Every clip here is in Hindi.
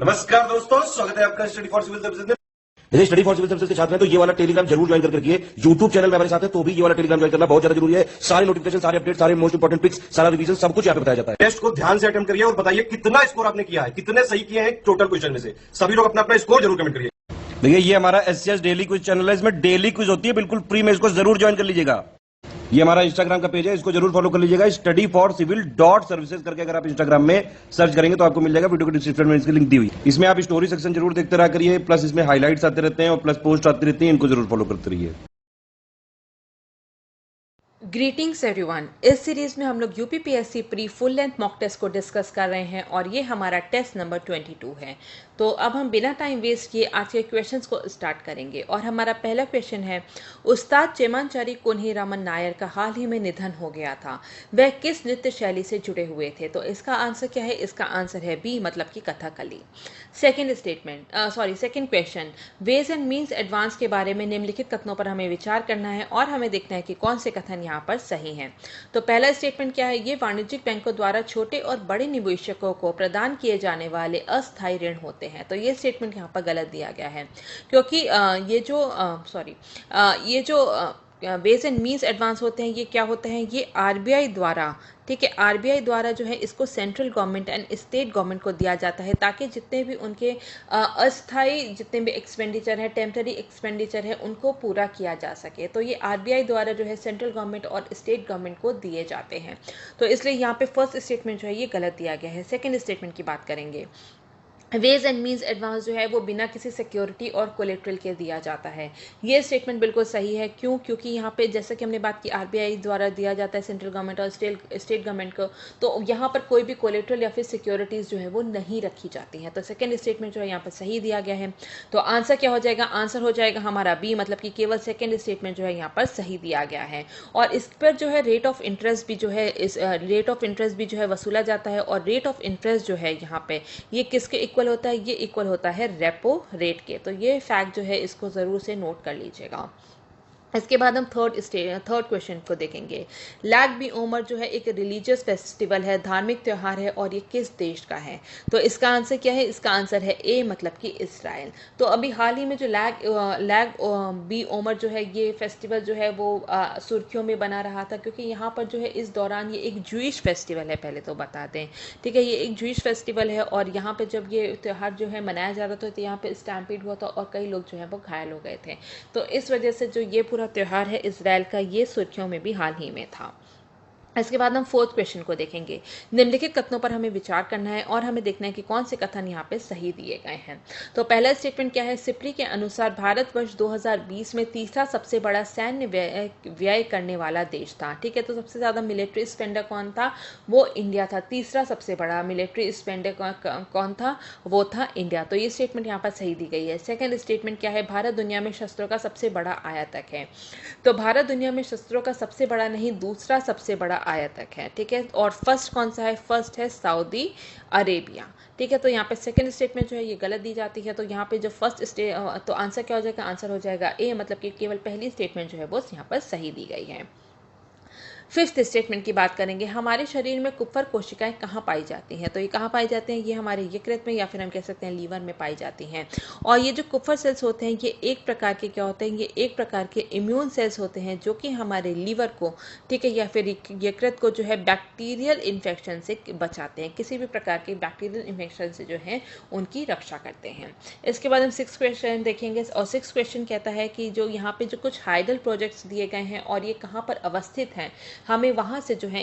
नमस्कार दोस्तों, स्वागत है आपका स्टडी फॉर सिविल सर्विसेज में। यदि स्टडी फॉर सिविल सर्विसेज के छात्र हैं तो ये वाला टेलीग्राम जरूर ज्वाइन करके रखिए। यूट्यूब चैनल में हमारे साथ है तो भी ये वाला टेलीग्राम ज्वाइन करना बहुत ज्यादा जरूरी है। सारे नोटिफिकेशन, सारे अपडेट, सारे मोस्ट इंपोर्टेंट पिक्स, सारा रिवीजन सब कुछ यहाँ पे बताया जाता है। टेस्ट को ध्यान से अटेम्प्ट करिए और बताइए कितना स्कोर आपने किया है, कितने सही किए हैं टोटल क्वेश्चन में से। सभी लोग अपना अपना स्कोर जरूर कमेंट करिए। देखिए ये हमारा एससीएस डेली क्विज चैनल है, इसमें डेली क्विज होती है, बिल्कुल फ्री में, इसको जरूर ज्वाइन कर लीजिएगा। ये हमारा इंस्टाग्राम का पेज है, इसको जरूर फॉलो कर लीजिएगा। Study for civil dot services करके अगर आप इंस्टाग्राम में सर्च करेंगे तो आपको मिल जाएगा। वीडियो के डिस्क्रिप्शन में इसकी लिंक दी हुई। इसमें आप स्टोरी सेक्शन जरूर देखते रहा करिए, प्लस इसमें हाईलाइट्स आते रहते हैं और प्लस पोस्ट आती रहती है, इनको जरूर फॉलो करते रहिए। Greetings everyone. इस सीरीज में हम लोग UPPSC pre full length mock test को डिस्कस कर रहे हैं और ये हमारा टेस्ट नंबर 22 है। तो अब हम बिना टाइम वेस्ट किए आज के क्वेश्चंस को स्टार्ट करेंगे और हमारा पहला क्वेश्चन है, उस्ताद चेमांचारी कोन्हीरामन नायर का हाल ही में निधन हो गया था, वह किस नृत्य शैली से जुड़े हुए थे? तो इसका आंसर क्या है? इसका आंसर है बी, मतलब कि Kathakali. Second question, ways and means advance के बारे में निम्नलिखित कथनों पर हमें विचार करना है और हमें देखना है कि कौन से कथन यहाँ पर सही हैं। तो पहला स्टेटमेंट क्या है? ये वाणिज्यिक बैंकों द्वारा छोटे और बड़े निवेशकों को प्रदान किए जाने वाले अस्थायी ऋण होते हैं। तो ये स्टेटमेंट यहाँ पर गलत दिया गया है, क्योंकि ये जो वेज एंड मीन्स एडवांस होते हैं, ये क्या होते हैं? ये आरबीआई द्वारा, ठीक है, आरबीआई द्वारा जो है इसको central government and state government को दिया जाता है, ताकि जितने भी उनके अस्थायी जितने भी एक्सपेंडिचर है, टेम्पररी एक्सपेंडिचर है, उनको पूरा किया जा सके। तो ये आरबीआई द्वारा जो है सेंट्रल गवर्नमेंट और स्टेट गवर्नमेंट को दिए जाते हैं। तो इसलिए यहाँ पे फर्स्ट स्टेटमेंट जो है ये गलत दिया गया है। सेकेंड स्टेटमेंट की बात करेंगे। वेज एंड मीन्स एडवांस जो है वो बिना किसी सिक्योरिटी और कोलेट्रल के दिया जाता है। ये स्टेटमेंट बिल्कुल सही है। क्यों? क्योंकि यहाँ पे जैसे कि हमने बात की आरबीआई द्वारा दिया जाता है सेंट्रल गवर्नमेंट और स्टेट गवर्नमेंट को, तो यहाँ पर कोई भी कोलेट्रल या फिर सिक्योरिटीज जो है वो नहीं रखी जाती हैं। तो सेकेंड स्टेटमेंट जो है यहाँ पर सही दिया गया है। तो आंसर क्या हो जाएगा? आंसर हो जाएगा हमारा बी, मतलब कि केवल सेकेंड स्टेटमेंट जो है यहाँ पर सही दिया गया है। और इस पर जो है रेट ऑफ इंटरेस्ट भी जो है वसूला जाता है, और रेट ऑफ इंटरेस्ट जो है यहाँ पे ये किसके इक्वल होता है? ये इक्वल होता है रेपो रेट के। तो ये फैक्ट जो है इसको जरूर से नोट कर लीजिएगा। इसके बाद हम थर्ड क्वेश्चन को देखेंगे। लैग बी ओमर जो है एक रिलीजियस फेस्टिवल है, धार्मिक त्यौहार है, और ये किस देश का है? तो इसका आंसर क्या है? इसका आंसर है ए, मतलब कि इजराइल। तो अभी हाल ही में जो लैग बी ओमर जो है ये फेस्टिवल जो है वो सुर्खियों में बना रहा था, क्योंकि यहाँ पर जो है इस दौरान ये एक जूइश फेस्टिवल है, पहले तो बता दें, ठीक है। ये एक जूइश फेस्टिवल है और यहाँ पे जब ये त्यौहार जो है मनाया जा रहा था तो यहाँ पे स्टैम्पीड हुआ था और कई लोग जो है वो घायल हो गए थे। तो इस वजह से जो ये पूरा त्योहार है इजराइल का, ये सुर्खियों में भी हाल ही में था। इसके बाद हम फोर्थ क्वेश्चन को देखेंगे। निम्नलिखित कथनों पर हमें विचार करना है और हमें देखना है कि कौन से कथन यहाँ पे सही दिए गए हैं। तो पहला स्टेटमेंट क्या है? सिप्री के अनुसार भारत वर्ष 2020 में तीसरा सबसे बड़ा सैन्य व्यय करने वाला देश था, ठीक है। तो सबसे ज्यादा मिलिट्री स्पेंडर कौन था? वो इंडिया था। तीसरा सबसे बड़ा मिलिट्री स्पेंडर कौन था? वो था इंडिया। तो ये स्टेटमेंट यहाँ पर सही दी गई है। सेकेंड स्टेटमेंट क्या है? भारत दुनिया में शस्त्रों का सबसे बड़ा आयातक है। तो भारत दुनिया में शस्त्रों का सबसे बड़ा नहीं, दूसरा सबसे बड़ा आयातक है, ठीक है। और फर्स्ट कौन सा है? फर्स्ट है सऊदी अरेबिया, ठीक है। तो यहाँ पे सेकंड स्टेटमेंट जो है ये गलत दी जाती है। तो यहाँ पे जो तो आंसर क्या हो जाएगा? आंसर हो जाएगा ए, मतलब कि केवल पहली स्टेटमेंट जो है वो यहाँ पर सही दी गई है। फिफ्थ स्टेटमेंट की बात करेंगे। हमारे शरीर में कुप्फर कोशिकाएं कहाँ पाई जाती हैं? तो ये कहाँ पाई जाती हैं? ये हमारे यकृत में या फिर हम कह सकते हैं लीवर में पाई जाती हैं। और ये जो कुप्फर सेल्स होते हैं ये एक प्रकार के क्या होते हैं? ये एक प्रकार के इम्यून सेल्स होते हैं जो कि हमारे लीवर को, ठीक है, या फिर यकृत को जो है बैक्टीरियल इन्फेक्शन से बचाते हैं। किसी भी प्रकार के बैक्टीरियल इन्फेक्शन से जो है उनकी रक्षा करते हैं। इसके बाद हम सिक्स क्वेश्चन देखेंगे और सिक्स क्वेश्चन कहता है कि जो यहाँ पे जो कुछ हाइडल प्रोजेक्ट्स दिए गए हैं और ये कहाँ पर अवस्थित हैं, हमें वहां से जो है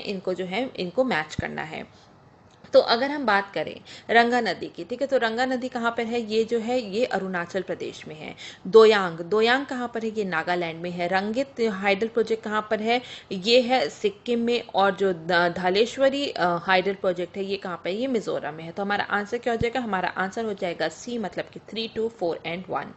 इनको मैच करना है। तो अगर हम बात करें रंगा नदी की, ठीक है, तो रंगा नदी कहाँ पर है? ये जो है ये अरुणाचल प्रदेश में है। दोयांग कहाँ पर है? ये नागालैंड में है। रंगित हाइडल प्रोजेक्ट कहाँ पर है? ये है सिक्किम में। और जो धालेश्वरी हाइडल प्रोजेक्ट है ये कहाँ पर है? ये मिजोरम में है। तो हमारा आंसर क्या हो जाएगा? हमारा आंसर हो जाएगा सी, मतलब कि 3, 2, 4 एंड 1।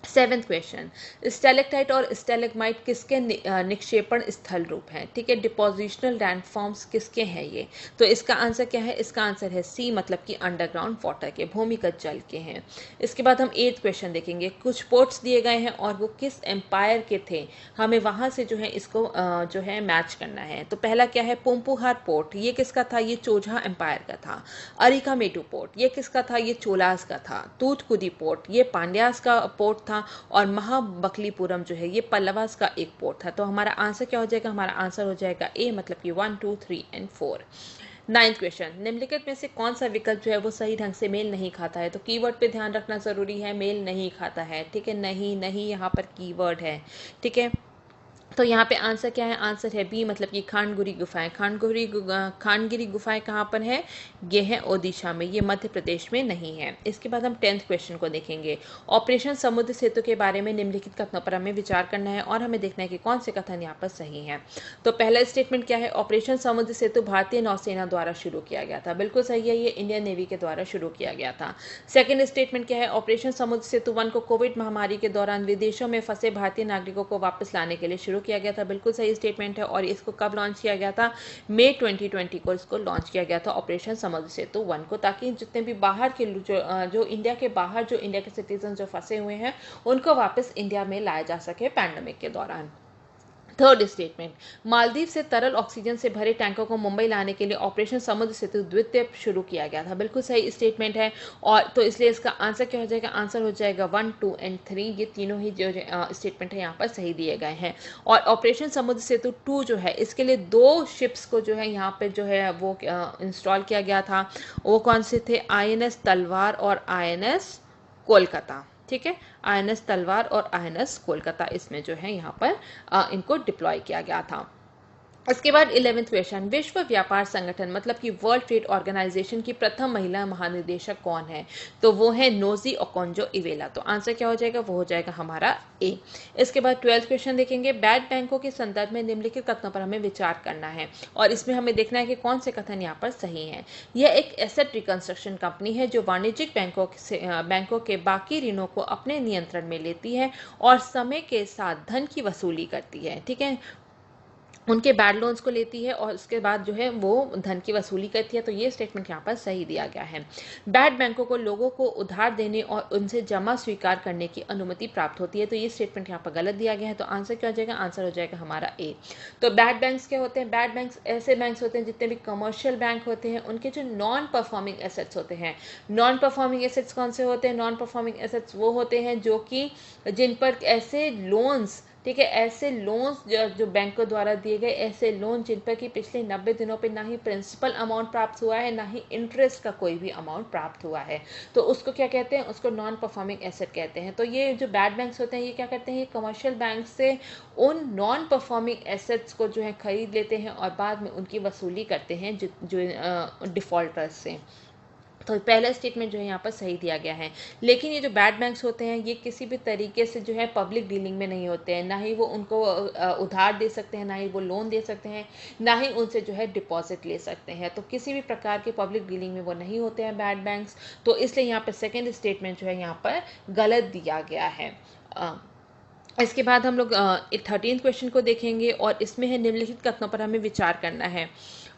सेवेंथ क्वेश्चन, स्टेलेक्टाइट और स्टेलेग्माइट किसके निक्षेपण स्थल रूप हैं? ठीक है, डिपोजिशनल लैंडफॉर्म्स किसके हैं ये? तो इसका आंसर क्या है? इसका आंसर है सी, मतलब कि अंडरग्राउंड वाटर के, भूमिगत जल के हैं। इसके बाद हम 8th क्वेश्चन देखेंगे। कुछ पोर्ट्स दिए गए हैं और वो किस एम्पायर के थे, हमें वहां से जो है इसको जो है मैच करना है। तो पहला क्या है? पूम्पुहार पोर्ट, ये किसका था? ये चोझा एम्पायर का था। अरिकामेटू पोर्ट, ये किसका था? ये चोलास का था। तूतकुदी पोर्ट, ये पांड्यास का पोर्ट था। और महाबकलीपुरम जो है ये पल्लवास का एक पोर्ट था। तो हमारा आंसर क्या हो जाएगा? हमारा आंसर हो जाएगा ए, मतलब कि 1, 2, 3 एंड 4। 9th क्वेश्चन, निम्नलिखित में से कौन सा विकल्प जो है वो सही ढंग से मेल नहीं खाता है? तो कीवर्ड पे ध्यान रखना जरूरी है, मेल नहीं खाता है। ठीक है, नहीं नहीं यहाँ पर कीवर्ड है। ठीक है, तो यहाँ पे आंसर क्या है? आंसर है बी, मतलब कि खांडगिरी गुफाएं। खांडगिरी गुफाएं कहाँ पर है? ये है ओडिशा में, ये मध्य प्रदेश में नहीं है। इसके बाद हम 10th क्वेश्चन को देखेंगे। ऑपरेशन समुद्र सेतु के बारे में निम्नलिखित कथनों पर हमें विचार करना है और हमें देखना है कि कौन से कथन यहाँ पर सही है। तो पहला स्टेटमेंट क्या है? ऑपरेशन समुद्र सेतु भारतीय नौसेना द्वारा शुरू किया गया था। बिल्कुल सही है, ये इंडियन नेवी के द्वारा शुरू किया गया था। सेकेंड स्टेटमेंट क्या है? ऑपरेशन समुद्र सेतु 1 को कोविड महामारी के दौरान विदेशों में फंसे भारतीय नागरिकों को वापस लाने के लिए शुरू किया गया था। बिल्कुल सही स्टेटमेंट है। और इसको कब लॉन्च किया गया था? मई 2020 को इसको लॉन्च किया गया था, ऑपरेशन समुद्र सेतु 1 को, ताकि जितने भी बाहर के जो इंडिया के बाहर जो इंडिया के सिटीजन जो फंसे हुए हैं उनको वापस इंडिया में लाया जा सके पैंडेमिक के दौरान। थर्ड स्टेटमेंट, मालदीव से तरल ऑक्सीजन से भरे टैंकों को मुंबई लाने के लिए ऑपरेशन समुद्र सेतु द्वितीय शुरू किया गया था। बिल्कुल सही स्टेटमेंट है। और तो इसलिए इसका आंसर क्या हो जाएगा? आंसर हो जाएगा 1, 2 एंड 3। ये तीनों ही जो स्टेटमेंट है यहाँ पर सही दिए गए हैं। और ऑपरेशन समुद्र सेतु 2 जो है इसके लिए 2 शिप्स को जो है यहाँ पर जो है वो इंस्टॉल किया गया था। वो कौन से थे? INS तलवार और INS कोलकाता। ठीक है, INS तलवार और INS कोलकाता, इसमें जो है यहाँ पर इनको डिप्लॉय किया गया था। इसके बाद 11th क्वेश्चन, विश्व व्यापार संगठन मतलब कि वर्ल्ड ट्रेड ऑर्गेनाइजेशन की प्रथम महिला महानिदेशक कौन है? तो वो है नोजी ओकोंजो इवेला। तो आंसर क्या हो जाएगा? वो हो जाएगा हमारा ए। इसके बाद 12th क्वेश्चन देखेंगे। बैड बैंकों के संदर्भ में निम्नलिखित कथनों पर हमें विचार करना है और इसमें हमें देखना है कि कौन से कथन यहाँ पर सही है। यह एक एसेट रिकंस्ट्रक्शन कंपनी है जो वाणिज्यिक बैंकों के बाकी ऋणों को अपने नियंत्रण में लेती है और समय के साथ धन की वसूली करती है। ठीक है, उनके बैड लोन्स को लेती है और उसके बाद जो है वो धन की वसूली करती है। तो ये स्टेटमेंट यहाँ पर सही दिया गया है। बैड बैंकों को लोगों को उधार देने और उनसे जमा स्वीकार करने की अनुमति प्राप्त होती है। तो ये स्टेटमेंट यहाँ पर गलत दिया गया है। तो आंसर क्या हो जाएगा? आंसर हो जाएगा हमारा ए। तो बैड बैंक्स क्या होते हैं? बैड बैंक्स ऐसे बैंक्स होते हैं, जितने भी कमर्शियल बैंक होते हैं उनके जो नॉन परफॉर्मिंग एसेट्स होते हैं। नॉन परफॉर्मिंग एसेट्स कौन से होते हैं? नॉन परफॉर्मिंग एसेट्स वो होते हैं जो कि जिन पर ऐसे लोन्स, ठीक है, ऐसे लोन्स जो बैंकों द्वारा दिए गए ऐसे लोन जिन पर कि पिछले 90 दिनों पे ना ही प्रिंसिपल अमाउंट प्राप्त हुआ है ना ही इंटरेस्ट का कोई भी अमाउंट प्राप्त हुआ है, तो उसको क्या कहते हैं? उसको नॉन परफॉर्मिंग एसेट कहते हैं। तो ये जो बैड बैंक्स होते हैं ये क्या करते हैं? ये कमर्शियल बैंक से उन नॉन परफॉर्मिंग एसेट्स को जो है खरीद लेते हैं और बाद में उनकी वसूली करते हैं जो डिफॉल्टर्स से। तो पहला स्टेटमेंट जो है यहाँ पर सही दिया गया है। लेकिन ये जो बैड बैंक्स होते हैं ये किसी भी तरीके से जो है पब्लिक डीलिंग में नहीं होते हैं, ना ही वो उनको उधार दे सकते हैं, ना ही वो लोन दे सकते हैं, ना ही उनसे जो है डिपॉजिट ले सकते हैं। तो किसी भी प्रकार के पब्लिक डीलिंग में वो नहीं होते हैं बैड बैंक्स। तो इसलिए यहाँ पर सेकेंड स्टेटमेंट जो है यहाँ पर गलत दिया गया है। इसके बाद हम लोग 13th क्वेश्चन को देखेंगे और इसमें है निम्नलिखित कथनों पर हमें विचार करना है।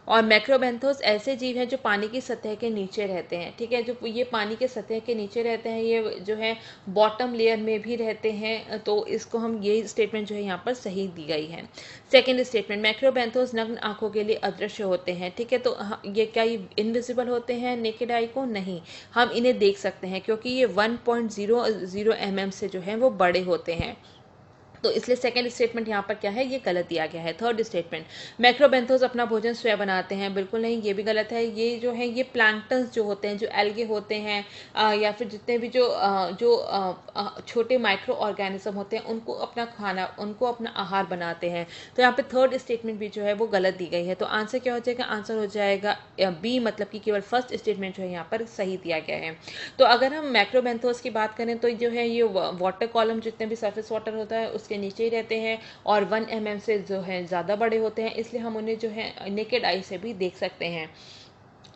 और मैक्रोबेंथोस ऐसे जीव हैं जो पानी की सतह के नीचे रहते हैं। ठीक है, जो ये पानी के सतह के नीचे रहते हैं ये जो है बॉटम लेयर में भी रहते हैं। तो इसको हम ये स्टेटमेंट जो है यहाँ पर सही दी गई है। सेकेंड स्टेटमेंट, मैक्रोबेंथोस नग्न आंखों के लिए अदृश्य होते हैं। ठीक है, तो ये क्या ये इनविजिबल होते हैं नेकेड आई को? नहीं, हम इन्हें देख सकते हैं क्योंकि ये 1.00 mm से जो है वो बड़े होते हैं। तो इसलिए सेकंड स्टेटमेंट यहाँ पर क्या है? ये गलत दिया गया है। थर्ड स्टेटमेंट, मैक्रोबेंथोस अपना भोजन स्वयं बनाते हैं। बिल्कुल नहीं, ये भी गलत है। ये जो है ये प्लैंक्टन्स जो होते हैं, जो एल्गे होते हैं या फिर जितने भी जो छोटे माइक्रो ऑर्गेनिज्म होते हैं उनको अपना खाना, उनको अपना आहार बनाते हैं। तो यहाँ पे थर्ड स्टेटमेंट भी जो है वो गलत दी गई है। तो आंसर क्या हो जाएगा? आंसर हो जाएगा बी, मतलब कि केवल फर्स्ट स्टेटमेंट जो है यहाँ पर सही दिया गया है। तो अगर हम मैक्रोबेंथोस की बात करें तो जो है ये वाटर कॉलम जितने भी सरफेस वाटर होता है उसके नीचे ही रहते हैं और 1 mm से जो है ज़्यादा बड़े होते हैं, इसलिए हम उन्हें जो है नेकेड आई से भी देख सकते हैं।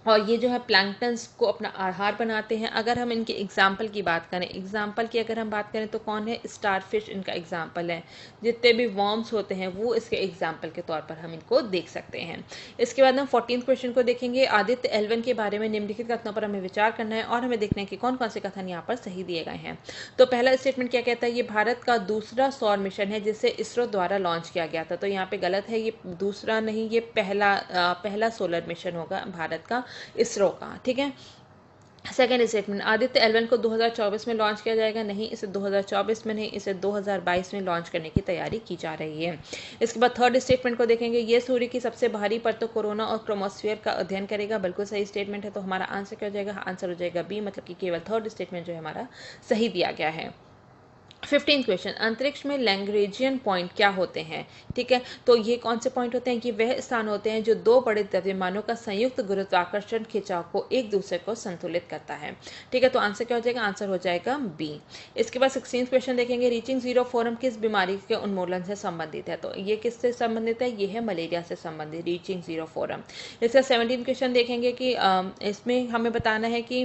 और ये जो है प्लैंक्टन्स को अपना आहार बनाते हैं। अगर हम इनके एग्जाम्पल की बात करें, एग्जाम्पल की अगर हम बात करें तो कौन है? स्टारफिश इनका एग्जाम्पल है। जितने भी वॉर्म्स होते हैं वो इसके एग्जाम्पल के तौर पर हम इनको देख सकते हैं। इसके बाद हम 14th क्वेश्चन को देखेंगे। आदित्य L1 के बारे में निम्नलिखित कथनों पर हमें विचार करना है और हमें देखना है कि कौन कौन से कथन यहाँ पर सही दिए गए हैं। तो पहला स्टेटमेंट क्या कहता है? ये भारत का दूसरा सौर मिशन है जिसे इसरो द्वारा लॉन्च किया गया था। तो यहाँ पे गलत है, ये दूसरा नहीं, ये पहला सोलर मिशन होगा भारत का, इसरो का। ठीक है। सेकेंड स्टेटमेंट, आदित्य L1 को 2024 में लॉन्च किया जाएगा। नहीं, इसे 2024 में नहीं, इसे 2022 में लॉन्च करने की तैयारी की जा रही है। इसके बाद थर्ड स्टेटमेंट को देखेंगे। ये सूर्य की सबसे बाहरी परतों कोरोना और क्रोमोस्फीयर का अध्ययन करेगा। बिल्कुल सही स्टेटमेंट है। तो हमारा आंसर क्या हो जाएगा? आंसर हो जाएगा बी, मतलब कि केवल थर्ड स्टेटमेंट जो है हमारा सही दिया गया है। 15th क्वेश्चन, अंतरिक्ष में लैग्रेंजियन पॉइंट क्या होते हैं? ठीक है, तो ये कौन से पॉइंट होते हैं? कि वह स्थान होते हैं जो दो बड़े द्रव्यमानों का संयुक्त गुरुत्वाकर्षण खिंचाव को एक दूसरे को संतुलित करता है। ठीक है, तो आंसर क्या हो जाएगा? आंसर हो जाएगा बी। इसके बाद 16th क्वेश्चन देखेंगे। रीचिंग जीरो फोरम किस बीमारी के उन्मूलन से संबंधित है? तो ये किससे संबंधित है? ये है मलेरिया से संबंधित, रीचिंग जीरो फोरम। इसका 17th क्वेश्चन देखेंगे कि इसमें हमें बताना है कि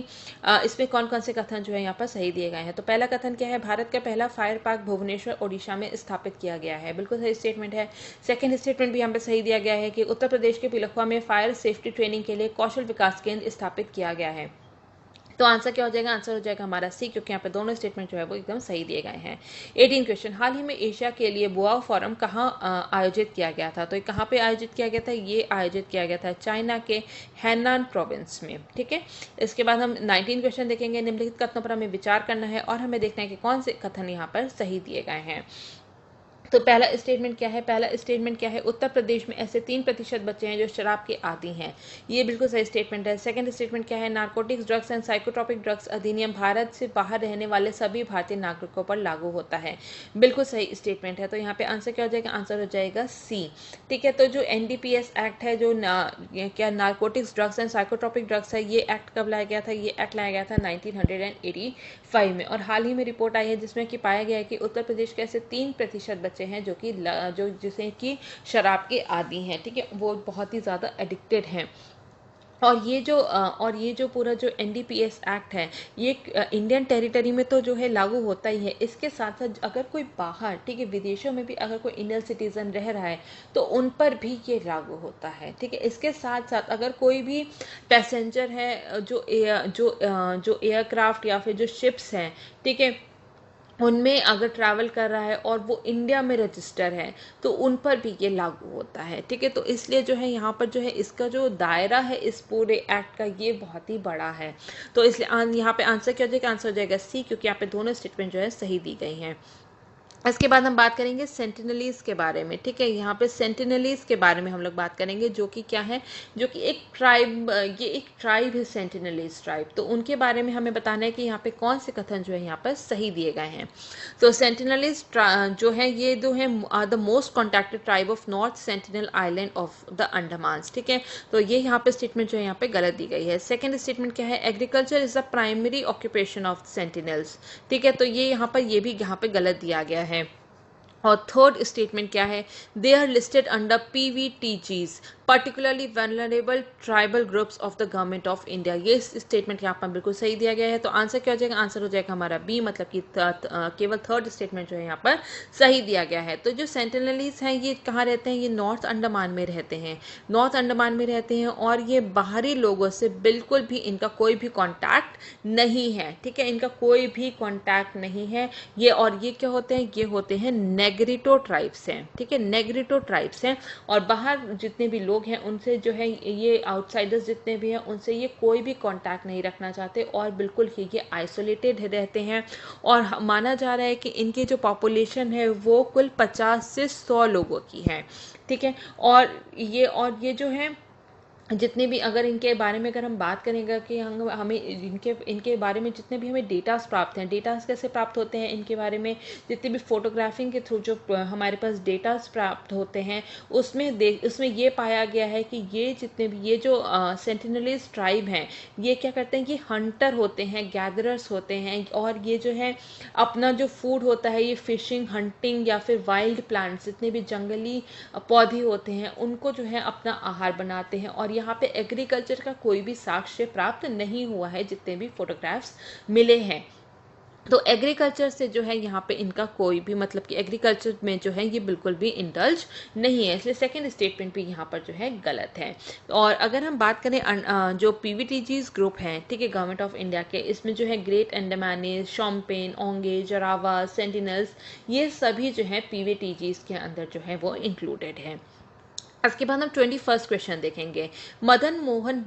इसमें कौन कौन से कथन जो है यहाँ पर सही दिए गए हैं। तो पहला कथन क्या है? भारत का पहला फायर पार्क भुवनेश्वर ओडिशा में स्थापित किया गया है। बिल्कुल सही स्टेटमेंट है। सेकंड स्टेटमेंट भी यहाँ पे सही दिया गया है कि उत्तर प्रदेश के पिलखुआ में फायर सेफ्टी ट्रेनिंग के लिए कौशल विकास केंद्र स्थापित किया गया है। तो आंसर क्या हो जाएगा? आंसर हो जाएगा हमारा सी, क्योंकि यहाँ पे दोनों स्टेटमेंट जो है वो एकदम सही दिए गए हैं। 18 क्वेश्चन, हाल ही में एशिया के लिए बोआ फोरम कहाँ आयोजित किया गया था? तो ये कहाँ पे आयोजित किया गया था? ये आयोजित किया गया था चाइना के हैनान प्रोविंस में। ठीक है, इसके बाद हम 19 क्वेश्चन देखेंगे। निम्नलिखित कथनों पर हमें विचार करना है और हमें देखना है कि कौन से कथन यहाँ पर सही दिए गए हैं। तो पहला स्टेटमेंट क्या है? पहला स्टेटमेंट क्या है? उत्तर प्रदेश में ऐसे 3% बच्चे हैं जो शराब के आदी हैं। ये बिल्कुल सही स्टेटमेंट है। सेकंड स्टेटमेंट क्या है? Narcotics drugs and psychotropic drugs अधिनियम भारत से बाहर रहने वाले सभी भारतीय नागरिकों पर लागू होता है। बिल्कुल सही स्टेटमेंट है। तो यहाँ पे आंसर क्या हो जाएगा? आंसर हो जाएगा सी। ठीक है, तो जो NDPS एक्ट है, जो क्या narcotics drugs and psychotropic drugs है, ये एक्ट कब लाया गया था? ये एक्ट लाया गया था 1985 में। और हाल ही में रिपोर्ट आई है जिसमें कि पाया गया है कि उत्तर प्रदेश के ऐसे 3% बच्चे हैं जो जिसे कि शराब के आदी हैं। ठीक है, वो बहुत ही ज़्यादा एडिक्टेड हैं। और ये जो पूरा जो NDPS एक्ट है, ये इंडियन टेरिटरी में तो जो है लागू होता ही है। इसके साथ साथ अगर कोई बाहर, ठीक है, विदेशों में भी अगर कोई इंडियन सिटीजन रह रहा है तो उन पर भी ये लागू होता है। ठीक है, इसके साथ साथ अगर कोई भी पैसेंजर है जो एयरक्राफ्ट या फिर जो शिप्स हैं, ठीक है, उनमें अगर ट्रैवल कर रहा है और वो इंडिया में रजिस्टर है तो उन पर भी ये लागू होता है। ठीक है, तो इसलिए जो है यहाँ पर जो है इसका जो दायरा है इस पूरे एक्ट का, ये बहुत ही बड़ा है। तो इसलिए यहाँ पे आंसर क्या हो जाएगा? आंसर हो जाएगा सी, क्योंकि यहाँ पे दोनों स्टेटमेंट जो है सही दी गई हैं। इसके बाद हम बात करेंगे सेंटिनलीज के बारे में। ठीक है, यहाँ पे सेंटिनलीज के बारे में हम लोग बात करेंगे, जो कि क्या है? जो कि एक ट्राइब, ये एक ट्राइब है, सेंटिनलीज ट्राइब। तो उनके बारे में हमें बताना है कि यहाँ पे कौन से कथन जो है यहाँ पर सही दिए गए हैं। तो सेंटिनलीज जो है, ये जो है the most contacted tribe of North Sentinel Island of the Andamans. ठीक है, तो ये यहाँ पे स्टेटमेंट जो है यहाँ पे गलत दी गई है। सेकेंड स्टेटमेंट क्या है? Agriculture is the primary occupation of sentinels. ठीक है, तो ये यहाँ पे गलत दिया गया है। और थर्ड स्टेटमेंट क्या है? They are listed under PVTGs, particularly vulnerable tribal groups of the government of India. ये स्टेटमेंट यहाँ पर बिल्कुल सही दिया गया है। तो आंसर क्या हो जाएगा? आंसर हो जाएगा हमारा बी, मतलब कि केवल थर्ड स्टेटमेंट जो है यहाँ पर सही दिया गया है। तो जो सेंटिनलीज हैं ये कहाँ रहते हैं? ये नॉर्थ अंडमान में रहते हैं, नॉर्थ अंडमान में रहते हैं। और ये बाहरी लोगों से बिल्कुल भी इनका कोई भी कॉन्टैक्ट नहीं है। ठीक है, इनका कोई भी कॉन्टैक्ट नहीं है ये। और ये क्या होते हैं? ये होते हैं नेग्रिटो ट्राइब्स हैं। ठीक है, नेग्रिटो ट्राइब्स हैं। और बाहर जितने भी लोग हैं उनसे जो है, ये आउटसाइडर्स जितने भी हैं उनसे ये कोई भी कांटेक्ट नहीं रखना चाहते और बिल्कुल ही ये आइसोलेटेड रहते हैं। और माना जा रहा है कि इनकी जो पॉपुलेशन है वो कुल 50 से 100 लोगों की है। ठीक है, और ये जो है जितने भी, अगर इनके बारे में अगर हम बात करेंगे कि हमें इनके बारे में जितने भी हमें डेटास प्राप्त हैं, डेटास कैसे प्राप्त होते हैं इनके बारे में, जितने भी फोटोग्राफिंग के थ्रू जो हमारे पास डेटास प्राप्त होते हैं उसमें ये पाया गया है कि ये जितने भी ये जो सेंटिनलीज ट्राइब हैं ये क्या करते हैं? ये हंटर होते हैं, गैदरर्स होते हैं। और ये जो है अपना जो फूड होता है ये फिशिंग, हंटिंग या फिर वाइल्ड प्लांट्स, जितने भी जंगली पौधे होते हैं उनको जो है अपना आहार बनाते हैं। और और यहाँ पे एग्रीकल्चर का कोई भी साक्ष्य प्राप्त नहीं हुआ है जितने भी फोटोग्राफ्स मिले हैं। तो एग्रीकल्चर से जो है यहाँ पे इनका कोई भी मतलब कि एग्रीकल्चर में जो है ये बिल्कुल भी इंडल्ज नहीं है, इसलिए सेकंड स्टेटमेंट भी यहाँ पर जो है गलत है। और अगर हम बात करें जो पीवीटीजीज ग्रुप हैं, ठीक है, गवर्नमेंट ऑफ इंडिया के, इसमें जो है ग्रेट अंडमानीज, शॉम्पेन, ओंगे, जरावा, सेंटिनल्स, ये सभी जो है पीवीटीजीज के अंदर जो है वो इंक्लूडेड है। इसके बाद हम 21st क्वेश्चन देखेंगे। मदन मोहन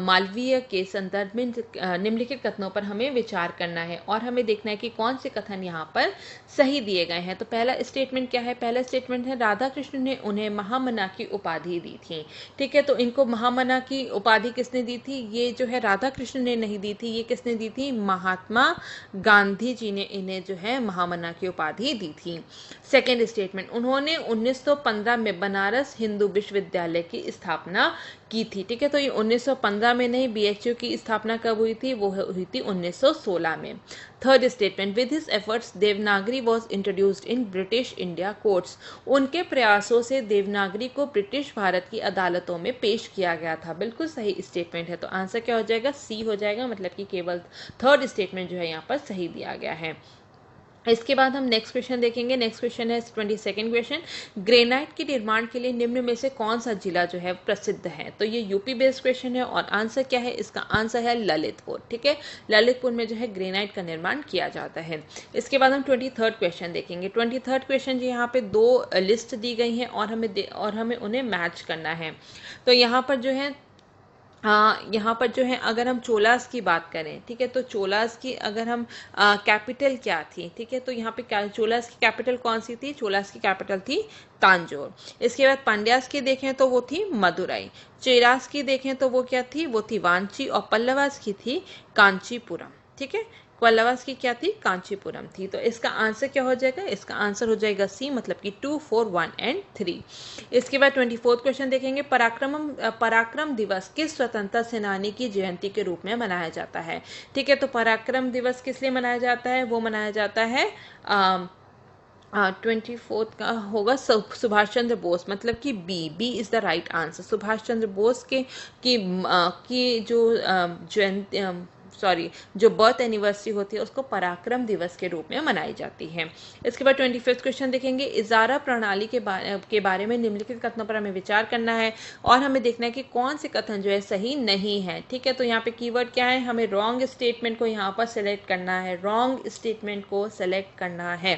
मालवीय के संदर्भ में निम्नलिखित कथनों पर हमें विचार करना है और हमें देखना है कि कौन से कथन यहाँ पर सही दिए गए हैं। तो पहला स्टेटमेंट क्या है? पहला स्टेटमेंट है राधा कृष्ण ने उन्हें महामना की उपाधि दी थी। ठीक है, तो इनको महामना की उपाधि किसने दी थी? ये जो है राधा कृष्ण ने नहीं दी थी, ये किसने दी थी? महात्मा गांधी जी ने इन्हें जो है महामना की उपाधि दी थी। सेकेंड स्टेटमेंट, उन्होंने 1915 में बनारस हिंदू विश्वविद्यालय की स्थापना की थी। ठीक है, तो ये 1915 में नहीं, बीएचयू की स्थापना कब हुई थी? वो हुई थी 1916 में। Third statement, with his efforts Devanagari was introduced in British India courts. उनके प्रयासों से देवनागरी को ब्रिटिश भारत की अदालतों में पेश किया गया था। बिल्कुल सही स्टेटमेंट है, तो आंसर क्या हो जाएगा? सी हो जाएगा, मतलब कि केवल थर्ड स्टेटमेंट जो है यहाँ पर सही दिया गया है। इसके बाद हम नेक्स्ट क्वेश्चन देखेंगे। नेक्स्ट क्वेश्चन है 22nd क्वेश्चन, ग्रेनाइट के निर्माण के लिए निम्न में से कौन सा जिला जो है प्रसिद्ध है? तो ये यूपी बेस्ड क्वेश्चन है और आंसर क्या है? इसका आंसर है ललितपुर। ठीक है, ललितपुर में जो है ग्रेनाइट का निर्माण किया जाता है। इसके बाद हम 23rd क्वेश्चन देखेंगे। 23rd क्वेश्चन जी यहाँ पे दो लिस्ट दी गई हैं और हमें उन्हें मैच करना है। तो यहाँ पर जो है यहाँ पर जो है अगर हम चोलास की बात करें, ठीक है, तो चोलास की अगर हम कैपिटल क्या थी? ठीक है, तो यहाँ पे चोलास की कैपिटल कौन सी थी? चोलास की कैपिटल थी तांजोर। इसके बाद पांड्यास की देखें तो वो थी मदुरई। चेरास की देखें तो वो क्या थी? वो थी वांची। और पल्लवास की थी कांचीपुरम। ठीक है, पल्लवास की क्या थी? कांचीपुरम थी। तो इसका आंसर क्या हो जाएगा? इसका आंसर हो जाएगा सी, मतलब कि 2, 4, 1 और 3। इसके बाद 24th क्वेश्चन देखेंगे। पराक्रम दिवस किस स्वतंत्रता सेनानी की जयंती के रूप में मनाया जाता है? ठीक है, तो पराक्रम दिवस किस लिए मनाया जाता है? वो मनाया जाता है 24th का होगा सुभाष चंद्र बोस, मतलब कि B is the right answer. Subhash Chandra Bose की जो बर्थ एनिवर्सरी होती है उसको पराक्रम दिवस के रूप में मनाई जाती है। इसके बाद 25th क्वेश्चन देखेंगे। इजारा प्रणाली के बारे में निम्नलिखित कथनों पर हमें विचार करना है और हमें देखना है कि कौन से कथन जो है सही नहीं है। ठीक है, तो यहाँ पे कीवर्ड क्या है? हमें रॉन्ग स्टेटमेंट को यहाँ पर सेलेक्ट करना है। रॉन्ग स्टेटमेंट को सेलेक्ट करना है।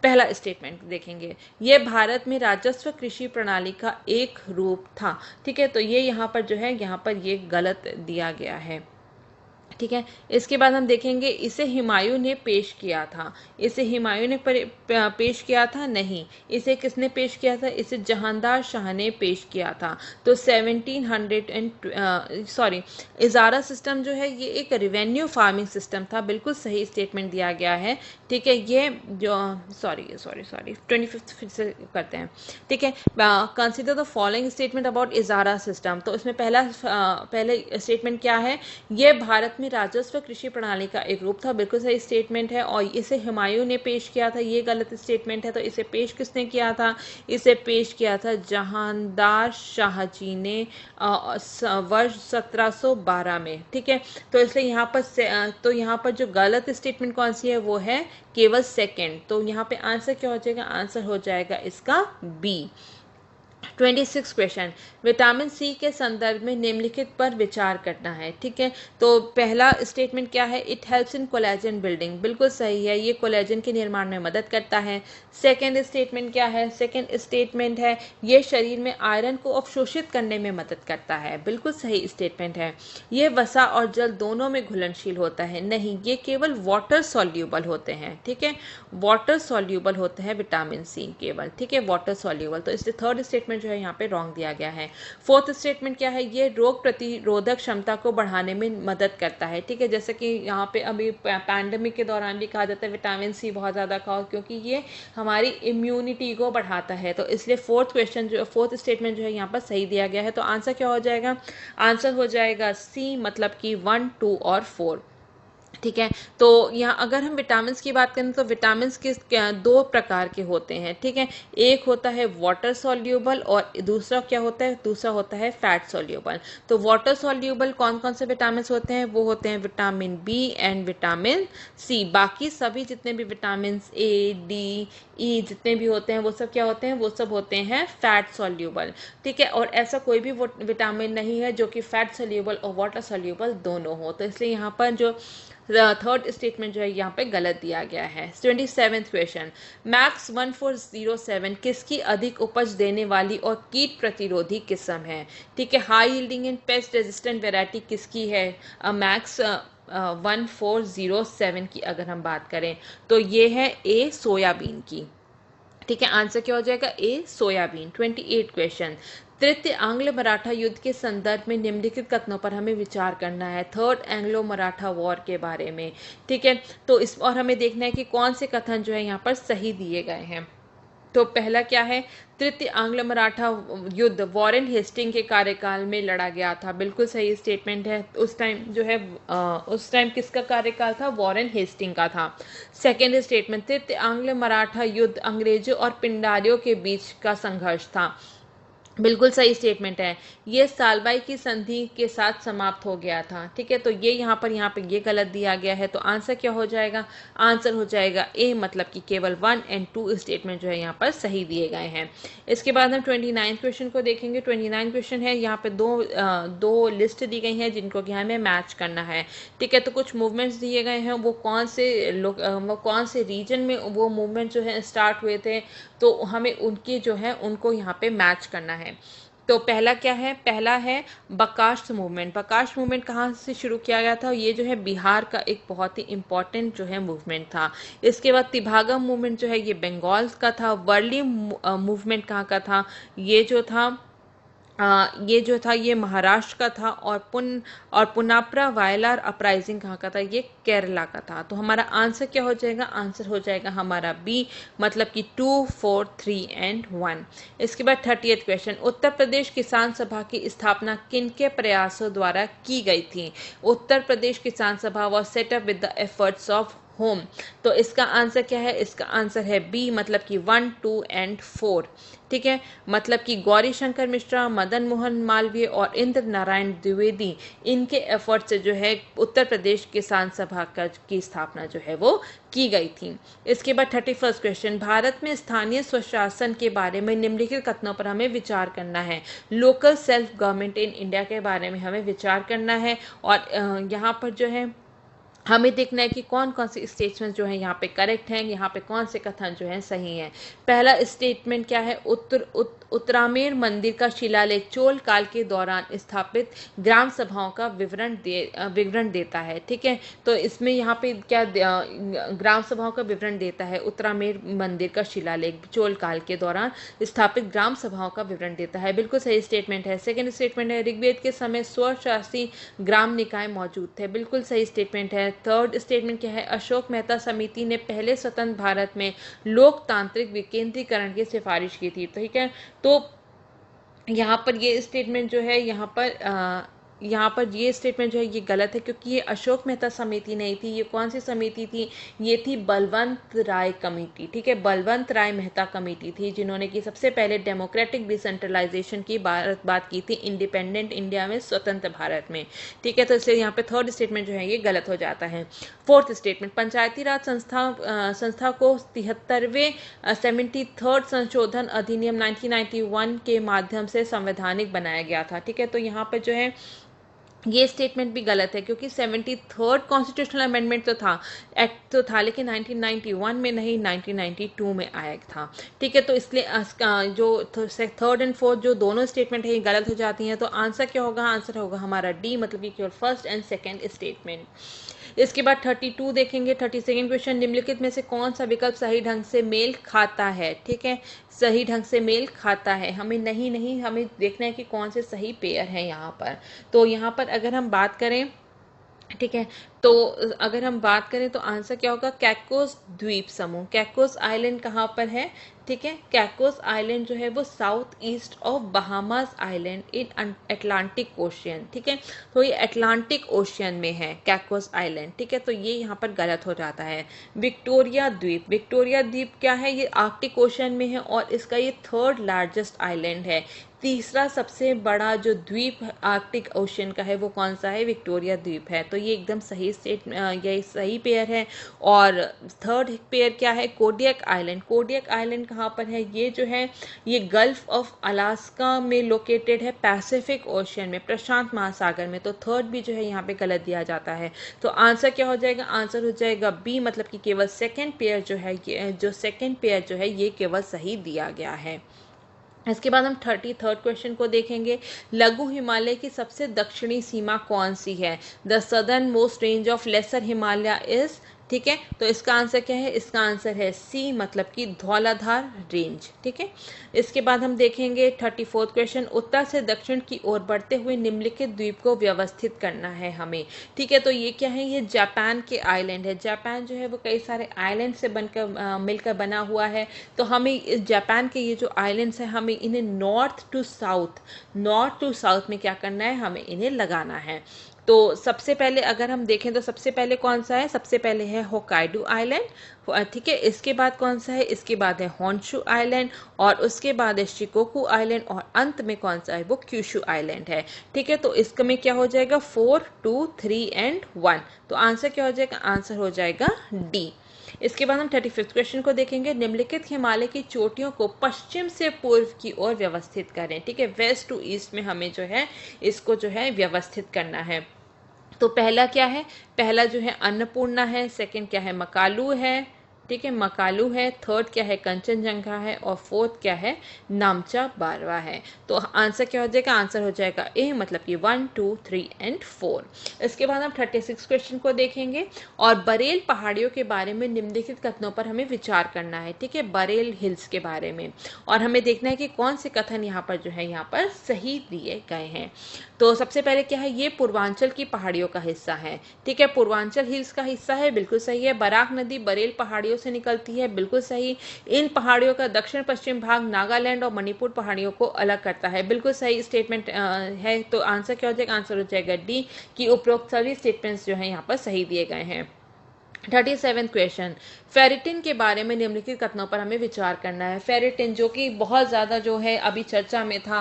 पहला स्टेटमेंट देखेंगे, ये भारत में राजस्व कृषि प्रणाली का एक रूप था। ठीक है, तो ये यहाँ पर जो है यहाँ पर ये गलत दिया गया है। ठीक है, इसके बाद हम देखेंगे इसे हुमायूं ने पेश किया था। इसे हुमायूं ने पेश किया था? नहीं। इसे किसने पेश किया था? इसे जहांदार शाह ने पेश किया था। तो 1700 इजारा सिस्टम जो है ये एक रेवेन्यू फार्मिंग सिस्टम था। बिल्कुल सही स्टेटमेंट दिया गया है। ठीक है, ये जो सॉरी 25th फिर से करते हैं। ठीक है, consider the following statement about इजारा सिस्टम। तो इसमें पहले स्टेटमेंट क्या है? ये भारत में राजस्व कृषि प्रणाली का एक रूप था। बिल्कुल सही स्टेटमेंट है। और इसे हुमायूं ने पेश किया था, ये गलत स्टेटमेंट है। तो इसे पेश किसने किया था? इसे पेश किया था जहांदार शाह जी ने वर्ष 1712 में। ठीक है, तो इसलिए यहाँ पर जो गलत स्टेटमेंट कौन सी है? वो है केवल सेकंड। तो यहाँ पे आंसर क्या हो जाएगा? आंसर हो जाएगा इसका बी। 26 क्वेश्चन, विटामिन सी के संदर्भ में निम्नलिखित पर विचार करना है। ठीक है, तो पहला स्टेटमेंट क्या है? It helps in collagen building. बिल्कुल सही है, ये कोलेजन के निर्माण में मदद करता है। सेकेंड स्टेटमेंट क्या है? सेकेंड स्टेटमेंट है ये शरीर में आयरन को अवशोषित करने में मदद करता है। बिल्कुल सही स्टेटमेंट है। ये वसा और जल दोनों में घुलनशील होता है। नहीं, ये केवल वाटर सॉल्यूबल होते हैं। ठीक है, वाटर सॉल्यूबल होते हैं विटामिन सी केवल। ठीक है, वाटर सॉल्यूबल। तो इसलिए थर्ड स्टेटमेंट जो है यहाँ पे रॉन्ग दिया गया है। फोर्थ स्टेटमेंट क्या है? ये रोग प्रतिरोधक क्षमता को बढ़ाने में मदद करता है। ठीक है, जैसे कि यहाँ पे अभी पैंडेमिक के दौरान भी कहा जाता है विटामिन सी बहुत ज़्यादा खाओ, क्योंकि ये हमारी इम्यूनिटी को बढ़ाता है। तो इसलिए फोर्थ स्टेटमेंट जो है यहाँ पर सही दिया गया है। तो आंसर क्या हो जाएगा? आंसर हो जाएगा सी, मतलब कि 1, 2 और 4। ठीक है। तो यहाँ अगर हम विटामिन की बात करें तो विटामिन दो प्रकार के होते हैं, ठीक है। एक होता है वाटर सॉल्यूबल और दूसरा क्या होता है, दूसरा होता है फैट सॉल्यूबल। तो वाटर सॉल्यूबल कौन कौन से विटामिन होते हैं, वो होते हैं vitamin B and vitamin C. बाकी सभी जितने भी विटामिन ए, डी, ई जितने भी होते हैं वो सब क्या होते हैं, वो सब होते हैं फैट सॉल्यूबल, ठीक है। और ऐसा कोई भी विटामिन नहीं है जो कि फैट सॉल्यूबल और वाटर सॉल्यूबल दोनों हो। तो इसलिए यहाँ पर जो थर्ड स्टेटमेंट जो है यहाँ पे गलत दिया गया है। 27th क्वेश्चन, मैक्स 1407 किसकी अधिक उपज देने वाली और कीट प्रतिरोधी किस्म है, ठीक है। High yielding and pest resistant variety किसकी है, मैक्स 1407 की अगर हम बात करें तो ये है ए सोयाबीन की, ठीक है। आंसर क्या हो जाएगा, ए सोयाबीन। 28 क्वेश्चन, तृतीय आंग्ल मराठा युद्ध के संदर्भ में निम्नलिखित कथनों पर हमें विचार करना है, थर्ड एंग्लो मराठा वॉर के बारे में, ठीक है। तो इस और हमें देखना है कि कौन से कथन जो है यहाँ पर सही दिए गए हैं। तो पहला क्या है, तृतीय आंग्ल मराठा युद्ध वॉरेन हेस्टिंग के कार्यकाल में लड़ा गया था, बिल्कुल सही स्टेटमेंट है। उस टाइम जो है उस टाइम किसका कार्यकाल था, वॉरेन हेस्टिंग का था। सेकेंड स्टेटमेंट, तृतीय आंग्ल मराठा युद्ध अंग्रेजों और पिंडारियों के बीच का संघर्ष था, बिल्कुल सही स्टेटमेंट है। ये सालबाई की संधि के साथ समाप्त हो गया था, ठीक है। तो ये यहाँ पे ये गलत दिया गया है। तो आंसर क्या हो जाएगा, आंसर हो जाएगा ए, मतलब कि केवल 1 और 2 स्टेटमेंट जो है यहाँ पर सही दिए गए हैं। इसके बाद हम 29 क्वेश्चन को देखेंगे। 29 क्वेश्चन है, यहाँ पे दो लिस्ट दी गई हैं जिनको कि हमें मैच करना है, ठीक है। तो कुछ मूवमेंट्स दिए गए हैं, वो कौन से रीजन में वो मूवमेंट जो है स्टार्ट हुए थे, तो हमें उनकी जो है उनको यहाँ पे मैच करना है। तो पहला क्या है, पहला है बकाश मूवमेंट। बकाश मूवमेंट कहाँ से शुरू किया गया था, ये जो है बिहार का एक बहुत ही इंपॉर्टेंट जो है मूवमेंट था। इसके बाद तिभागा मूवमेंट जो है ये बंगाल का था। वर्ली मूवमेंट कहाँ का था, ये जो था ये महाराष्ट्र का था। और पुनाप्रा वायलार अपराइजिंग कहाँ का था, ये केरला का था। तो हमारा आंसर क्या हो जाएगा, आंसर हो जाएगा हमारा बी, मतलब कि 2, 4, 3 और 1। इसके बाद 30th क्वेश्चन, उत्तर प्रदेश किसान सभा की स्थापना किनके प्रयासों द्वारा की गई थी। उत्तर प्रदेश किसान सभा was set up with the efforts of home. तो इसका आंसर क्या है, इसका आंसर है बी, मतलब कि 1, 2 और 4, ठीक है। मतलब कि गौरी शंकर मिश्रा, मदन मोहन मालवीय और इंद्र नारायण द्विवेदी, इनके एफर्ट से जो है उत्तर प्रदेश किसान सभा की स्थापना जो है वो की गई थी। इसके बाद 31st क्वेश्चन, भारत में स्थानीय स्वशासन के बारे में निम्नलिखित कथनों पर हमें विचार करना है। Local self government in India के बारे में हमें विचार करना है। और यहाँ पर जो है हमें देखना है कि कौन कौन से स्टेटमेंट जो है यहाँ पे करेक्ट हैं, यहाँ पे कौन से कथन जो है सही हैं। पहला स्टेटमेंट क्या है, उत्तरामेर मंदिर का शिलालेख चोल काल के दौरान स्थापित ग्राम सभाओं का विवरण देता है, ठीक है। तो इसमें यहाँ पे क्या ग्राम सभाओं का विवरण देता है, उत्तरामेर मंदिर का शिलालेख चोल काल के दौरान स्थापित ग्राम सभाओं का विवरण देता है, बिल्कुल सही स्टेटमेंट है। सेकेंड स्टेटमेंट है, ऋग्वेद के समय स्वशासी ग्राम निकाय मौजूद थे, बिल्कुल सही स्टेटमेंट है। थर्ड स्टेटमेंट क्या है, अशोक मेहता समिति ने पहले स्वतंत्र भारत में लोकतांत्रिक विकेंद्रीकरण की सिफारिश की थी, ठीक है। तो यहाँ पर ये स्टेटमेंट जो है यहाँ पर ये स्टेटमेंट जो है ये गलत है, क्योंकि ये अशोक मेहता समिति नहीं थी। ये कौन सी समिति थी, ये थी बलवंत राय कमेटी, ठीक है। बलवंत राय मेहता कमेटी थी जिन्होंने की सबसे पहले डेमोक्रेटिक डिसेंट्रलाइजेशन की बात की थी इंडिपेंडेंट इंडिया में, स्वतंत्र भारत में, ठीक है। तो इसलिए यहाँ पे थर्ड स्टेटमेंट जो है ये गलत हो जाता है। फोर्थ स्टेटमेंट, पंचायती राज संस्था को 73वें 73rd संशोधन अधिनियम 1991 के माध्यम से संवैधानिक बनाया गया था, ठीक है। तो यहाँ पे जो है ये स्टेटमेंट भी गलत है, क्योंकि 73rd कॉन्स्टिट्यूशनल अमेंडमेंट तो था, एक्ट तो था, लेकिन 1991 में नहीं 1992 में आया था, ठीक है। तो इसलिए जो थर्ड एंड फोर्थ जो दोनों स्टेटमेंट है ये गलत हो जाती हैं। तो आंसर क्या होगा, आंसर होगा हमारा डी, मतलब कि केवल फर्स्ट एंड सेकेंड स्टेटमेंट। इसके बाद 32 देखेंगे। 32nd क्वेश्चन, निम्नलिखित में से कौन सा विकल्प सही ढंग से मेल खाता है, ठीक है। सही ढंग से मेल खाता है, हमें नहीं हमें देखना है कि कौन से सही पेयर हैं यहाँ पर। तो यहाँ पर अगर हम बात करें, ठीक है, तो अगर हम बात करें तो आंसर क्या होगा, कैकोस द्वीप समूह। कैकोस आइलैंड कहाँ पर है, ठीक है, कैकोस आइलैंड जो है वो south east of Bahamas island in Atlantic ocean, ठीक है, तो ये अटलांटिक ओशियन में है कैकोस आइलैंड, ठीक है, तो ये यहाँ पर गलत हो जाता है। विक्टोरिया द्वीप, विक्टोरिया द्वीप क्या है, ये आर्कटिक ओशियन में है और इसका ये थर्ड लार्जेस्ट आइलैंड है। तीसरा सबसे बड़ा जो द्वीप आर्कटिक ओशियन का है वो कौन सा है, विक्टोरिया द्वीप है। तो ये एकदम सही ये सही पेयर है। और थर्ड पेयर क्या है, कोडियक आइलैंड। कोडियक आइलैंड कहाँ पर है, ये जो है ये गल्फ ऑफ अलास्का में लोकेटेड है, पैसिफिक ओशियन में, प्रशांत महासागर में। तो थर्ड भी जो है यहाँ पे गलत दिया जाता है। तो आंसर क्या हो जाएगा, आंसर हो जाएगा बी, मतलब कि केवल सेकेंड पेयर जो है, जो सेकेंड पेयर जो है ये केवल सही दिया गया है। इसके बाद हम 33rd क्वेश्चन को देखेंगे। लघु हिमालय की सबसे दक्षिणी सीमा कौन सी है, the southern most range of lesser Himalaya is, ठीक है, तो इसका आंसर क्या है, इसका आंसर है सी, मतलब कि धौलाधार रेंज, ठीक है। इसके बाद हम देखेंगे 34th क्वेश्चन। उत्तर से दक्षिण की ओर बढ़ते हुए निम्नलिखित द्वीप को व्यवस्थित करना है हमें, ठीक है, तो ये क्या है, ये जापान के आइलैंड है। जापान जो है वो कई सारे आइलैंड से बनकर मिलकर बना हुआ है। तो हमें इस जापान के ये जो आइलैंड्स हैं हमें इन्हें नॉर्थ टू साउथ में क्या करना है, हमें इन्हें लगाना है। तो सबसे पहले अगर हम देखें तो सबसे पहले कौन सा है, सबसे पहले है होकाइडो आइलैंड, ठीक है, इसके बाद कौन सा है, इसके बाद है होन्शु आइलैंड, और उसके बाद है शिकोकू आइलैंड, और अंत में कौन सा है, वो क्यूशु आइलैंड है, ठीक है। तो इसका में क्या हो जाएगा, 4, 2, 3 एंड 1। तो आंसर क्या हो जाएगा, आंसर हो जाएगा डी। इसके बाद हम 35th क्वेश्चन को देखेंगे। निम्नलिखित हिमालय की चोटियों को पश्चिम से पूर्व की ओर व्यवस्थित करें, ठीक है, वेस्ट टू ईस्ट में हमें जो है इसको जो है व्यवस्थित करना है। तो पहला क्या है, पहला जो है अन्नपूर्णा है, सेकंड क्या है, मकालू है, ठीक है, मकालू है, थर्ड क्या है, कंचनजंगा है, और फोर्थ क्या है, नामचा बारवा है। तो आंसर क्या हो जाएगा, आंसर हो जाएगा ए, मतलब कि 1, 2, 3 एंड 4। इसके बाद हम 36 क्वेश्चन को देखेंगे। और बरेल पहाड़ियों के बारे में निम्नलिखित कथनों पर हमें विचार करना है, ठीक है, बरेल हिल्स के बारे में, और हमें देखना है कि कौन से कथन यहाँ पर जो है यहाँ पर सही दिए गए हैं। तो सबसे पहले क्या है, ये पूर्वांचल की पहाड़ियों का हिस्सा है, ठीक है, पूर्वांचल हिल्स का हिस्सा है, बिल्कुल सही है। बराक नदी बरेल पहाड़ियों से निकलती है, बिल्कुल सही। इन पहाड़ियों का दक्षिण पश्चिम भाग नागालैंड और मणिपुर पहाड़ियों को अलग करता है, बिल्कुल सही स्टेटमेंट है। तो आंसर क्या हो जाएगा, आंसर हो जाएगा डी, कि उपरोक्त सभी स्टेटमेंट्स जो है यहाँ पर सही दिए गए हैं। 37th question. फेरिटिन के बारे में निम्नलिखित कथनों पर हमें विचार करना है। फेरिटिन जो कि बहुत ज़्यादा जो है अभी चर्चा में था,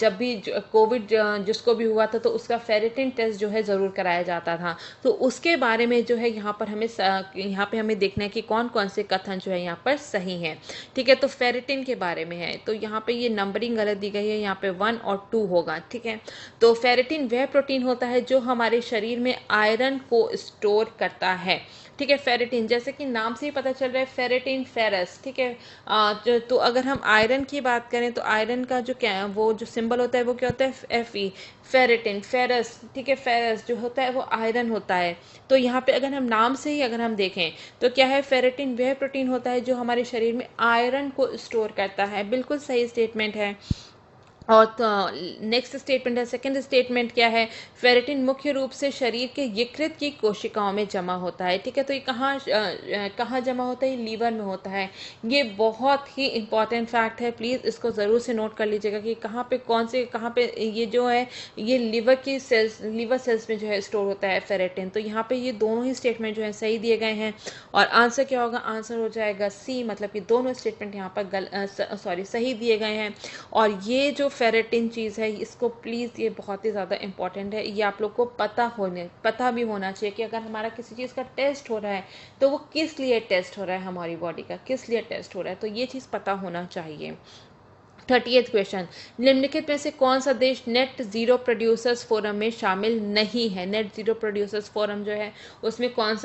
जब भी कोविड जिसको भी हुआ था तो उसका फेरिटिन टेस्ट जो है ज़रूर कराया जाता था। तो उसके बारे में जो है यहाँ पे हमें देखना है कि कौन कौन से कथन जो है यहाँ पर सही हैं, ठीक है। तो फेरिटिन के बारे में है, तो यहाँ पे ये नंबरिंग गलत दी गई है, यहाँ पे 1 और 2 होगा, ठीक है। तो फेरिटिन वह प्रोटीन होता है जो हमारे शरीर में आयरन को स्टोर करता है, ठीक है। फेरेटिन जैसे कि नाम से ही पता चल रहा है, फेरेटिन फेरस, ठीक है। तो अगर हम आयरन की बात करें तो आयरन का जो क्या वो जो सिंबल होता है वो क्या होता है, Fe, फेरेटिन, फेरस, ठीक है, फेरस जो होता है वो आयरन होता है। तो यहाँ पे अगर हम नाम से ही अगर हम देखें तो क्या है, फेरेटिन वह प्रोटीन होता है जो हमारे शरीर में आयरन को स्टोर करता है, बिल्कुल सही स्टेटमेंट है। और नेक्स्ट स्टेटमेंट है, सेकंड स्टेटमेंट क्या है, फेरेटिन मुख्य रूप से शरीर के यकृत की कोशिकाओं में जमा होता है, ठीक है। तो ये कहाँ जमा होता है, लीवर में होता है। ये बहुत ही इंपॉर्टेंट फैक्ट है, प्लीज़ इसको ज़रूर से नोट कर लीजिएगा कि कहाँ पे ये जो है ये लीवर सेल्स में जो है स्टोर होता है फेरेटिन। तो यहाँ पे ये दोनों ही स्टेटमेंट जो है सही दिए गए हैं, और आंसर क्या होगा, आंसर हो जाएगा सी, मतलब कि दोनों स्टेटमेंट यहाँ पर सही दिए गए हैं। और ये जो फेरेटिन चीज़ है इसको प्लीज़, ये बहुत ही ज़्यादा इंपॉर्टेंट है, ये आप लोग को पता भी होना चाहिए कि अगर हमारा किसी चीज़ का टेस्ट हो रहा है तो वो किस लिए टेस्ट हो रहा है, हमारी बॉडी का किस लिए टेस्ट हो रहा है, तो ये चीज़ पता होना चाहिए। 38th question. निम्नलिखित में से कौन सा देश नेट जीरो प्रोड्यूसर्स फोरम में शामिल नहीं है। नेट जीरो प्रोड्यूसर्स फोरम जो है उसमें कौन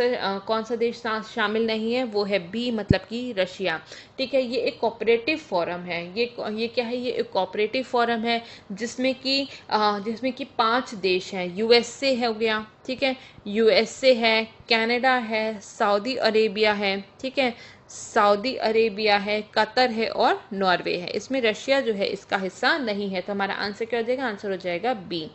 सा देश शामिल नहीं है, वो है बी, मतलब कि रशिया, ठीक है। ये एक कोऑपरेटिव फोरम है, ये क्या है, ये एक कोऑपरेटिव फोरम है जिसमें कि 5 देश हैं। यूएसए हो गया, ठीक है, यूएसए है, कनाडा है, सऊदी अरेबिया है, ठीक है, सऊदी अरेबिया है, कतर है और नॉर्वे है। इसमें रशिया जो है इसका हिस्सा नहीं है। तो हमारा आंसर क्या हो जाएगा? आंसर हो जाएगा बी।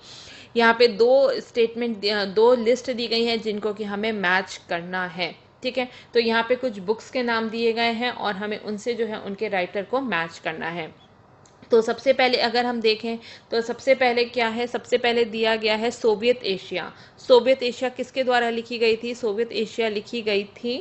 यहाँ पे दो लिस्ट दी गई हैं जिनको कि हमें मैच करना है। ठीक है, तो यहाँ पे कुछ बुक्स के नाम दिए गए हैं और हमें उनसे जो है उनके राइटर को मैच करना है। तो सबसे पहले अगर हम देखें तो सबसे पहले क्या है? सबसे पहले दिया गया है सोवियत एशिया। सोवियत एशिया किसके द्वारा लिखी गई थी? सोवियत एशिया लिखी गई थी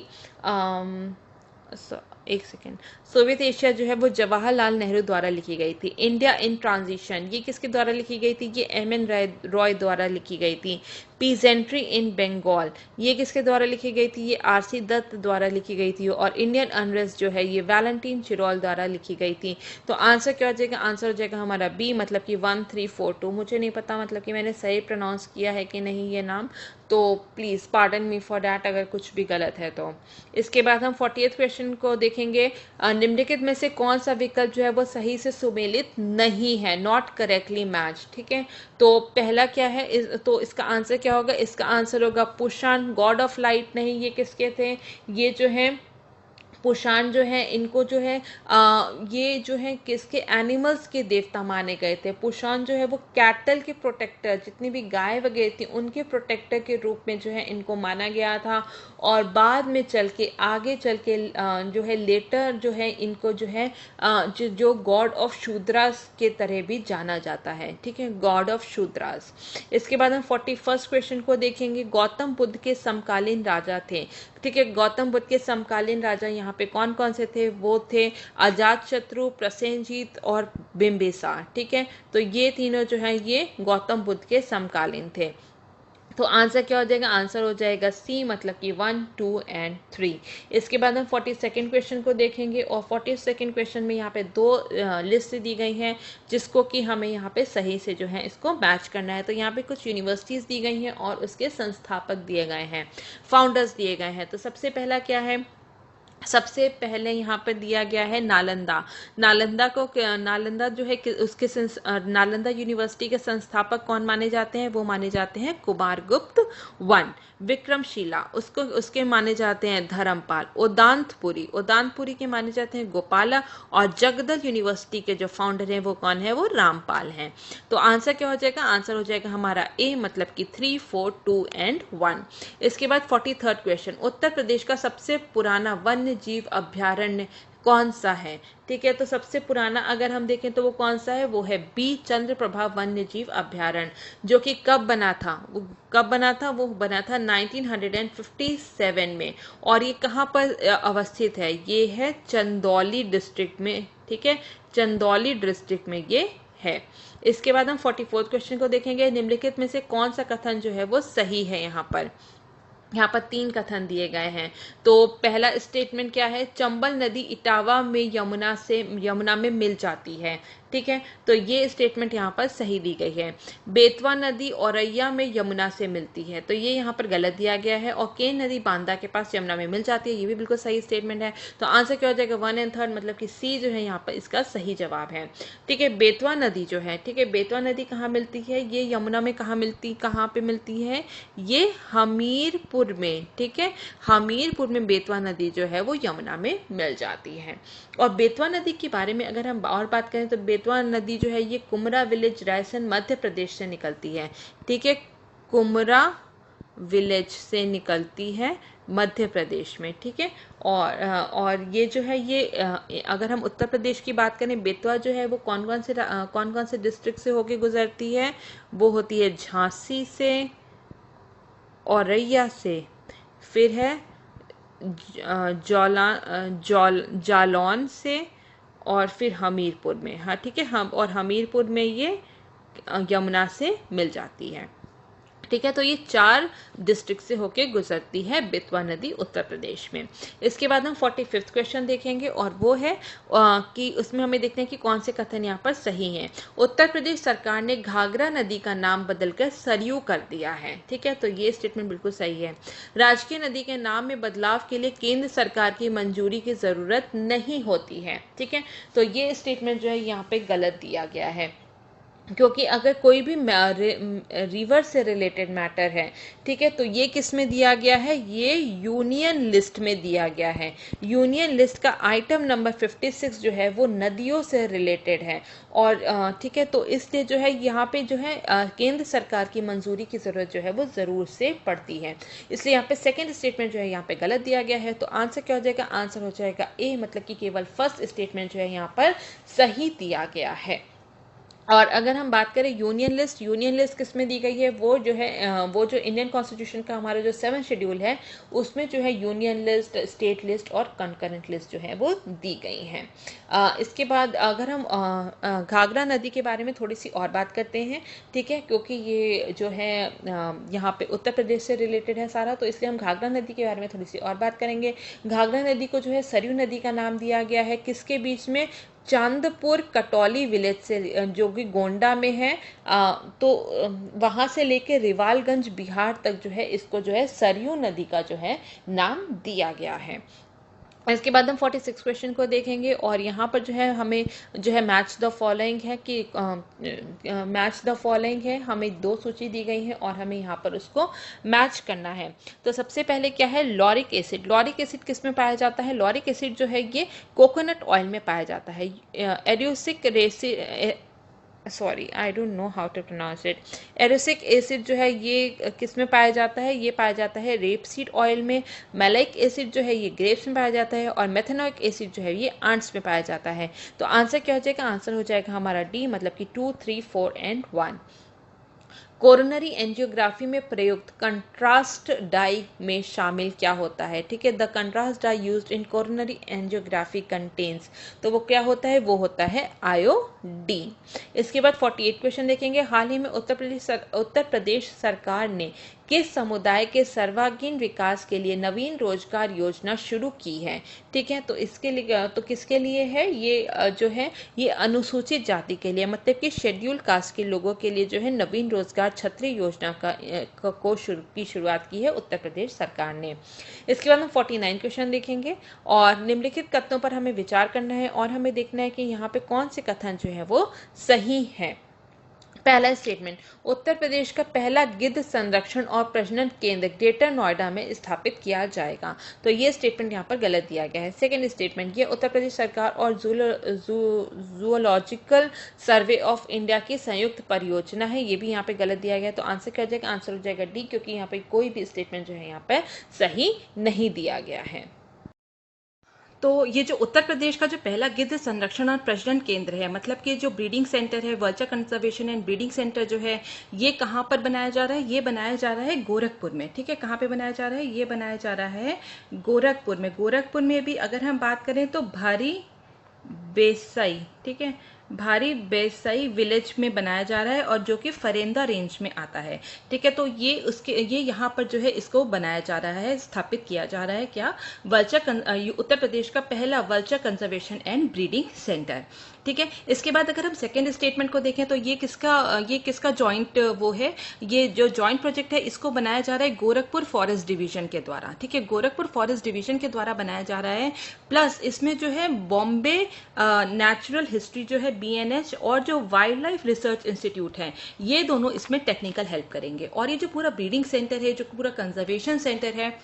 एक सेकेंड। सोवियत एशिया जो है वो जवाहरलाल नेहरू द्वारा लिखी गई थी। इंडिया इन ट्रांजिशन ये किसके द्वारा लिखी गई थी? ये एम.एन. रॉय द्वारा लिखी गई थी। पीजेंट्री इन बंगाल ये किसके द्वारा लिखी गई थी? ये आर.सी. दत्त द्वारा लिखी गई थी। और इंडियन अनरेस्ट जो है ये वैलेंटाइन चिरोल द्वारा लिखी गई थी। तो आंसर क्या हो जाएगा? आंसर हो जाएगा हमारा बी, मतलब कि 1342। मुझे नहीं पता मतलब कि मैंने सही प्रोनाउंस किया है कि नहीं ये नाम, तो please pardon me for that अगर कुछ भी गलत है तो। इसके बाद हम 40th क्वेश्चन को देखेंगे। निम्नलिखित में से कौन सा विकल्प जो है वो सही से सुमेलित नहीं है, नॉट करेक्टली मैच। ठीक है, तो पहला क्या है? तो इसका आंसर क्या होगा? इसका आंसर होगा पुषाण, गॉड ऑफ लाइट नहीं। ये किसके थे? ये जो है पुषाण जो है इनको जो है ये जो है किसके? एनिमल्स के देवता माने गए थे। पुषाण जो है वो कैटल के प्रोटेक्टर, जितनी भी गाय वगैरह थी उनके प्रोटेक्टर के रूप में जो है इनको माना गया था। और बाद में आगे चल के जो है लेटर जो है इनको जो है जो गॉड ऑफ शूद्रास के तरह भी जाना जाता है। ठीक है, गॉड ऑफ शूद्रास। इसके बाद हम 41st क्वेश्चन को देखेंगे। गौतम बुद्ध के समकालीन राजा थे। ठीक है, गौतम बुद्ध के समकालीन राजा यहाँ पे कौन कौन से थे? वो थे अजातशत्रु, प्रसेनजीत और बिंबिसार। ठीक है, तो ये तीनों जो है ये गौतम बुद्ध के समकालीन थे। तो आंसर क्या हो जाएगा? आंसर हो जाएगा सी, मतलब कि 1, 2 एंड 3। इसके बाद हम 42nd क्वेश्चन को देखेंगे और 42nd क्वेश्चन में यहाँ पे दो लिस्ट दी गई हैं जिसको कि हमें यहाँ पे सही से जो है इसको मैच करना है। तो यहाँ पे कुछ यूनिवर्सिटीज़ दी गई हैं और उसके संस्थापक दिए गए हैं, फाउंडर्स दिए गए हैं। तो सबसे पहला क्या है? सबसे पहले यहाँ पर दिया गया है नालंदा। नालंदा जो है उसके नालंदा यूनिवर्सिटी के संस्थापक कौन माने जाते हैं? वो माने जाते हैं कुमारगुप्त वन। विक्रमशिला उसके माने जाते हैं धर्मपाल। उदांतपुरी के माने जाते हैं गोपाला। और जगदल यूनिवर्सिटी के जो फाउंडर हैं वो कौन है? वो रामपाल हैं। तो आंसर क्या हो जाएगा? आंसर हो जाएगा हमारा ए, मतलब कि 3, 4, 2 एंड 1। इसके बाद 43rd क्वेश्चन। उत्तर प्रदेश का सबसे पुराना वन्य जीव अभ्यारण्य कौन सा है? ठीक है, तो सबसे पुराना अगर हम देखें तो वो कौन सा है? वो है बी, चंद्रप्रभा वन्य जीव अभ्यारण्य, जो कि कब बना था? वो बना था 1957 में। और ये कहाँ पर अवस्थित है? ये है चंदौली डिस्ट्रिक्ट में। ठीक है, चंदौली डिस्ट्रिक्ट में ये है। इसके बाद हम 44th क्वेश्चन को देखेंगे। निम्नलिखित में से कौन सा कथन जो है वो सही है? यहाँ पर 3 कथन दिए गए हैं। तो पहला स्टेटमेंट क्या है? चंबल नदी इटावा में यमुना में मिल जाती है। ठीक है, तो ये स्टेटमेंट यहाँ पर सही दी गई है। बेतवा नदी औरैया में यमुना से मिलती है, तो ये यहाँ पर गलत दिया गया है। और केन नदी बांदा के पास यमुना में मिल जाती है, ये भी बिल्कुल सही स्टेटमेंट है। तो आंसर क्या हो जाएगा? 1 एंड 3, मतलब कि सी जो है यहाँ पर इसका सही जवाब है। ठीक है, बेतवा नदी जो है, ठीक है, बेतवा नदी कहाँ मिलती है? ये यमुना में कहाँ पे मिलती है? ये हमीरपुर में। ठीक है, हमीरपुर में बेतवा नदी जो है वो यमुना में मिल जाती है। और बेतवा नदी के बारे में अगर हम और बात करें तो बेतवा नदी जो है ये कुमरा विलेज, रायसेन, मध्य प्रदेश से निकलती है। ठीक है, कुमरा विलेज से निकलती है मध्य प्रदेश में। ठीक है, और ये जो है ये अगर हम उत्तर प्रदेश की बात करें, बेतवा जो है वो कौन कौन से डिस्ट्रिक्ट से होके गुजरती है? वो होती है झांसी से, औरैया से, फिर है जालौन से, और फिर हमीरपुर में। हाँ, ठीक है, और हमीरपुर में ये यमुना से मिल जाती है। ठीक है, तो ये 4 डिस्ट्रिक्ट से होके गुजरती है बेतवा नदी उत्तर प्रदेश में। इसके बाद हम 45th क्वेश्चन देखेंगे और वो है कि उसमें हमें देखते हैं कि कौन से कथन यहाँ पर सही हैं। उत्तर प्रदेश सरकार ने घाघरा नदी का नाम बदलकर सरयू कर दिया है। ठीक है, तो ये स्टेटमेंट बिल्कुल सही है। राजकीय नदी के नाम में बदलाव के लिए केंद्र सरकार की मंजूरी की जरूरत नहीं होती है। ठीक है, तो ये स्टेटमेंट जो है यहाँ पे गलत दिया गया है। क्योंकि अगर कोई भी रिवर से रिलेटेड मैटर है, ठीक है, तो ये किस में दिया गया है, ये यूनियन लिस्ट में दिया गया है। यूनियन लिस्ट का आइटम नंबर 56 जो है वो नदियों से रिलेटेड है, और ठीक है, तो इसलिए जो है यहाँ पे जो है केंद्र सरकार की मंजूरी की ज़रूरत जो है वो ज़रूर से पड़ती है। इसलिए यहाँ पे सेकेंड स्टेटमेंट जो है यहाँ पे गलत दिया गया है। तो आंसर क्या हो जाएगा, आंसर हो जाएगा ए, मतलब कि केवल फर्स्ट स्टेटमेंट जो है यहाँ पर सही दिया गया है। और अगर हम बात करें यूनियन लिस्ट किस में दी गई है, वो जो है वो जो इंडियन कॉन्स्टिट्यूशन का हमारा जो 7 शेड्यूल है उसमें जो है यूनियन लिस्ट, स्टेट लिस्ट और कंकरेंट लिस्ट जो है वो दी गई हैं। इसके बाद अगर हम घाघरा नदी के बारे में थोड़ी सी और बात करते हैं, ठीक है, क्योंकि ये जो है यहाँ पे उत्तर प्रदेश से रिलेटेड है सारा, तो इसलिए हम घाघरा नदी के बारे में थोड़ी सी और बात करेंगे। घाघरा नदी को जो है सरयू नदी का नाम दिया गया है, किसके बीच में, चांदपुर कटौली विलेज से, जो कि गोंडा में है, तो वहाँ से लेके रिवालगंज बिहार तक जो है इसको जो है सरयू नदी का जो है नाम दिया गया है। इसके बाद हम 46 क्वेश्चन को देखेंगे, और यहाँ पर जो है हमें जो है मैच द फॉलोइंग है कि मैच द फॉलोइंग है, हमें 2 सूची दी गई है और हमें यहाँ पर उसको मैच करना है। तो सबसे पहले क्या है, लॉरिक एसिड। लॉरिक एसिड किस में पाया जाता है, लॉरिक एसिड जो है ये कोकोनट ऑयल में पाया जाता है। Erucic I don't know how to pronounce it. Erucic acid जो है ये किस में पाया जाता है, ये पाया जाता है रेपसीड ऑयल में। मैलाइक एसिड जो है ये ग्रेप्स में पाया जाता है, और मेथेनोइक एसिड जो है ये आंट्स में पाया जाता है। तो आंसर क्या हो जाएगा, आंसर हो जाएगा हमारा डी, मतलब कि 2, 3, 4 एंड 1। कोरोनरी एंजियोग्राफी में प्रयुक्त कंट्रास्ट डाई में शामिल क्या होता है, ठीक है, the contrast die used in coronary angiography contains, तो वो क्या होता है, वो होता है आयोडीन। इसके बाद 48 क्वेश्चन देखेंगे। हाल ही में उत्तर प्रदेश सरकार ने किस समुदाय के सर्वांगीण विकास के लिए नवीन रोजगार योजना शुरू की है, ठीक है, तो इसके लिए, तो किसके लिए है ये, जो है ये अनुसूचित जाति के लिए, मतलब कि शेड्यूल कास्ट के लोगों के लिए जो है नवीन रोजगार छतरी योजना की शुरुआत की है उत्तर प्रदेश सरकार ने। इसके बाद हम 49 क्वेश्चन देखेंगे, और निम्नलिखित कथनों पर हमें विचार करना है और हमें देखना है कि यहाँ पे कौन से कथन जो है वो सही है। पहला स्टेटमेंट, उत्तर प्रदेश का पहला गिद्ध संरक्षण और प्रजनन केंद्र ग्रेटर नोएडा में स्थापित किया जाएगा, तो ये स्टेटमेंट यहाँ पर गलत दिया गया है। सेकंड स्टेटमेंट, ये उत्तर प्रदेश सरकार और जूलॉजिकल सर्वे ऑफ इंडिया की संयुक्त परियोजना है, ये भी यहाँ पे गलत दिया गया है। तो आंसर क्या हो जाएगा, आंसर हो जाएगा डी, क्योंकि यहाँ पे कोई भी स्टेटमेंट जो है यहाँ पे सही नहीं दिया गया है। तो ये जो उत्तर प्रदेश का जो पहला गिद्ध संरक्षण और प्रजनन केंद्र है, मतलब कि जो ब्रीडिंग सेंटर है, vulture conservation and breeding centre जो है, ये कहाँ पर बनाया जा रहा है, ये बनाया जा रहा है गोरखपुर में, ठीक है, कहाँ पे बनाया जा रहा है, ये बनाया जा रहा है गोरखपुर में। गोरखपुर में भी अगर हम बात करें तो भारी बेसई, ठीक है, भारी बेसई विलेज में बनाया जा रहा है, और जो कि फरेंदा रेंज में आता है, ठीक है, तो ये यहाँ पर जो है इसको बनाया जा रहा है, स्थापित किया जा रहा है, क्या, उत्तर प्रदेश का पहला vulture conservation and breeding centre, ठीक है। इसके बाद अगर हम सेकेंड स्टेटमेंट को देखें तो ये किसका जॉइंट वो है, ये जो जॉइंट प्रोजेक्ट है इसको बनाया जा रहा है गोरखपुर फॉरेस्ट डिवीजन के द्वारा, ठीक है, गोरखपुर फॉरेस्ट डिवीजन के द्वारा बनाया जा रहा है। प्लस इसमें जो है बॉम्बे नेचुरल हिस्ट्री जो है BNH और जो वाइल्ड लाइफ रिसर्च इंस्टीट्यूट है, ये दोनों इसमें टेक्निकल हेल्प करेंगे। और ये जो पूरा ब्रीडिंग सेंटर है, जो पूरा कंजर्वेशन सेंटर है,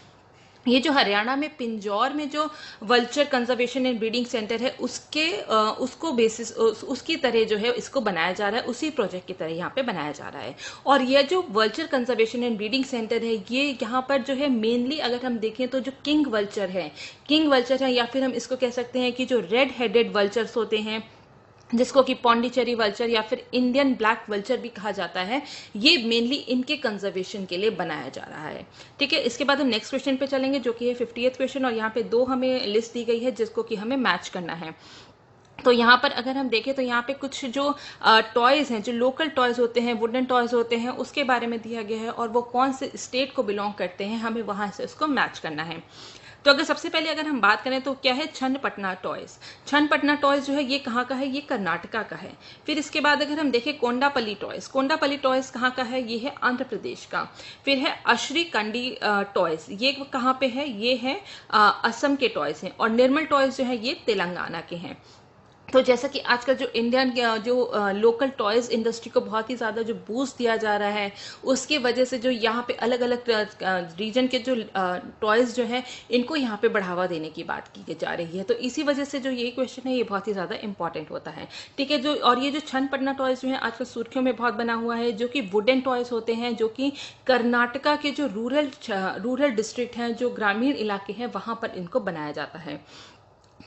ये जो हरियाणा में पिंजौर में जो vulture conservation and breeding centre है उसको बेसिस उसकी तरह जो है इसको बनाया जा रहा है, उसी प्रोजेक्ट की तरह यहाँ पे बनाया जा रहा है। और ये जो vulture conservation and breeding centre है, ये यहाँ पर जो है मेनली अगर हम देखें तो जो किंग वल्चर है, या फिर हम इसको कह सकते हैं कि जो रेड हेडेड वल्चर्स होते हैं, जिसको कि पौंडीचेरी वल्चर या फिर इंडियन ब्लैक वल्चर भी कहा जाता है, ये मेनली इनके कंजर्वेशन के लिए बनाया जा रहा है, ठीक है। इसके बाद हम नेक्स्ट क्वेश्चन पे चलेंगे, जो कि है 50th क्वेश्चन, और यहाँ पे 2 हमें लिस्ट दी गई है जिसको कि हमें मैच करना है। तो यहाँ पर अगर हम देखें तो यहाँ पे कुछ जो टॉयज हैं, जो लोकल टॉयज होते हैं, वुडन टॉयज होते हैं, उसके बारे में दिया गया है, और वो कौन से स्टेट को बिलोंग करते हैं, हमें वहां से उसको मैच करना है। तो अगर सबसे पहले अगर हम बात करें तो क्या है, छन्नपटना टॉयज जो है ये कहाँ का है, ये कर्नाटका का है। फिर इसके बाद अगर हम देखें कोंडापल्ली टॉयज कहाँ का है, ये है आंध्र प्रदेश का। फिर है अश्री कंडी टॉयज, ये कहाँ पे है, ये है असम के टॉयज हैं। और निर्मल टॉयज जो है ये तेलंगाना के हैं। तो जैसा कि आजकल जो इंडियन जो लोकल टॉयज़ इंडस्ट्री को बहुत ही ज़्यादा जो बूस्ट दिया जा रहा है, उसकी वजह से जो यहाँ पे अलग अलग रीजन के जो टॉयज़ जो हैं इनको यहाँ पे बढ़ावा देने की बात की जा रही है। तो इसी वजह से जो ये क्वेश्चन है ये बहुत ही ज़्यादा इंपॉर्टेंट होता है, ठीक है। जो और ये जो छन पन्ना टॉयज़ जो है आजकल सुर्खियों में बहुत बना हुआ है, जो कि वुडन टॉयज़ होते हैं, जो कि कर्नाटका के जो रूरल डिस्ट्रिक्ट हैं, जो ग्रामीण इलाके हैं, वहाँ पर इनको बनाया जाता है।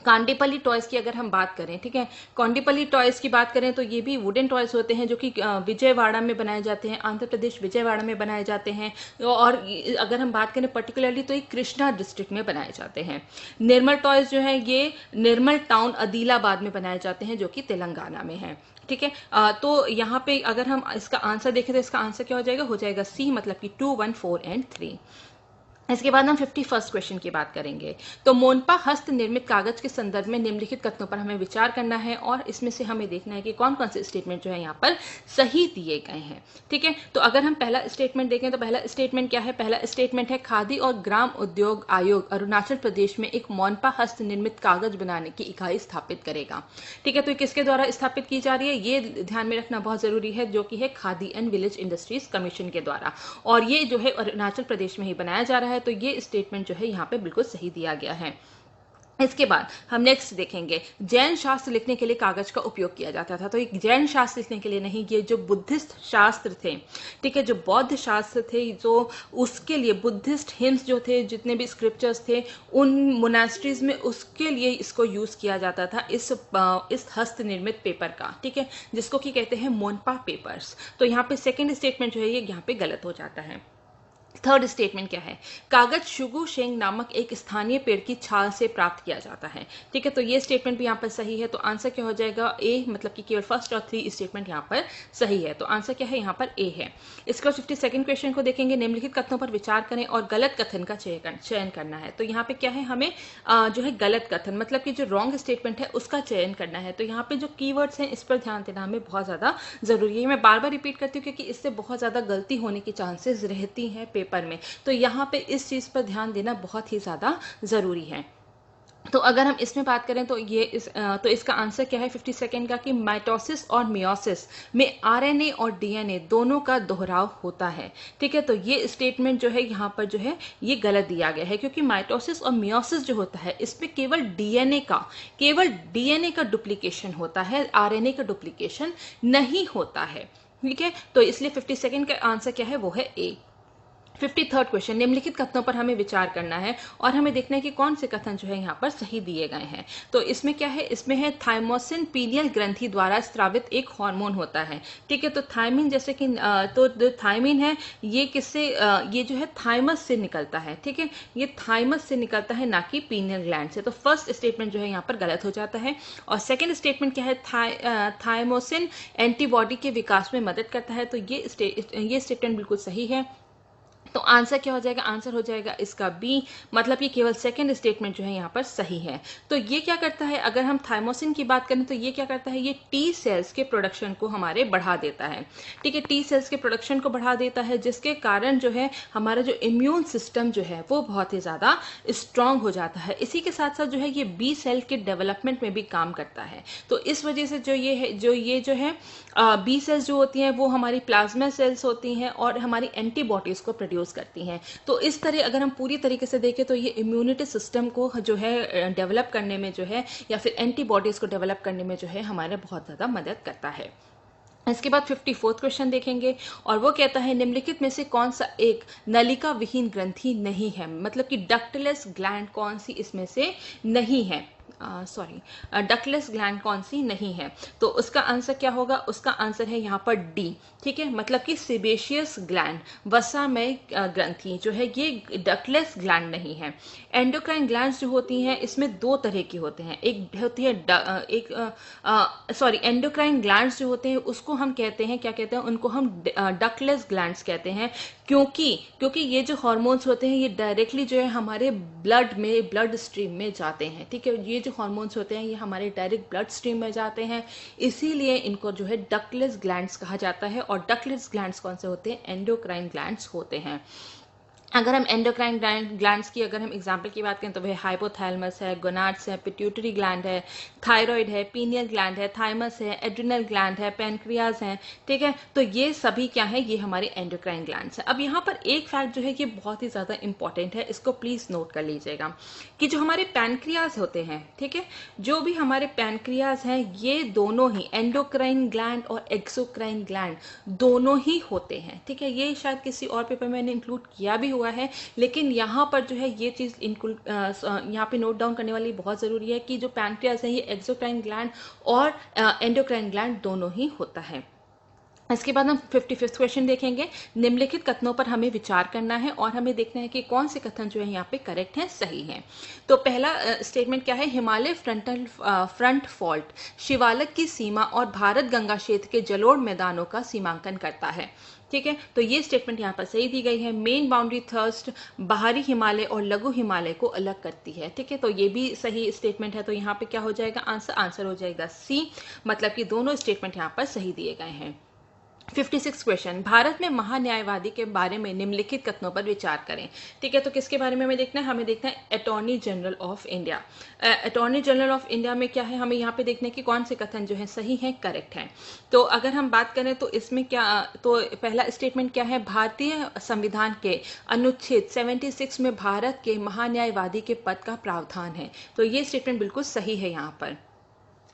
कांडीपल्ली टॉयज़ की अगर हम बात करें, ठीक है, कांडीपल्ली टॉयज़ की बात करें तो ये भी वुडन टॉयज़ होते हैं, जो कि विजयवाड़ा में बनाए जाते हैं, आंध्र प्रदेश विजयवाड़ा में बनाए जाते हैं। और अगर हम बात करें पर्टिकुलरली तो ये कृष्णा डिस्ट्रिक्ट में बनाए जाते हैं। निर्मल टॉयज़ जो है ये निर्मल टाउन आदिलाबाद में बनाए जाते हैं, जो कि तेलंगाना में है, ठीक है। तो यहाँ पे अगर हम इसका आंसर देखें तो इसका आंसर क्या हो जाएगा सी, मतलब कि 2, 1, 4 एंड 3। इसके बाद हम 51st क्वेश्चन की बात करेंगे। तो मोनपा हस्त निर्मित कागज के संदर्भ में निम्नलिखित कथनों पर हमें विचार करना है और इसमें से हमें देखना है कि कौन कौन से स्टेटमेंट जो है यहाँ पर सही दिए गए हैं, ठीक है। तो अगर हम पहला स्टेटमेंट देखें तो पहला स्टेटमेंट क्या है? पहला स्टेटमेंट है खादी और ग्राम उद्योग आयोग अरुणाचल प्रदेश में एक मोनपा हस्त निर्मित कागज बनाने की इकाई स्थापित करेगा, ठीक है। तो किसके द्वारा स्थापित की जा रही है ये ध्यान में रखना बहुत जरूरी है, जो कि है khadi and village industries commission के द्वारा, और ये जो है अरुणाचल प्रदेश में ही बनाया जा रहा है। तो ये स्टेटमेंट जो है यहाँ पे बिल्कुल सही दिया गया है। इसके बाद हम नेक्स्ट देखेंगे, जैन शास्त्र लिखने के लिए कागज का उपयोग किया जाता था। तो एक जैन शास्त्र लिखने के लिए नहीं, ये जो बुद्धिस्ट शास्त्र थे, ठीक है, जो बौद्ध शास्त्र थे, जो उसके लिए बुद्धिस्ट हिम्स जो थे, जितने भी स्क्रिप्चर्स थे उन मोनास्ट्रीज में, उसके लिए इसको यूज किया जाता था, इस हस्त निर्मित पेपर का, ठीक है, जिसको कि कहते हैं मोनपा पेपर्स। तो यहाँ पे सेकेंड स्टेटमेंट जो है ये यहाँ पे गलत हो जाता है। थर्ड स्टेटमेंट क्या है? कागज शुगु शेंग नामक एक स्थानीय पेड़ की छाल से प्राप्त किया जाता है, ठीक है। तो ये स्टेटमेंट भी यहाँ पर सही है। तो आंसर क्या हो जाएगा? ए, मतलब कि केवल फर्स्ट और 3 स्टेटमेंट यहाँ पर सही है। तो आंसर क्या है? यहाँ पर ए है। इसका 52nd क्वेश्चन को देखेंगे, निम्नलिखित कथनों पर विचार करें और गलत कथन का चयन करना है। तो यहाँ पे क्या है, हमें जो है गलत कथन, मतलब कि जो रॉन्ग स्टेटमेंट है उसका चयन करना है। तो यहाँ पे जो कीवर्ड्स हैं इस पर ध्यान देना हमें बहुत ज्यादा जरूरी है। मैं बार बार रिपीट करती हूँ क्योंकि इससे बहुत ज्यादा गलती होने की चांसेस रहती हैं पेपर में। तो यहाँ पे इस चीज पर ध्यान देना बहुत ही ज्यादा जरूरी है। तो अगर हम इसमें बात करें तो तो इसका आंसर क्या है 52nd का, कि माइटोसिस और मियोसिस में आरएनए और डीएनए दोनों का दोहराव होता है, ठीक है। तो ये स्टेटमेंट जो है यहाँ पर जो है ये गलत दिया गया है, क्योंकि माइटोसिस और मियोसिस जो होता है इसमें केवल डीएनए का डुप्लीकेशन होता है, आरएनए का डुप्लीकेशन नहीं होता है, ठीक है। तो इसलिए 52nd का आंसर क्या है? वो है ए। 53rd क्वेश्चन, निम्नलिखित कथनों पर हमें विचार करना है और हमें देखना है कि कौन से कथन जो है यहाँ पर सही दिए गए हैं। तो इसमें क्या है? इसमें है थाइमोसिन पीनियल ग्रंथि द्वारा स्रावित एक हार्मोन होता है, ठीक है। तो थाइमिन, जैसे कि तो थाइमिन है ये किससे, ये जो है थाइमस से निकलता है, ठीक है, ये थाइमस से निकलता है, ना कि पीनियल ग्लैंड से। तो फर्स्ट स्टेटमेंट जो है यहाँ पर गलत हो जाता है। और सेकेंड स्टेटमेंट क्या है? थाइमोसिन एंटीबॉडी के विकास में मदद करता है। तो ये स्टेटमेंट बिल्कुल सही है। तो आंसर क्या हो जाएगा? आंसर हो जाएगा इसका बी, मतलब कि केवल सेकंड स्टेटमेंट जो है यहाँ पर सही है। तो ये क्या करता है, अगर हम थाइमोसिन की बात करें तो ये क्या करता है, ये टी सेल्स के प्रोडक्शन को हमारे बढ़ा देता है, ठीक है, टी सेल्स के प्रोडक्शन को बढ़ा देता है, जिसके कारण जो है हमारा जो इम्यून सिस्टम जो है वो बहुत ही ज्यादा स्ट्रांग हो जाता है। इसी के साथ साथ जो है ये बी सेल के डेवलपमेंट में भी काम करता है। तो इस वजह से जो ये है बी सेल्स जो होती हैं वो हमारी प्लाज्मा सेल्स होती हैं और हमारी एंटीबॉडीज को प्रोड्यूस करती हैं। तो इस तरह अगर हम पूरी तरीके से देखें तो ये इम्यूनिटी सिस्टम को जो है डेवलप करने में जो है, या फिर एंटीबॉडीज को डेवलप करने में जो है हमारे बहुत ज्यादा मदद करता है। इसके बाद 54th क्वेश्चन देखेंगे और वो कहता है, निम्नलिखित में से कौन सा एक नलिका विहीन ग्रंथि नहीं है, मतलब कि डक्टलेस ग्लैंड कौन सी इसमें से नहीं है, डक्टलेस ग्लैंड कौन सी नहीं है। तो उसका आंसर क्या होगा? उसका आंसर है यहाँ पर डी, ठीक है, मतलब कि सेबेशियस ग्लैंड, वसामय ग्रंथि जो है ये डक्टलेस ग्लैंड नहीं है। एंडोक्राइन ग्लैंड्स जो होती हैं इसमें दो तरह की होते हैं, एक होती है एंडोक्राइन ग्लैंड्स जो होते हैं उसको हम कहते हैं, क्या कहते हैं उनको? हम डक्टलेस ग्लैंड्स कहते हैं, क्योंकि ये जो हार्मोन्स होते हैं ये डायरेक्टली जो है हमारे ब्लड स्ट्रीम में जाते हैं, ठीक है। ये जो हार्मोन्स होते हैं ये हमारे डायरेक्ट ब्लड स्ट्रीम में जाते हैं, इसीलिए इनको जो है डक्टलेस ग्लैंड्स कहा जाता है। और डक्टलेस ग्लैंड्स कौन से होते हैं? एंडोक्राइन ग्लैंड्स होते हैं। अगर हम एंडोक्राइन ग्लैंड्स की अगर हम एग्जांपल की बात करें तो वह हाइपोथैलेमस है, गोनाड्स है, पिट्यूटरी ग्लैंड है, थायराइड है, पीनियल ग्लैंड है, थाइमस है, एड्रिनल ग्लैंड है, पैनक्रियाज है, ठीक है। तो ये सभी क्या है, ये हमारे एंडोक्राइन ग्लैंड्स है। अब यहाँ पर एक फैक्ट जो है ये बहुत ही ज्यादा इंपॉर्टेंट है, इसको प्लीज नोट कर लीजिएगा कि जो हमारे पैनक्रियाज होते हैं, ठीक है, जो भी हमारे पैनक्रियाज हैं ये दोनों ही एंडोक्राइन ग्लैंड और एक्सोक्राइन ग्लैंड दोनों ही होते हैं, ठीक है। ये शायद किसी और पेपर में मैंने इंक्लूड किया भी हुआ है, लेकिन यहाँ पर जो है ये चीज यहाँ पे नोट डाउन करने वाली बहुत जरूरी है कि जो पैनक्रियाज है ये एक्सोक्राइन ग्लैंड और एंडोक्राइन ग्लैंड दोनों ही होता है। इसके बाद हम 55वां क्वेश्चन देखेंगे। निम्नलिखित कथनों पर हमें विचार करना है और हमें देखना है कि कौन से कथन जो है यहाँ पे करेक्ट है, सही है। तो पहला स्टेटमेंट क्या है, हिमालय फ्रंट फॉल्ट शिवालिक की सीमा और भारत गंगा क्षेत्र के जलोढ़ मैदानों का सीमांकन करता है, ठीक है। तो ये स्टेटमेंट यहाँ पर सही दी गई है। मेन बाउंड्री थर्स्ट बाहरी हिमालय और लघु हिमालय को अलग करती है, ठीक है। तो ये भी सही स्टेटमेंट है। तो यहाँ पे क्या हो जाएगा, आंसर हो जाएगा सी, मतलब कि दोनों स्टेटमेंट यहाँ पर सही दिए गए हैं। 56 क्वेश्चन, भारत में महान्यायवादी के बारे में निम्नलिखित कथनों पर विचार करें, ठीक है। तो किसके बारे में हमें देखना है, हमें देखना है attorney general of India. Attorney general of India में क्या है, हमें यहाँ पे देखना है कि कौन से कथन जो है सही है, करेक्ट है। तो अगर हम बात करें तो इसमें क्या, तो पहला स्टेटमेंट क्या है, भारतीय संविधान के अनुच्छेद 76 में भारत के महान्यायवादी के पद का प्रावधान है। तो ये स्टेटमेंट बिल्कुल सही है यहाँ पर।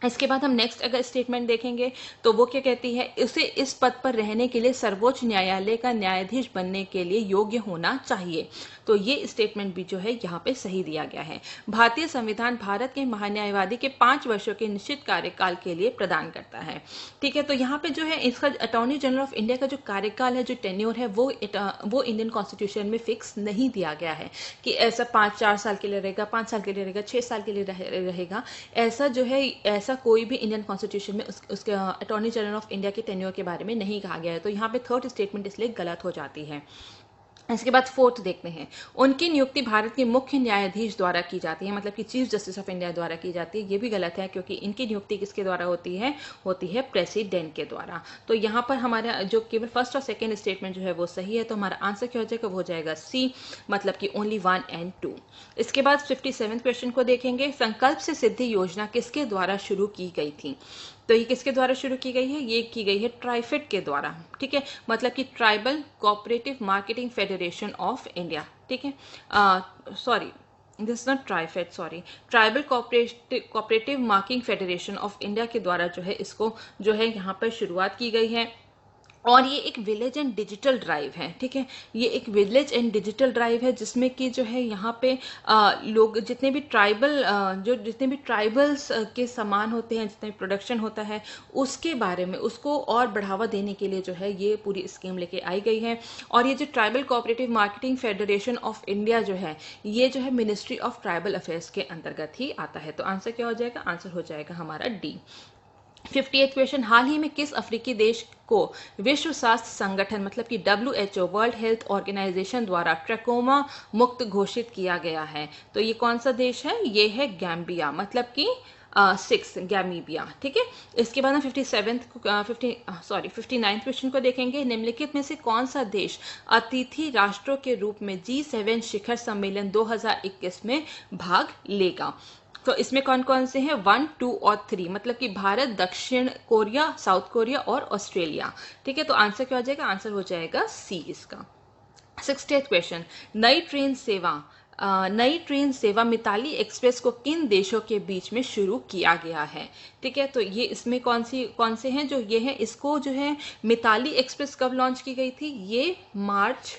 इसके बाद हम नेक्स्ट अगर स्टेटमेंट देखेंगे तो वो क्या कहती है, उसे इस पद पर रहने के लिए सर्वोच्च न्यायालय का न्यायाधीश बनने के लिए योग्य होना चाहिए। तो ये स्टेटमेंट भी जो है यहाँ पे सही दिया गया है। भारतीय संविधान भारत के महान्यायवादी के 5 वर्षों के निश्चित कार्यकाल के लिए प्रदान करता है, ठीक है। तो यहाँ पे जो है इसका अटॉर्नी जनरल ऑफ इंडिया का जो कार्यकाल है, जो टेन्योर है, वो इंडियन कॉन्स्टिट्यूशन में फिक्स नहीं दिया गया है कि ऐसा 4 साल के लिए रहेगा, 5 साल के लिए रहेगा, 6 साल के लिए रहेगा। ऐसा जो है, ऐसा कोई भी इंडियन कॉन्स्टिट्यूशन में उसके अटॉर्नी जनरल ऑफ इंडिया के टेन्योर के बारे में नहीं कहा गया है। तो यहाँ पे थर्ड स्टेटमेंट इसलिए गलत हो जाती है। इसके बाद फोर्थ देखते हैं, उनकी नियुक्ति भारत के मुख्य न्यायाधीश द्वारा की जाती है, मतलब कि चीफ जस्टिस ऑफ इंडिया द्वारा की जाती है। ये भी गलत है क्योंकि इनकी नियुक्ति किसके द्वारा होती है प्रेसिडेंट के द्वारा। तो यहाँ पर हमारा जो केवल फर्स्ट और सेकंड स्टेटमेंट जो है वो सही है। तो हमारा आंसर क्या हो जाएगा, वो हो जाएगा सी, मतलब कि ओनली 1 और 2। इसके बाद 57 क्वेश्चन को देखेंगे, संकल्प से सिद्धि योजना किसके द्वारा शुरू की गई थी। तो ये किसके द्वारा शुरू की गई है, ये की गई है ट्राइफेड के द्वारा, ठीक है, मतलब कि tribal cooperative marketing federation of India, ठीक है। Sorry, this not TRIFED, sorry, tribal cooperative marketing federation of India के द्वारा जो है इसको जो है यहाँ पर शुरुआत की गई है। और ये एक विलेज एंड डिजिटल ड्राइव है, ठीक है। ये एक विलेज एंड डिजिटल ड्राइव है जिसमें कि जो है यहाँ पे लोग जितने भी ट्राइबल्स के सामान होते हैं, जितने प्रोडक्शन होता है, उसके बारे में उसको और बढ़ावा देने के लिए जो है ये पूरी स्कीम लेके आई गई है। और ये जो tribal cooperative marketing federation of India जो है, ये जो है मिनिस्ट्री ऑफ ट्राइबल अफेयर्स के अंतर्गत ही आता है। तो आंसर क्या हो जाएगा, आंसर हो जाएगा हमारा डी। 58 क्वेश्चन, हाल ही में किस अफ्रीकी देश को विश्व स्वास्थ्य संगठन मतलब कि WHO वर्ल्ड हेल्थ ऑर्गेनाइजेशन द्वारा ट्रैकोमा मुक्त घोषित किया गया है। तो ये कौन सा देश है, ये है गैम्बिया, मतलब कि 6 गैमीबिया, ठीक है। इसके बाद हम 59 क्वेश्चन को देखेंगे, निम्नलिखित में से कौन सा देश अतिथि राष्ट्रों के रूप में G7 शिखर सम्मेलन 2021 में भाग लेगा। तो इसमें कौन कौन से हैं, 1, 2 और 3, मतलब कि भारत, दक्षिण कोरिया, साउथ कोरिया और ऑस्ट्रेलिया, ठीक है। तो आंसर क्या हो जाएगा, आंसर हो जाएगा सी इसका। 68 क्वेश्चन, नई ट्रेन सेवा मिताली एक्सप्रेस को किन देशों के बीच में शुरू किया गया है, ठीक है। तो ये इसमें कौन से हैं जो ये है, इसको जो है मिताली एक्सप्रेस कब लॉन्च की गई थी, ये मार्च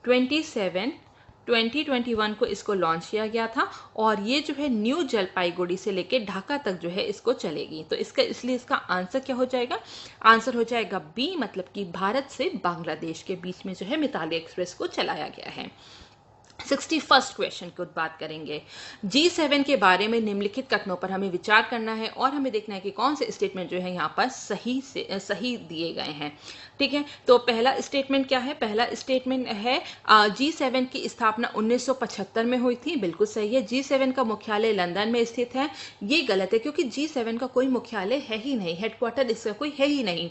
27 2021 को इसको लॉन्च किया गया था। और ये जो है न्यू जलपाईगुड़ी से लेके ढाका तक जो है इसको चलेगी। तो इसलिए इसका आंसर क्या हो जाएगा, आंसर हो जाएगा बी, मतलब कि भारत से बांग्लादेश के बीच में जो है मिताली एक्सप्रेस को चलाया गया है। 61 क्वेश्चन की बात करेंगे, G7 के बारे में निम्नलिखित कथनों पर हमें विचार करना है और हमें देखना है कि कौन से स्टेटमेंट जो है यहाँ पर सही दिए गए हैं, ठीक है। तो पहला स्टेटमेंट क्या है, पहला स्टेटमेंट है G7 की स्थापना 1975 में हुई थी, बिल्कुल सही है। G7 का मुख्यालय लंदन में स्थित है, ये गलत है क्योंकि G7 का कोई मुख्यालय है ही नहीं, हेडक्वार्टर इसका कोई है ही नहीं।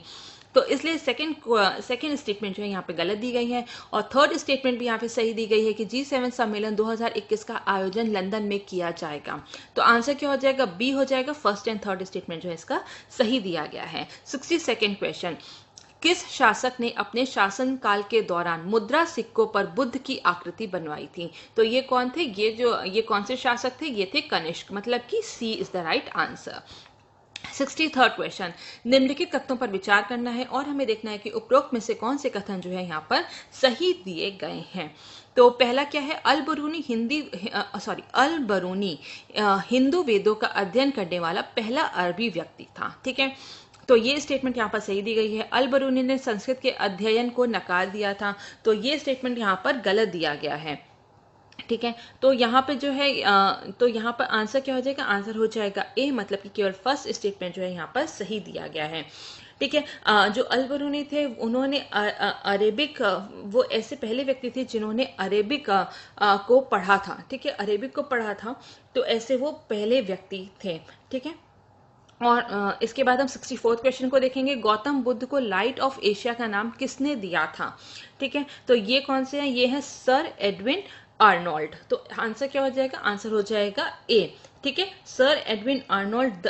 तो इसलिए सेकंड स्टेटमेंट जो है यहाँ पे गलत दी गई है और थर्ड स्टेटमेंट भी यहाँ पे सही दी गई है कि G7 सम्मेलन 2021 का आयोजन लंदन में किया जाएगा। तो आंसर क्या हो जाएगा, बी हो जाएगा। फर्स्ट एंड थर्ड स्टेटमेंट जो है इसका सही दिया गया है। 62nd क्वेश्चन, किस शासक ने अपने शासनकाल के दौरान मुद्रा सिक्कों पर बुद्ध की आकृति बनवाई थी? तो ये कौन थे, ये कौन से शासक थे? ये थे कनिष्क, मतलब कि C is the right answer. 63rd question, निम्नलिखित कथनों पर विचार करना है और हमें देखना है कि उपरोक्त में से कौन से कथन जो है यहाँ पर सही दिए गए हैं। तो पहला क्या है, अल बरूनी हिंदू वेदों का अध्ययन करने वाला पहला अरबी व्यक्ति था। ठीक है, तो ये स्टेटमेंट यहाँ पर सही दी गई है। अल बरूनी ने संस्कृत के अध्ययन को नकार दिया था, तो ये स्टेटमेंट यहाँ पर गलत दिया गया है। ठीक है, तो यहाँ पे जो है तो यहाँ पर आंसर क्या हो जाएगा, आंसर हो जाएगा ए, मतलब कि केवल फर्स्ट स्टेटमेंट जो है यहाँ पर सही दिया गया है। ठीक है, जो अल बरूनी थे उन्होंने अरेबिक, वो ऐसे पहले व्यक्ति थे जिन्होंने अरेबिक को पढ़ा था। ठीक है, अरेबिक को पढ़ा था, तो ऐसे वो पहले व्यक्ति थे। ठीक है, और इसके बाद हम 64th क्वेश्चन को देखेंगे। गौतम बुद्ध को लाइट ऑफ एशिया का नाम किसने दिया था? ठीक है, तो ये कौन से हैं, ये है सर एडविन आर्नोल्ड। तो आंसर क्या हो जाएगा, आंसर हो जाएगा ए। ठीक है, सर एडविन आर्नोल्ड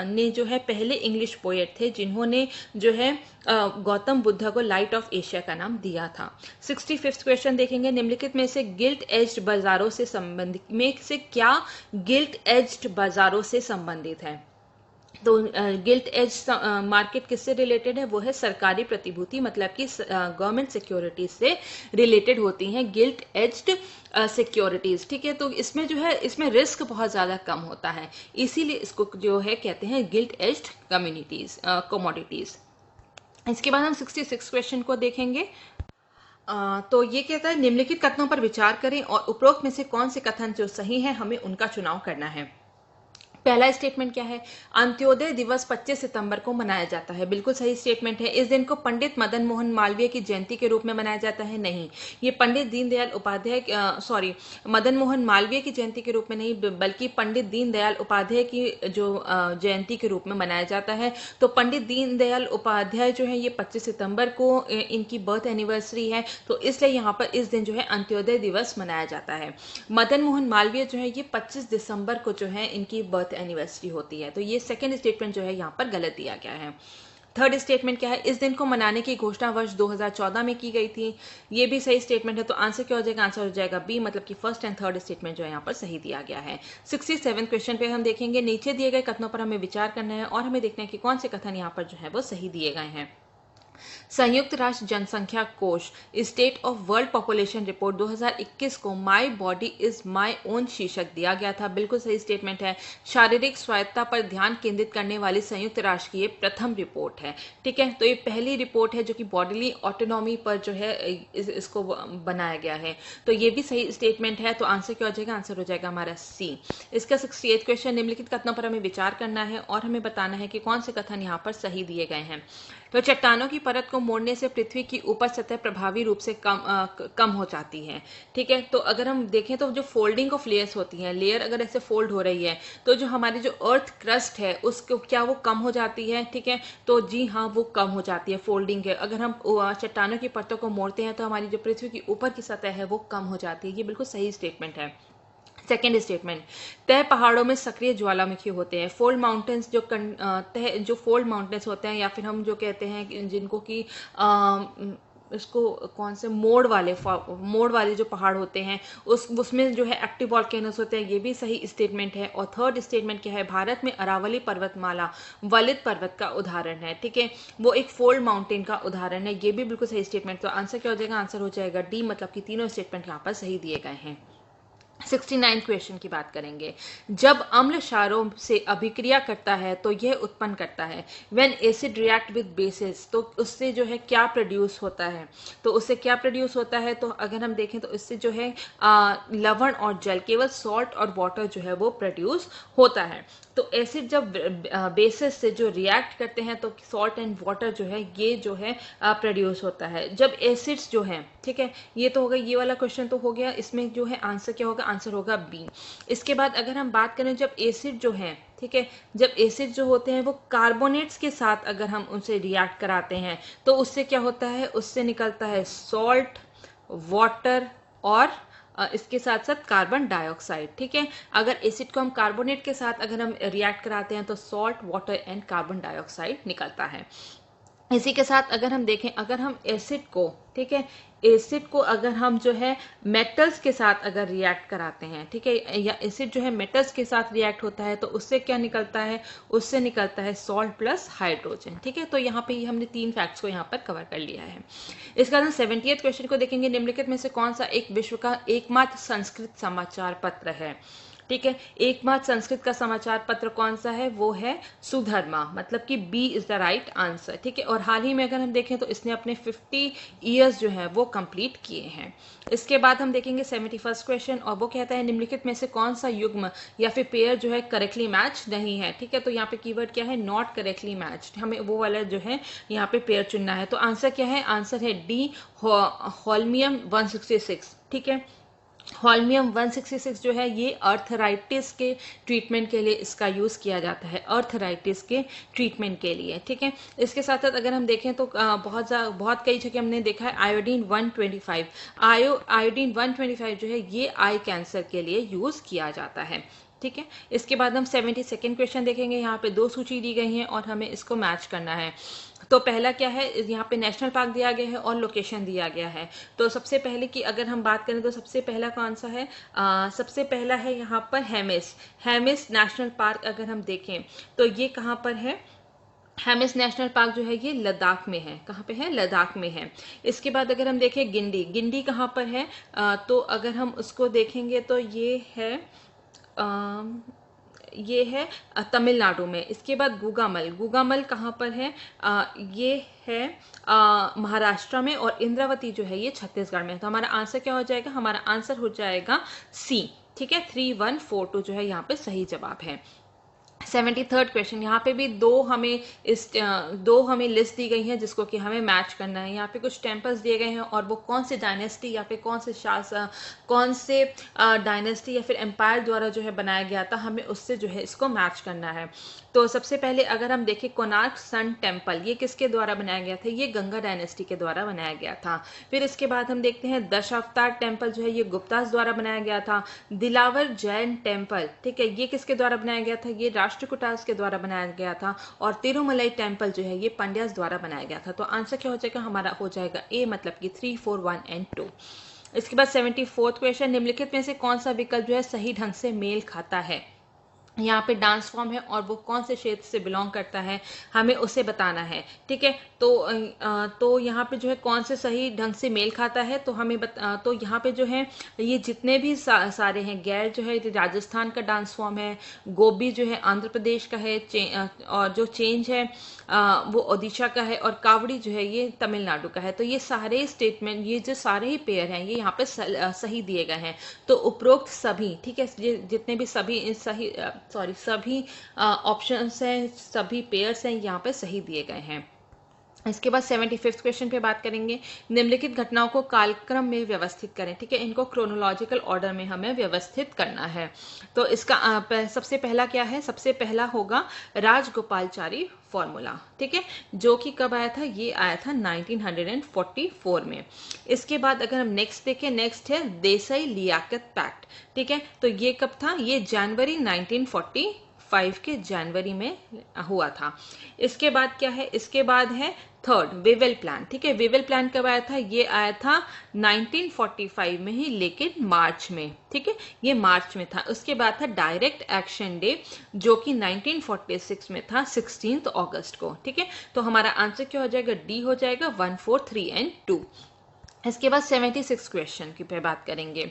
ने जो है पहले इंग्लिश पोएट थे जिन्होंने जो है गौतम बुद्ध को लाइट ऑफ एशिया का नाम दिया था। 65th क्वेश्चन देखेंगे। निम्नलिखित में से गिल्ट एज्ड बाजारों से संबंधित में से क्या गिल्ट एज्ड बाजारों से संबंधित है? तो गिल्ट एज मार्केट किससे रिलेटेड है, वो है सरकारी प्रतिभूति, मतलब कि गवर्नमेंट सिक्योरिटीज से रिलेटेड होती हैं गिल्ट एज्ड सिक्योरिटीज। ठीक है, तो इसमें जो है इसमें रिस्क बहुत ज्यादा कम होता है, इसीलिए इसको जो है कहते हैं गिल्ट एज्ड कमोडिटीज। इसके बाद हम 66 क्वेश्चन को देखेंगे। तो ये कहता है निम्नलिखित कथनों पर विचार करें और उपरोक्त में से कौन से कथन जो सही है हमें उनका चुनाव करना है। पहला स्टेटमेंट क्या है, अंत्योदय दिवस 25 सितंबर को मनाया जाता है। बिल्कुल सही स्टेटमेंट है। इस दिन को पंडित मदन मोहन मालवीय की जयंती के रूप में मनाया जाता है? नहीं, ये पंडित दीनदयाल उपाध्याय मदन मोहन मालवीय की जयंती के रूप में नहीं, बल्कि पंडित दीनदयाल उपाध्याय की जो जयंती के रूप में मनाया जाता है। तो पंडित दीनदयाल उपाध्याय जो है ये 25 सितंबर को इनकी बर्थ एनिवर्सरी है, तो इसलिए यहाँ पर इस दिन जो है अंत्योदय दिवस मनाया जाता है। मदन मोहन मालवीय जो है ये 25 दिसंबर को जो है इनकी बर्थ एनिवर्सरी होती है, तो ये सेकंड स्टेटमेंट जो है यहाँ पर गलत दिया गया है। थर्ड स्टेटमेंट क्या है, इस दिन को मनाने की घोषणा वर्ष 2014 में की गई थी, ये भी सही स्टेटमेंट है। तो आंसर क्या हो जाएगा, आंसर हो जाएगा बी, मतलब कि फर्स्ट एंड थर्ड स्टेटमेंट जो है यहाँ पर सही दिया गया है। 67 क्वेश्चन पे हम देखेंगे। नीचे दिए गए कथनों पर हमें विचार करना है और हमें देखना है कि कौन से कथन यहाँ पर जो है वो सही दिए गए हैं। संयुक्त राष्ट्र जनसंख्या कोष state of world population report 2021 को my body is my own शीर्षक दिया गया था। बिल्कुल सही स्टेटमेंट है। शारीरिक स्वायत्ता पर ध्यान केंद्रित करने वाली संयुक्त राष्ट्र की ये प्रथम रिपोर्ट है। ठीक है, तो ये पहली रिपोर्ट है जो कि बॉडीली ऑटोनॉमी पर जो है इसको बनाया गया है, तो ये भी सही स्टेटमेंट है। तो आंसर क्या हो जाएगा, आंसर हो जाएगा हमारा सी। इसका 68 क्वेश्चन, निम्नलिखित कथनों पर हमें विचार करना है और हमें बताना है कि कौन से कथन यहाँ पर सही दिए गए हैं। तो चट्टानों की परत को मोड़ने से पृथ्वी की ऊपर सतह प्रभावी रूप से कम हो जाती है। ठीक है, तो अगर हम देखें तो जो फोल्डिंग ऑफ लेयर्स होती हैं, लेयर अगर ऐसे फोल्ड हो रही है तो जो हमारी जो अर्थ क्रस्ट है उसको क्या वो कम हो जाती है? ठीक है, तो जी हाँ, वो कम हो जाती है फोल्डिंग है। अगर हम चट्टानों की परतों को मोड़ते हैं तो हमारी जो पृथ्वी की ऊपर की सतह है वो कम हो जाती है। ये बिल्कुल सही स्टेटमेंट है। सेकेंड स्टेटमेंट, तय पहाड़ों में सक्रिय ज्वालामुखी होते हैं। फोल्ड माउंटेन्स जो फोल्ड माउंटेन्स होते हैं, या फिर हम जो कहते हैं जिनको कि इसको कौन से मोड़ वाले जो पहाड़ होते हैं उसमें जो है एक्टिव वॉल्केनोस होते हैं, ये भी सही स्टेटमेंट है। और थर्ड स्टेटमेंट क्या है, भारत में अरावली पर्वतमाला वलित पर्वत का उदाहरण है। ठीक है, वो एक फोल्ड माउंटेन का उदाहरण है, ये भी बिल्कुल सही स्टेटमेंट। तो आंसर क्या हो जाएगा, आंसर हो जाएगा डी, मतलब कि तीनों स्टेटमेंट यहाँ पर सही दिए गए हैं। 69 क्वेश्चन की बात करेंगे। जब अम्ल क्षारों से अभिक्रिया करता है तो यह उत्पन्न करता है when acid react with basis, तो उससे जो है क्या प्रोड्यूस होता है? तो उससे क्या प्रोड्यूस होता है, तो अगर हम देखें तो इससे जो है लवण और जल, केवल सॉल्ट और वाटर जो है वो प्रोड्यूस होता है। तो एसिड जब बेसिस से जो रिएक्ट करते हैं तो सॉल्ट एंड वाटर जो है ये जो है प्रोड्यूस होता है। जब एसिड्स जो है, ठीक है, ये तो हो गया, ये वाला क्वेश्चन तो हो गया। इसमें जो है आंसर क्या होगा, आंसर होगा बी। इसके बाद अगर हम बात करें जब एसिड जो है, ठीक है, जब एसिड जो होते हैं वो कार्बोनेट्स के साथ अगर हम उनसे रिएक्ट कराते हैं तो उससे क्या होता है, उससे निकलता है सॉल्ट, वाटर और इसके साथ साथ कार्बन डाइऑक्साइड। ठीक है, अगर एसिड को हम कार्बोनेट के साथ अगर हम रिएक्ट कराते हैं तो salt, water and carbon dioxide निकलता है। इसी के साथ अगर हम देखें, अगर हम एसिड को, ठीक है, एसिड को अगर हम जो है मेटल्स के साथ अगर रिएक्ट कराते हैं, ठीक है, या एसिड जो है मेटल्स के साथ रिएक्ट होता है तो उससे क्या निकलता है, उससे निकलता है सॉल्ट प्लस हाइड्रोजन। ठीक है, तो यहाँ पे हमने 3 फैक्ट्स को यहाँ पर कवर कर लिया है। इसके बाद हम 78 क्वेश्चन को देखेंगे। निम्नलिखित में से कौन सा एक विश्व का एकमात्र संस्कृत समाचार पत्र है? ठीक है, एकमात्र संस्कृत का समाचार पत्र कौन सा है? वो है सुधर्मा, मतलब कि B is the right answer. ठीक है, और हाल ही में अगर हम देखें तो इसने अपने 50 ईयर्स जो है वो कंप्लीट किए हैं। इसके बाद हम देखेंगे 71st क्वेश्चन, और वो कहता है निम्नलिखित में से कौन सा युग्म या फिर पेयर जो है करेक्टली मैच नहीं है? ठीक है, तो यहाँ पे कीवर्ड क्या है? Not correctly match. हमें वो वाला जो है यहाँ पे पेयर चुनना है। तो आंसर क्या है? आंसर है डी, होल्मियम 166। ठीक है, होल्मियम 166 जो है ये अर्थराइटिस के ट्रीटमेंट के लिए इसका यूज किया जाता है, अर्थराइटिस के ट्रीटमेंट के लिए। ठीक है, इसके साथ साथ अगर हम देखें तो बहुत कई जगह हमने देखा है आयोडीन 125, आयोडीन 125 जो है ये आई कैंसर के लिए यूज किया जाता है। ठीक है, इसके बाद हम 72nd क्वेश्चन देखेंगे। यहाँ पे 2 सूची दी गई हैं और हमें इसको मैच करना है। तो पहला क्या है, यहाँ पे नेशनल पार्क दिया गया है और लोकेशन दिया गया है। तो सबसे पहले की अगर हम बात करें तो सबसे पहला कौन सा है? सबसे पहला है यहाँ पर हेमिस नेशनल पार्क। अगर हम देखें तो ये कहाँ पर है? हेमिस नेशनल पार्क जो है ये लद्दाख में है। कहाँ पे है? लद्दाख में है। इसके बाद अगर हम देखें गिंडी कहाँ पर है? तो अगर हम उसको देखेंगे तो ये है तमिलनाडु में। इसके बाद गुगामल कहाँ पर है? ये है महाराष्ट्र में, और इंद्रावती जो है ये छत्तीसगढ़ में। तो हमारा आंसर क्या हो जाएगा? हमारा आंसर हो जाएगा सी। ठीक है, 3142 जो है यहाँ पे सही जवाब है। 73rd क्वेश्चन, यहाँ पे भी दो हमें लिस्ट दी गई है जिसको कि हमें मैच करना है। यहाँ पे कुछ टेम्पल्स दिए गए हैं और वो कौन से डायनेस्टी या फिर कौन से डायनेस्टी या फिर एम्पायर द्वारा जो है बनाया गया था, हमें उससे जो है इसको मैच करना है। तो सबसे पहले अगर हम देखें कोणार्क सन टेम्पल, ये किसके द्वारा बनाया गया था? ये गंगा डायनेस्टी के द्वारा बनाया गया था। फिर इसके बाद हम देखते हैं दशावतार टेम्पल जो है ये गुप्तास द्वारा बनाया गया था। दिलावर जैन टेम्पल, ठीक है, ये किसके द्वारा बनाया गया था? ये राष्ट्रकूटास के द्वारा बनाया गया था। और तिरुमलाई टेम्पल जो है ये पंड्यास द्वारा बनाया गया था। तो आंसर क्या हो जाएगा? हमारा हो जाएगा ए, मतलब कि 3, 4, 1 एंड 2। इसके बाद 74th क्वेश्चन, निम्नलिखित में से कौन सा विकल्प जो है सही ढंग से मेल खाता है? यहाँ पे डांस फॉर्म है और वो कौन से क्षेत्र से बिलोंग करता है, हमें उसे बताना है। ठीक है, तो यहाँ पे जो है कौन से सही ढंग से मेल खाता है, तो हमें तो यहाँ पे जो है ये जितने भी सारे हैं, गैर जो है राजस्थान का डांस फॉर्म है, गोबी जो है आंध्र प्रदेश का है, और जो चेंज है वो ओडिशा का है, और कावड़ी जो है ये तमिलनाडु का है। तो ये सारे स्टेटमेंट, ये जो सारे ही पेयर हैं ये यहाँ पे सही दिए गए हैं। तो उपरोक्त सभी, ठीक है, जितने भी सभी ऑप्शंस हैं, सभी पेयर्स हैं, यहाँ पे सही दिए गए हैं। इसके बाद 75th क्वेश्चन पे बात करेंगे। निम्नलिखित घटनाओं को कालक्रम में व्यवस्थित करें। ठीक है, इनको क्रोनोलॉजिकल ऑर्डर में हमें व्यवस्थित करना है। तो इसका सबसे पहला क्या है? सबसे पहला होगा राजगोपालचारी फॉर्मूला। ठीक है, जो कि कब आया था? ये आया था 1944 में। इसके बाद अगर हम नेक्स्ट देखें, नेक्स्ट है देसाई लियाकत पैक्ट। ठीक है, तो ये कब था? ये जनवरी 1945 के जनवरी में हुआ था। इसके बाद क्या है? इसके बाद है थर्ड वेवेल प्लान। ठीक है, वेवेल प्लान कब आया था? ये आया था 1945 में ही, लेकिन मार्च में। ठीक है, ये मार्च में था। उसके बाद था डायरेक्ट एक्शन डे, जो कि 1946 में था, 16 अगस्त को। ठीक है, तो हमारा आंसर क्या हो जाएगा? डी हो जाएगा, 1, 4, 3 एंड 2। इसके बाद 76 क्वेश्चन की पे बात करेंगे।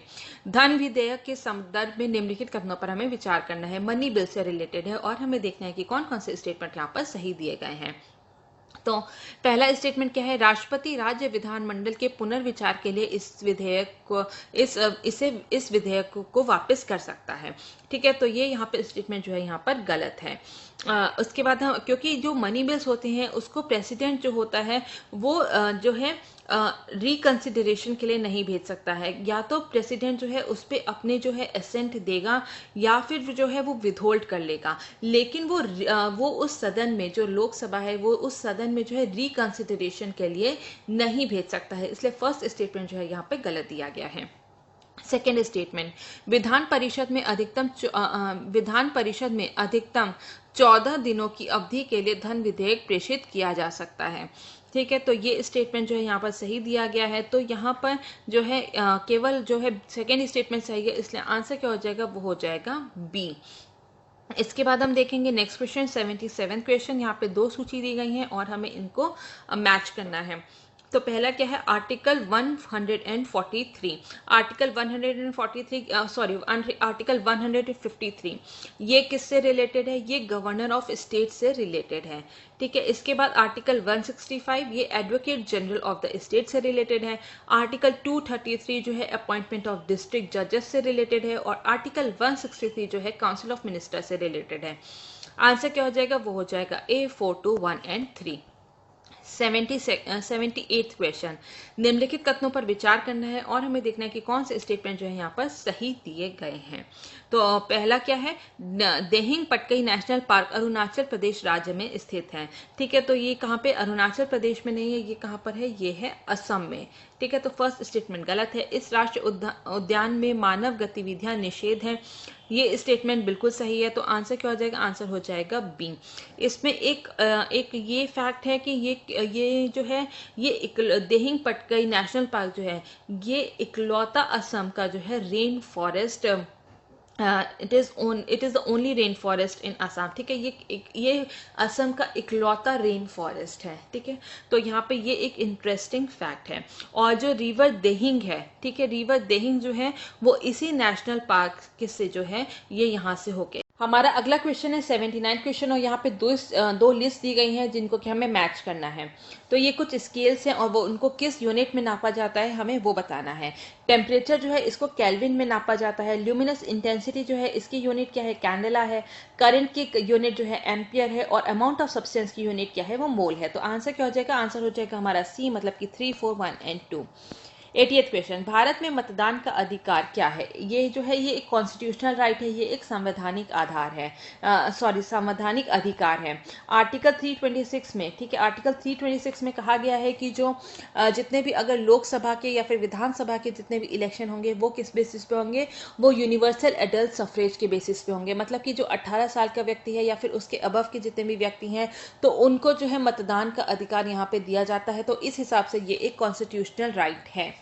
धन विधेयक के संदर्भ में निम्नलिखित कथनों पर हमें विचार करना है। मनी बिल से रिलेटेड है और हमें देखना है कि कौन कौन से स्टेटमेंट यहाँ पर सही दिए गए हैं। तो पहला स्टेटमेंट क्या है? राष्ट्रपति राज्य विधानमंडल के पुनर्विचार के लिए इस विधेयक को वापस कर सकता है। ठीक है, तो ये यहाँ पे स्टेटमेंट जो है यहाँ पर गलत है। उसके बाद हम, क्योंकि जो मनी बिल्स होते हैं उसको प्रेसिडेंट जो होता है वो जो है रिकंसिडरेशन के लिए नहीं भेज सकता है, या तो प्रेसिडेंट जो है उस पर अपने जो है एसेंट देगा या फिर जो है वो विथहोल्ड कर लेगा, लेकिन वो उस सदन में, जो लोकसभा है वो उस सदन में जो है रिकंसिडरेशन के लिए नहीं भेज सकता है। इसलिए फर्स्ट स्टेटमेंट जो है यहाँ पे गलत दिया गया है। सेकेंड स्टेटमेंट, विधान परिषद में अधिकतम 14 दिनों की अवधि के लिए धन विधेयक प्रेषित किया जा सकता है। ठीक है, तो ये स्टेटमेंट जो है यहाँ पर सही दिया गया है। तो यहाँ पर जो है केवल जो है सेकेंड स्टेटमेंट सही है, इसलिए आंसर क्या हो जाएगा, वो हो जाएगा बी। इसके बाद हम देखेंगे नेक्स्ट क्वेश्चन 77 क्वेश्चन। यहाँ पे 2 सूची दी गई हैं और हमें इनको मैच करना है। तो पहला क्या है, आर्टिकल 143, आर्टिकल 153 ये किससे रिलेटेड है, ये गवर्नर ऑफ स्टेट से रिलेटेड है। ठीक है, इसके बाद आर्टिकल 165 ये advocate general of the state से रिलेटेड है। आर्टिकल 233 जो है अपॉइंटमेंट ऑफ डिस्ट्रिक्ट जजेस से रिलेटेड है, और आर्टिकल 163 जो है काउंसिल ऑफ मिनिस्टर से रिलेटेड है। आंसर क्या हो जाएगा, वो हो जाएगा ए 4, 2, 1 एंड 3। 78th क्वेश्चन, निम्नलिखित कथनों पर विचार करना है और हमें देखना है कि कौन से स्टेटमेंट जो है यहाँ पर सही दिए गए हैं। तो पहला क्या है, देहिंग पटकई नेशनल पार्क अरुणाचल प्रदेश राज्य में स्थित है। ठीक है, तो ये कहाँ पे, अरुणाचल प्रदेश में नहीं है, ये कहाँ पर है, ये है असम में। ठीक है, तो फर्स्ट स्टेटमेंट गलत है। इस राष्ट्रीय उद्यान में मानव गतिविधियां निषेध है, ये स्टेटमेंट बिल्कुल सही है। तो आंसर क्या हो जाएगा, आंसर हो जाएगा बी। इसमें एक ये फैक्ट है कि ये जो है ये देहिंग पटकई नेशनल पार्क जो है ये इकलौता असम का जो है rain forest, it is the only rain forest इन असम। ठीक है, ये असम का इकलौता रेन फॉरेस्ट है। ठीक है, तो यहाँ पे ये एक इंटरेस्टिंग फैक्ट है। और जो रिवर देहिंग है, ठीक है, रिवर देहिंग जो है वो इसी नेशनल पार्क से जो है ये यहाँ से होके। हमारा अगला क्वेश्चन है 79 क्वेश्चन, और यहाँ पे दो लिस्ट दी गई हैं जिनको कि हमें मैच करना है। तो ये कुछ स्केल्स हैं और वो उनको किस यूनिट में नापा जाता है हमें वो बताना है। टेम्परेचर जो है इसको केल्विन में नापा जाता है। ल्यूमिनस इंटेंसिटी जो है इसकी यूनिट क्या है, कैंडेला है। करंट की यूनिट जो है एम्पियर है, और अमाउंट ऑफ सब्सटेंस की यूनिट क्या है, वो मोल है। तो आंसर क्या हो जाएगा, आंसर हो जाएगा हमारा सी, मतलब कि 3, 4, 1 एंड 2। 80th क्वेश्चन, भारत में मतदान का अधिकार क्या है। ये जो है ये एक कॉन्स्टिट्यूशनल राइट है, ये एक संवैधानिक आधार है, संवैधानिक अधिकार है। आर्टिकल 326 में, ठीक है, आर्टिकल 326 में कहा गया है कि जो जितने भी अगर लोकसभा के या फिर विधानसभा के जितने भी इलेक्शन होंगे वो किस बेसिस पे होंगे, वो यूनिवर्सल एडल्ट सफरेज के बेसिस पे होंगे। मतलब कि जो 18 साल का व्यक्ति है या फिर उसके अबव के जितने भी व्यक्ति हैं तो उनको जो है मतदान का अधिकार यहाँ पे दिया जाता है। तो इस हिसाब से ये एक कॉन्स्टिट्यूशनल राइट है।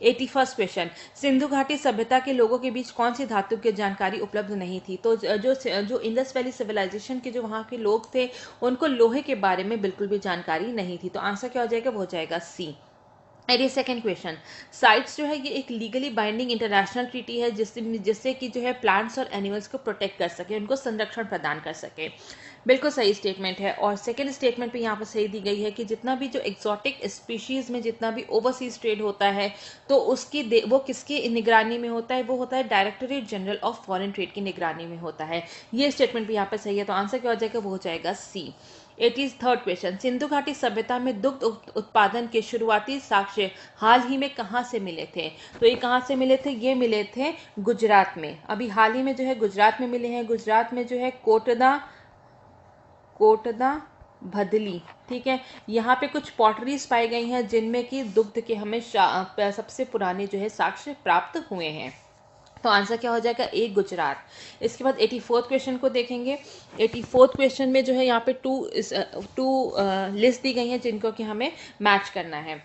81st क्वेश्चन, सिंधु घाटी सभ्यता के लोगों के बीच कौन सी धातु की जानकारी उपलब्ध नहीं थी। तो जो इंडस वैली सिविलाइजेशन के जो वहाँ के लोग थे उनको लोहे के बारे में बिल्कुल भी जानकारी नहीं थी। तो आंसर क्या हो जाएगा, वो हो जाएगा सी। 82nd क्वेश्चन, साइट्स जो है ये एक लीगली बाइंडिंग इंटरनेशनल ट्रीटी है जिससे कि जो है प्लांट्स और एनिमल्स को प्रोटेक्ट कर सके, उनको संरक्षण प्रदान कर सके। बिल्कुल सही स्टेटमेंट है। और सेकंड स्टेटमेंट पे यहाँ पर सही दी गई है कि जितना भी जो एक्सोटिक स्पीशीज में जितना भी ओवरसीज ट्रेड होता है तो वो किसकी निगरानी में होता है, वो होता है directorate general of foreign trade की निगरानी में होता है। ये स्टेटमेंट भी यहाँ पर सही है। तो आंसर क्या हो जाएगा, वो हो जाएगा सी। 83rd क्वेश्चन, सिंधु घाटी सभ्यता में दुग्ध उत्पादन के शुरुआती साक्ष्य हाल ही में कहां से मिले थे। तो ये कहां से मिले थे, ये मिले थे गुजरात में। अभी हाल ही में जो है गुजरात में मिले हैं। गुजरात में जो है कोटदा भदली, ठीक है, यहाँ पे कुछ पॉटरीज पाई गई हैं जिनमें कि दुग्ध के हमें सबसे पुराने जो है साक्ष्य प्राप्त हुए हैं। तो आंसर क्या हो जाएगा, ए गुजरात। इसके बाद 84th क्वेश्चन को देखेंगे। 84th क्वेश्चन में जो है यहाँ पे टू लिस्ट दी गई हैं जिनको कि हमें मैच करना है।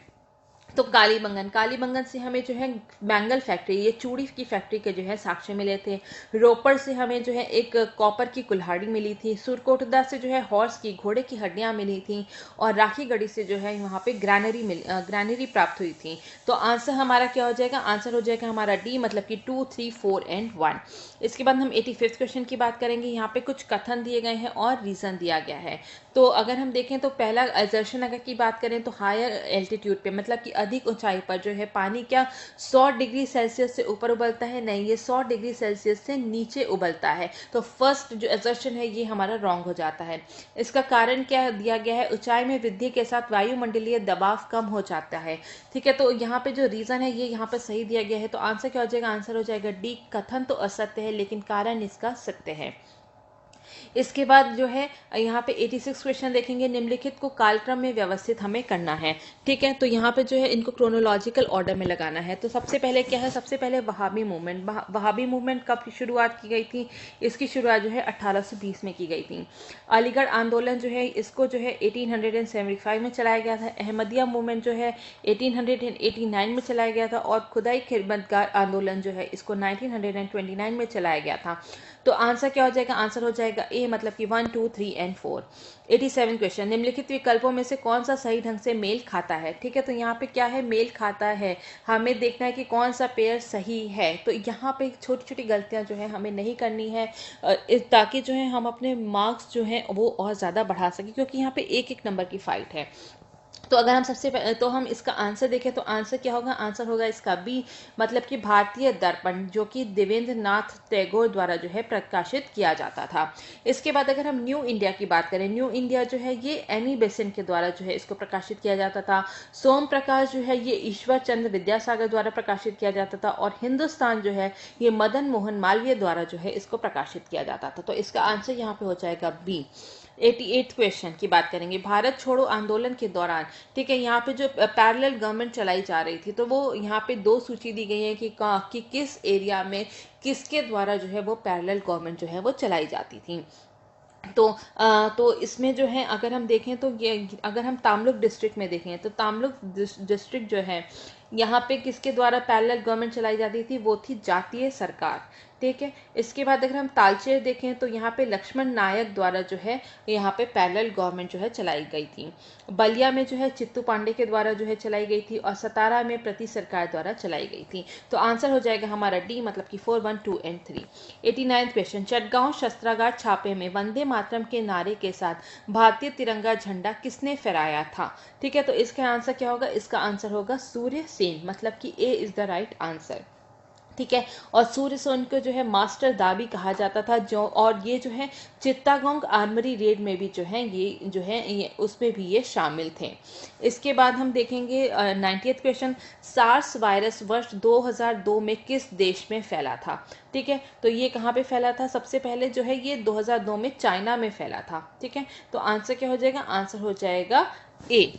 तो कालीबंगन से हमें जो है बैंगल फैक्ट्री, ये चूड़ी की फैक्ट्री के जो है साक्ष्य मिले थे। रोपड़ से हमें जो है एक कॉपर की कुल्हाड़ी मिली थी। सुरकोटदा से जो है हॉर्स की, घोड़े की हड्डियां मिली थी। और राखीगढ़ी से जो है वहाँ पे ग्रैनरी प्राप्त हुई थी। तो आंसर हमारा क्या हो जाएगा, आंसर हो जाएगा हमारा डी, मतलब कि 2, 3, 4 एंड 1। इसके बाद हम 85th क्वेश्चन की बात करेंगे। यहाँ पे कुछ कथन दिए गए हैं और रीजन दिया गया है। तो अगर हम देखें तो पहला असर्शन अगर की बात करें तो हायर एल्टीट्यूड पे, मतलब कि अधिक ऊंचाई पर जो है पानी क्या 100 डिग्री सेल्सियस से ऊपर उबलता है? नहीं, ये 100 डिग्री सेल्सियस से नीचे उबलता है। तो फर्स्ट जो असर्शन है ये हमारा रॉन्ग हो जाता है। इसका कारण क्या दिया गया है? ऊंचाई में वृद्धि के साथ वायुमंडलीय दबाव कम हो जाता है। ठीक है, तो यहाँ पे जो रीजन है ये यहाँ पे सही दिया गया है। तो आंसर क्या हो जाएगा? आंसर हो जाएगा डी। कथन तो असत्य है लेकिन कारण इसका सत्य है। इसके बाद जो है यहाँ पे 86 क्वेश्चन देखेंगे। निम्नलिखित को कालक्रम में व्यवस्थित हमें करना है। ठीक है, तो यहाँ पे जो है इनको क्रोनोलॉजिकल ऑर्डर में लगाना है। तो सबसे पहले क्या है? सबसे पहले वहाबी मूवमेंट। वहाबी मूवमेंट कब की शुरुआत की गई थी? इसकी शुरुआत जो है 1820 में की गई थी। अलीगढ़ आंदोलन जो है इसको जो है 1875 में चलाया गया था। अहमदिया मूवमेंट जो है 1889 में चलाया गया था। और खुदाई खिदमतगार आंदोलन जो है इसको 1929 में चलाया गया था। तो आंसर क्या हो जाएगा? आंसर हो जाएगा ए, मतलब कि 1, 2, 3 एंड 4। 87 क्वेश्चन। निम्नलिखित विकल्पों में से कौन सा सही ढंग से मेल खाता है? ठीक है, तो यहाँ पे क्या है? मेल खाता है। हमें देखना है कि कौन सा पेयर सही है। तो यहाँ पे छोटी छोटी गलतियां जो है हमें नहीं करनी है, ताकि जो है हम अपने मार्क्स जो है वो और ज़्यादा बढ़ा सकें, क्योंकि यहाँ पे एक एक नंबर की फाइट है। तो अगर हम तो हम इसका आंसर देखें तो आंसर क्या होगा? आंसर होगा इसका बी, मतलब कि भारतीय दर्पण, जो कि देवेंद्र नाथ टैगोर द्वारा जो है प्रकाशित किया जाता था। इसके बाद अगर हम न्यू इंडिया की बात करें, न्यू इंडिया जो है ये एनी बेसेंट के द्वारा जो है इसको प्रकाशित किया जाता था। सोम प्रकाश जो है ये ईश्वर चंद्र विद्यासागर द्वारा प्रकाशित किया जाता था। और हिंदुस्तान जो है ये मदन मोहन मालवीय द्वारा जो है इसको प्रकाशित किया जाता था। तो इसका आंसर यहाँ पे हो जाएगा बी। 88 क्वेश्चन की बात करेंगे। भारत छोड़ो आंदोलन के दौरान, ठीक है, यहाँ पे जो पैरेलल गवर्नमेंट चलाई जा रही थी, तो वो यहाँ पे दो सूची दी गई है कि किस एरिया में किसके द्वारा जो है वो पैरेलल गवर्नमेंट जो है वो चलाई जाती थी। तो इसमें जो है अगर हम देखें तो ये, अगर हम तामलुक डिस्ट्रिक्ट में देखें तो तामलुक डिस्ट्रिक्ट जो है यहाँ पे किसके द्वारा पैरेलल गवर्नमेंट चलाई जाती थी? वो थी जातीय सरकार। ठीक है, इसके बाद अगर हम तालचेर देखें तो यहाँ पे लक्ष्मण नायक द्वारा जो है यहाँ पे पैरेलल गवर्नमेंट जो है चलाई गई थी। बलिया में जो है चित्तू पांडे के द्वारा जो है चलाई गई थी। और सतारा में प्रति सरकार द्वारा चलाई गई थी। तो आंसर हो जाएगा हमारा डी, मतलब कि 4, 1, 2 एंड 3। 89 क्वेश्चन। चटगांव शस्त्रागार छापे में वंदे मातरम के नारे के साथ भारतीय तिरंगा झंडा किसने फहराया था? ठीक है, तो इसका आंसर क्या होगा? इसका आंसर होगा सूर्य सेन, मतलब कि ए इज द राइट आंसर। ठीक है, और सूर्य सेन को जो है मास्टर दाबी कहा जाता था, जो और ये जो है चित्तागोंग आर्मरी रेड में भी जो है ये उसमें भी ये शामिल थे। इसके बाद हम देखेंगे 90th क्वेश्चन। सार्स वायरस वर्ष 2002 में किस देश में फैला था? ठीक है, तो ये कहाँ पे फैला था? सबसे पहले जो है ये 2002 में चाइना में फैला था। ठीक है, तो आंसर क्या हो जाएगा? आंसर हो जाएगा ए।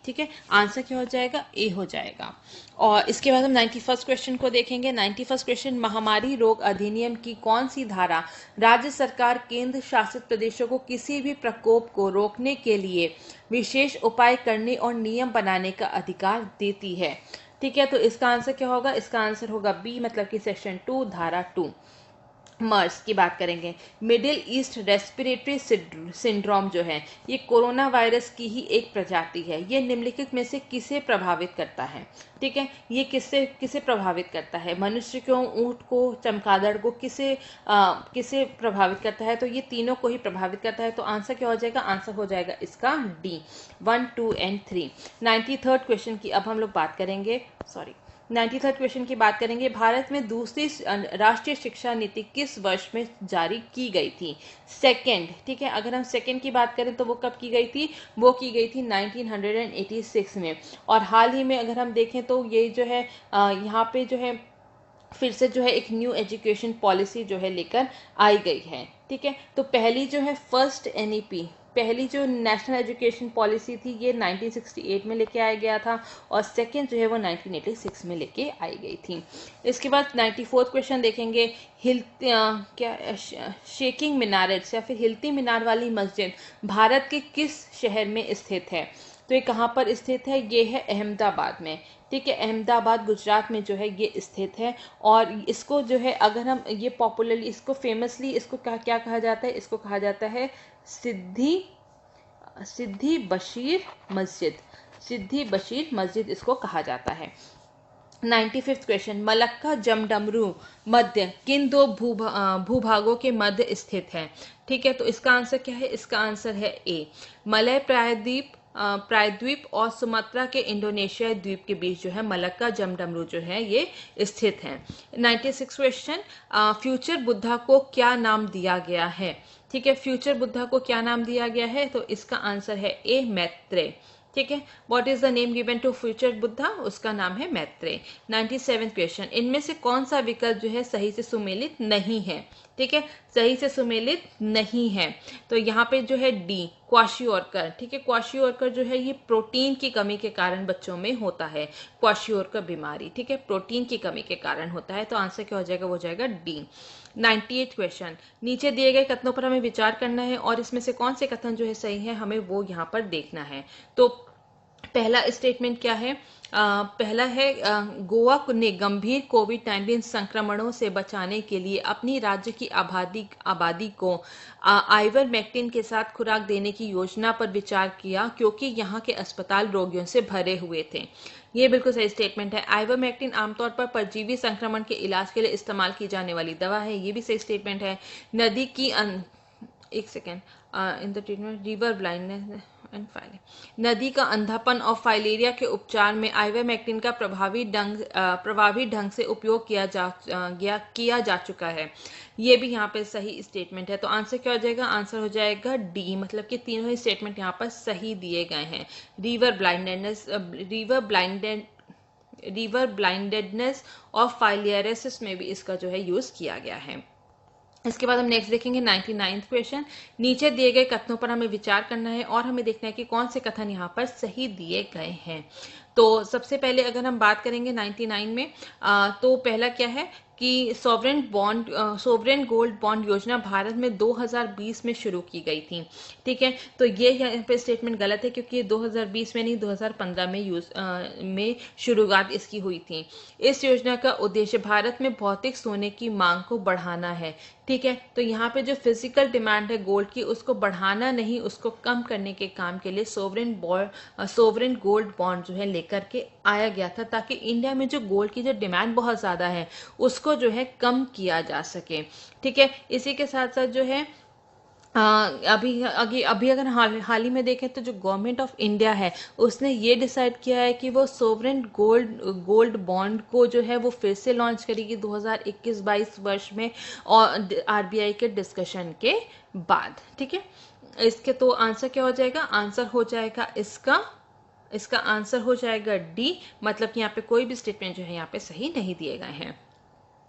ठीक है, आंसर क्या हो जाएगा? ए हो जाएगा। और इसके बाद हम 91st क्वेश्चन को देखेंगे। 91st question. महामारी रोग अधिनियम की कौन सी धारा राज्य सरकार केंद्र शासित प्रदेशों को किसी भी प्रकोप को रोकने के लिए विशेष उपाय करने और नियम बनाने का अधिकार देती है? ठीक है, तो इसका आंसर क्या होगा? इसका आंसर होगा बी, मतलब कि सेक्शन 2 धारा 2। मर्स की बात करेंगे। मिडिल ईस्ट रेस्पिरेटरी सिंड्रोम जो है ये कोरोना वायरस की ही एक प्रजाति है। ये निम्नलिखित में से किसे प्रभावित करता है? ठीक है, ये किसे प्रभावित करता है? मनुष्य को, ऊंट को, चमगादड़ को, किसे प्रभावित करता है? तो ये तीनों को ही प्रभावित करता है। तो आंसर क्या हो जाएगा? आंसर हो जाएगा इसका डी, 1, 2 एंड 3। 93rd क्वेश्चन की अब हम लोग बात करेंगे। 93rd क्वेश्चन की बात करेंगे। भारत में दूसरी राष्ट्रीय शिक्षा नीति किस वर्ष में जारी की गई थी? सेकंड। ठीक है, अगर हम सेकंड की बात करें तो वो कब की गई थी? वो की गई थी 1986 में। और हाल ही में अगर हम देखें तो ये जो है यहाँ पे जो है फिर से जो है एक न्यू एजुकेशन पॉलिसी जो है लेकर आई गई है। ठीक है, तो पहली जो है फर्स्ट एनईपी, पहली जो नेशनल एजुकेशन पॉलिसी थी ये 1968 में लेके आया गया था। और सेकंड जो है वो 1986 में लेके आई गई थी। इसके बाद 94th क्वेश्चन देखेंगे। शेकिंग मीनारेट्स या फिर हिलती मीनार वाली मस्जिद भारत के किस शहर में स्थित है? तो ये कहाँ पर स्थित है? ये है अहमदाबाद में। ठीक है, अहमदाबाद गुजरात में जो है ये स्थित है। और इसको जो है अगर हम ये पॉपुलरली इसको फेमसली इसको क्या कहा जाता है? इसको कहा जाता है सिद्धी बशीर मस्जिद। सिद्धी बशीर मस्जिद इसको कहा जाता है। 95th क्वेश्चन, मलक्का जमडमरू मध्य किन दो भूभागों के मध्य स्थित है? ठीक है, तो इसका आंसर क्या है? इसका आंसर है ए, मलय प्रायद्वीप और सुमात्रा के इंडोनेशिया द्वीप के बीच जो है मलक्का जमडमरू जो है ये स्थित है। 96 क्वेश्चन, फ्यूचर बुद्धा को क्या नाम दिया गया है? ठीक है, फ्यूचर बुद्धा को क्या नाम दिया गया है? तो इसका आंसर है ए, मैत्रेय। ठीक है, what is the name given to future Buddha? उसका नाम है मैत्रेय। 97 क्वेश्चन, इनमें से कौन सा विकल्प जो है सही से सुमेलित नहीं है? ठीक है, सही से सुमेलित नहीं है, तो यहाँ पे जो है डी, क्वाशियोरकर। ठीक है, क्वाशियोरकर जो है ये प्रोटीन की कमी के कारण बच्चों में होता है, क्वाशियोरकर बीमारी। ठीक है, प्रोटीन की कमी के कारण होता है, तो आंसर क्या हो जाएगा? वो जाएगा डी। 98 क्वेश्चन, नीचे दिए गए कथनों पर हमें विचार करना है और इसमें से कौन से कथन जो है सही है हमें वो यहाँ पर देखना है। तो पहला स्टेटमेंट क्या है? पहला है गोवा ने गंभीर कोविड-19 संक्रमणों से बचाने के लिए अपनी राज्य की आबादी को आइवरमेक्टिन के साथ खुराक देने की योजना पर विचार किया क्योंकि यहाँ के अस्पताल रोगियों से भरे हुए थे। ये बिल्कुल सही स्टेटमेंट है। आइवरमेक्टिन आमतौर पर परजीवी संक्रमण के इलाज के लिए इस्तेमाल की जाने वाली दवा है, ये भी सही स्टेटमेंट है। नदी की एक second, in the treatment river blindness and filing, नदी का अंधापन और फाइलेरिया के उपचार में आइवरमेक्टिन का प्रभावी ढंग से उपयोग किया जा चुका है। ये भी यहाँ पे सही स्टेटमेंट है, तो आंसर क्या हो जाएगा? आंसर हो जाएगा डी, मतलब कि तीनों ही स्टेटमेंट यहाँ पर सही दिए गए हैं। रिवर ब्लाइंडेडनेस और फाइलियरेसिस में भी इसका जो है यूज किया गया है। इसके बाद हम नेक्स्ट देखेंगे 99th क्वेश्चन, नीचे दिए गए कथनों पर हमें विचार करना है और हमें देखना है कि कौन से कथन यहाँ पर सही दिए गए हैं। तो सबसे पहले अगर हम बात करेंगे 99 में, तो पहला क्या है कि सोवरेन गोल्ड बॉन्ड योजना भारत में 2020 में शुरू की गई थी। ठीक है, तो ये यहाँ पे स्टेटमेंट गलत है क्योंकि ये 2020 में नहीं 2015 में शुरुआत इसकी हुई थी। इस योजना का उद्देश्य भारत में भौतिक सोने की मांग को बढ़ाना है। ठीक है, तो यहाँ पे जो फिजिकल डिमांड है गोल्ड की उसको बढ़ाना नहीं, उसको कम करने के काम के लिए सोवरेन गोल्ड बॉन्ड जो है लेकर के आया गया था, ताकि इंडिया में जो गोल्ड की जो डिमांड बहुत ज्यादा है उसको जो है कम किया जा सके। ठीक है, इसी के साथ साथ जो है अभी अगर हाल ही में देखें तो जो गवर्नमेंट ऑफ इंडिया है उसने ये डिसाइड किया है कि वो सोवरेन गोल्ड बॉन्ड को जो है वो फिर से लॉन्च करेगी 2021-22 वर्ष में, और आरबीआई के डिस्कशन के बाद। ठीक है, इसके तो आंसर क्या हो जाएगा? आंसर हो जाएगा इसका आंसर हो जाएगा डी, मतलब कि यहाँ पे कोई भी स्टेटमेंट जो है यहाँ पे सही नहीं दिए गए हैं।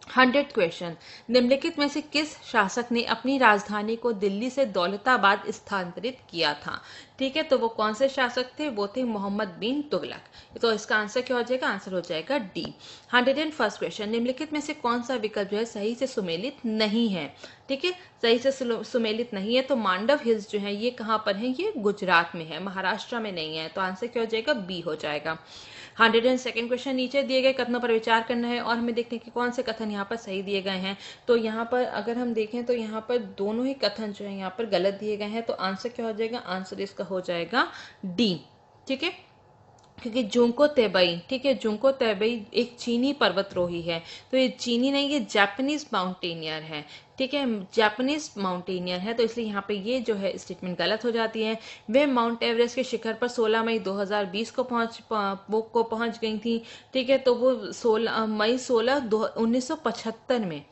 100th क्वेश्चन, निम्नलिखित में से किस शासक ने अपनी राजधानी को दिल्ली से दौलताबाद स्थानांतरित किया था? ठीक है, तो वो कौन से शासक थे? वो थे मोहम्मद बिन तुगलक। तो इसका आंसर क्या हो जाएगा? आंसर हो जाएगा डी। 101st क्वेश्चन, निम्नलिखित में से कौन सा विकल्प जो है सही से सुमेलित नहीं है? ठीक है, सही से सुमेलित नहीं है, तो मांडव हिल्स जो है ये कहाँ पर है? ये गुजरात में है, महाराष्ट्र में नहीं है, तो आंसर क्या हो जाएगा? बी हो जाएगा। 102nd क्वेश्चन, नीचे दिए गए कथनों पर विचार करना है और हमें देखने कि कौन से कथन यहाँ पर सही दिए गए हैं। तो यहाँ पर अगर हम देखें तो यहाँ पर दोनों ही कथन जो है यहाँ पर गलत दिए गए हैं, तो आंसर क्या हो जाएगा? आंसर इसका हो जाएगा डी। ठीक है, क्योंकि जुंको तेबई, ठीक है, जुंको तेबई एक चीनी पर्वतरोही है, तो ये चीनी नहीं, ये जापानीज माउंटेनियर है। ठीक है, जापानीज माउंटेनियर है, तो इसलिए यहाँ पे ये जो है स्टेटमेंट गलत हो जाती है। वे माउंट एवरेस्ट के शिखर पर 16 मई 2020 को पहुंच गई थी। ठीक है, तो वो 1975 में,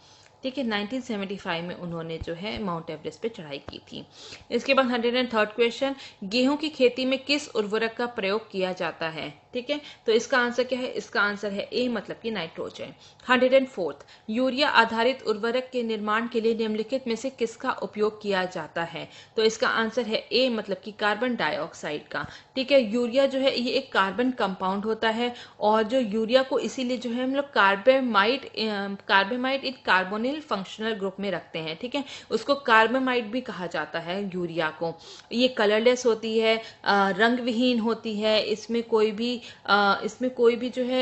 ठीक है, 1975 में उन्होंने जो है माउंट एवरेस्ट पे चढ़ाई की थी। इसके बाद 103rd क्वेश्चन, गेहूं की खेती में किस उर्वरक का प्रयोग किया जाता है? ठीक है, तो इसका आंसर क्या है? इसका आंसर है ए, मतलब कि नाइट्रोजन। 104th, यूरिया आधारित उर्वरक के निर्माण के लिए निम्नलिखित में से किसका उपयोग किया जाता है? तो इसका आंसर है ए, मतलब कि कार्बन डाइऑक्साइड का। ठीक है, यूरिया जो है ये एक कार्बन कंपाउंड होता है, और जो यूरिया को इसीलिए जो है हम लोग कार्बेमाइड इन कार्बोनिल फंक्शनल ग्रुप में रखते हैं। ठीक है, उसको कार्बेमाइड भी कहा जाता है यूरिया को। ये कलरलेस होती है, रंग विहीन होती है, इसमें कोई भी जो है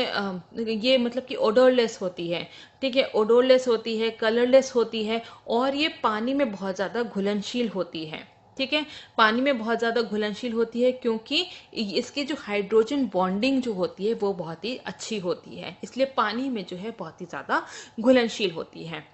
ये मतलब कि ओडोरलेस होती है। ठीक है, ओडोरलेस होती है, कलरलेस होती है, और ये पानी में बहुत ज्यादा घुलनशील होती है। ठीक है, पानी में बहुत ज़्यादा घुलनशील होती है क्योंकि इसकी जो हाइड्रोजन बॉन्डिंग जो होती है वो बहुत ही अच्छी होती है, इसलिए पानी में जो है बहुत ही ज़्यादा घुलनशील होती है।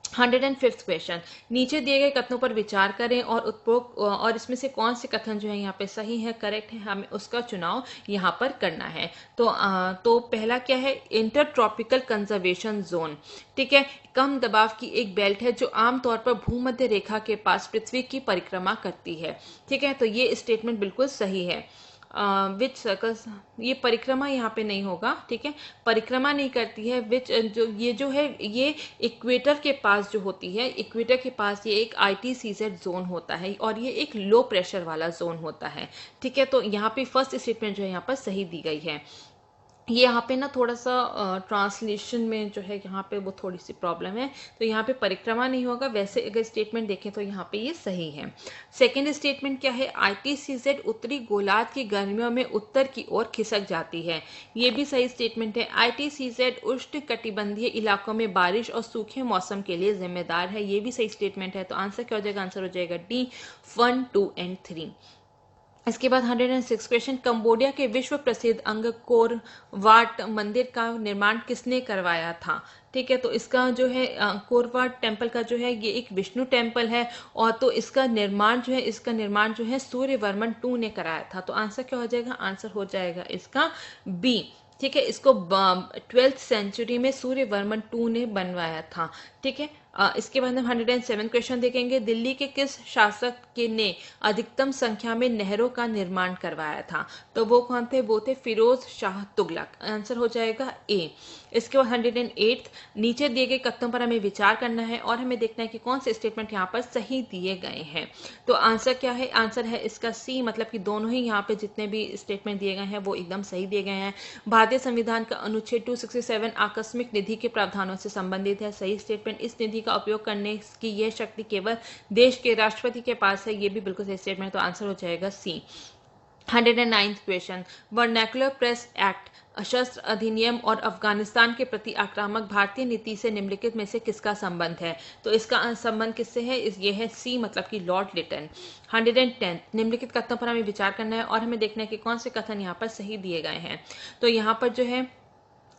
105th क्वेश्चन, नीचे दिए गए कथनों पर विचार करें और उपरोक्त और इसमें से कौन से कथन जो है यहाँ पे सही है, करेक्ट है, हमें उसका चुनाव यहाँ पर करना है। तो पहला क्या है, इंटर ट्रॉपिकल कंजर्वेशन जोन, ठीक है, कम दबाव की एक बेल्ट है जो आमतौर पर भूमध्य रेखा के पास पृथ्वी की परिक्रमा करती है, ठीक है, तो ये स्टेटमेंट बिल्कुल सही है। विच सर्कल्स, ये परिक्रमा यहाँ पे नहीं होगा, ठीक है, परिक्रमा नहीं करती है, विच जो है ये इक्वेटर के पास जो होती है, इक्वेटर के पास ये एक ITCZ जोन होता है और ये एक लो प्रेशर वाला जोन होता है, ठीक है, तो यहाँ पे फर्स्ट स्टेटमेंट जो है यहाँ पर सही दी गई है। ये यहाँ पे ना थोड़ा सा ट्रांसलेशन में जो है यहाँ पे वो थोड़ी सी प्रॉब्लम है, तो यहाँ पे परिक्रमा नहीं होगा, वैसे अगर स्टेटमेंट देखें तो यहाँ पे ये सही है। सेकंड स्टेटमेंट क्या है, ITCZ उत्तरी गोलार्ध की गर्मियों में उत्तर की ओर खिसक जाती है, ये भी सही स्टेटमेंट है। ITCZ उष्ण कटिबंधीय इलाकों में बारिश और सूखे मौसम के लिए जिम्मेदार है, ये भी सही स्टेटमेंट है। तो आंसर क्या हो जाएगा, आंसर हो जाएगा D 1, 2 एंड 3। इसके बाद 106 क्वेश्चन, कंबोडिया के विश्व प्रसिद्ध अंगकोर वाट मंदिर का निर्माण किसने करवाया था, ठीक है, तो इसका जो है अंगकोर वाट टेम्पल का जो है ये एक विष्णु टेम्पल है और तो इसका निर्माण जो है सूर्यवर्मन 2 ने कराया था। तो आंसर क्या हो जाएगा, आंसर हो जाएगा इसका B, ठीक है, इसको 12th सेंचुरी में सूर्यवर्मन 2 ने बनवाया था, ठीक है। इसके बाद हम 107 क्वेश्चन देखेंगे, दिल्ली के किस शासक ने अधिकतम संख्या में नहरों का निर्माण करवाया था, तो वो कौन थे, वो थे फिरोज शाह तुगलक, आंसर हो जाएगा A। इसके बाद 108, नीचे दिए गए कथनों पर हमें विचार करना है और हमें देखना है कि कौन से स्टेटमेंट यहाँ पर सही दिए गए हैं। तो आंसर क्या है, आंसर है इसका C, मतलब कि दोनों ही यहाँ पे जितने भी स्टेटमेंट दिए गए हैं वो एकदम सही दिए गए हैं। भारतीय संविधान का अनुच्छेद 267 आकस्मिक निधि के प्रावधानों से संबंधित है, सही स्टेटमेंट। इस निधि का उपयोग करने की यह शक्ति केवल देश के राष्ट्रपति के पास है, ये भी बिल्कुल सही स्टेटमेंट, तो आंसर हो जाएगा C। 109th question, vernacular press act सशस्त्र अधिनियम और अफगानिस्तान के प्रति आक्रामक भारतीय नीति से निम्नलिखित में से किसका संबंध है, तो इसका संबंध किससे है, ये है C, मतलब कि लॉर्ड लिटन। 110, निम्नलिखित कथनों पर हमें विचार करना है और हमें देखना है कि कौन से कथन यहाँ पर सही दिए गए हैं। तो यहाँ पर जो है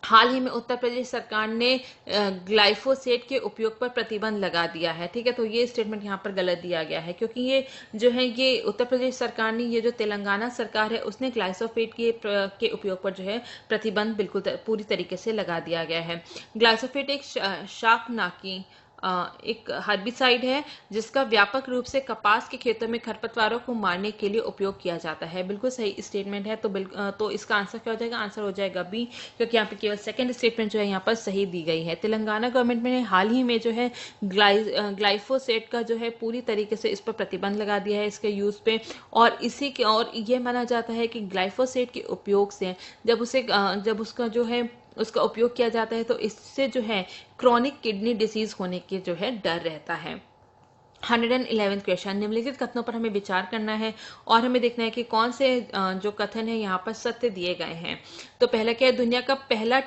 हाल ही में उत्तर प्रदेश सरकार ने ग्लाइफोसेट के उपयोग पर प्रतिबंध लगा दिया है, ठीक है, तो ये स्टेटमेंट यहाँ पर गलत दिया गया है क्योंकि ये जो है ये उत्तर प्रदेश सरकार ने, ये जो तेलंगाना सरकार है उसने ग्लाइफोसेट के उपयोग पर जो है प्रतिबंध बिल्कुल पूरी तरीके से लगा दिया गया है। ग्लाइफोसेट एक शाकनाशी एक हर्बिसाइड है जिसका व्यापक रूप से कपास के खेतों में खरपतवारों को मारने के लिए उपयोग किया जाता है, बिल्कुल सही स्टेटमेंट है। तो इसका आंसर क्या हो जाएगा, आंसर हो जाएगा B, क्योंकि यहाँ पे केवल सेकंड स्टेटमेंट जो है यहाँ पर सही दी गई है। तेलंगाना गवर्नमेंट ने हाल ही में जो है ग्लाइफोसेट का जो है पूरी तरीके से इस पर प्रतिबंध लगा दिया है इसके यूज पे, और ये माना जाता है कि ग्लाइफोसेट के उपयोग से जब उसका उपयोग किया जाता है तो इससे जो है क्रॉनिक किडनी डिसीज होने के जो है डर रहता है। 111 क्वेश्चन, निम्नलिखित कथनों पर हमें विचार करना है और हमें देखना है कि कौन से जो कथन है यहाँ पर सत्य दिए गए हैं। तो पहला क्या है, दुनिया का पहला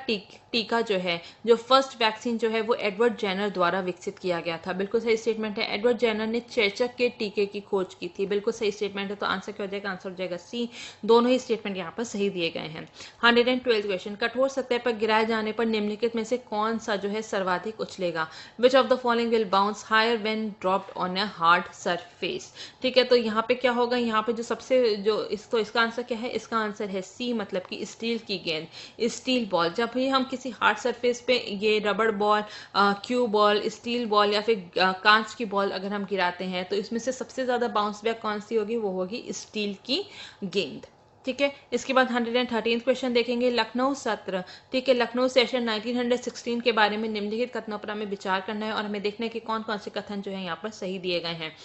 टीका जो है, जो फर्स्ट वैक्सीन जो है वो एडवर्ड जेनर द्वारा विकसित किया गया था, बिल्कुल सही स्टेटमेंट है। एडवर्ड जेनर ने चेचक के टीके की खोज की थी, बिल्कुल सही स्टेटमेंट है। तो आंसर क्या हो जाएगा, आंसर हो जाएगा C, दोनों ही स्टेटमेंट यहाँ पर सही दिए गए हैं। 112 क्वेश्चन, कठोर सतह पर गिराए जाने पर निम्नलिखित में से कौन सा जो है सर्वाधिक उछलेगा, which of the following will bounce higher when dropped on a hard surface, ठीक है। तो यहाँ पे क्या होगा, यहाँ पे तो इसका आंसर क्या है, इसका आंसर है C, मतलब कि स्टील की गेंद, स्टील बॉल। जब भी हम किसी हार्ड सरफेस पे ये रबड़ ball, Q ball, steel ball या फिर कांच की बॉल अगर हम गिराते हैं तो इसमें से सबसे ज्यादा बाउंस बैक कौन सी होगी, वो होगी स्टील की गेंद, ठीक है। इसके बाद 113 क्वेश्चन देखेंगे, लखनऊ सत्र, ठीक है, लखनऊ सेशन 1916 के बारे में निम्नलिखित कथनों पर हमें विचार करना है और हमें देखना है कि कौन कौन से कथन जो है यहाँ पर सही दिए गए हैं।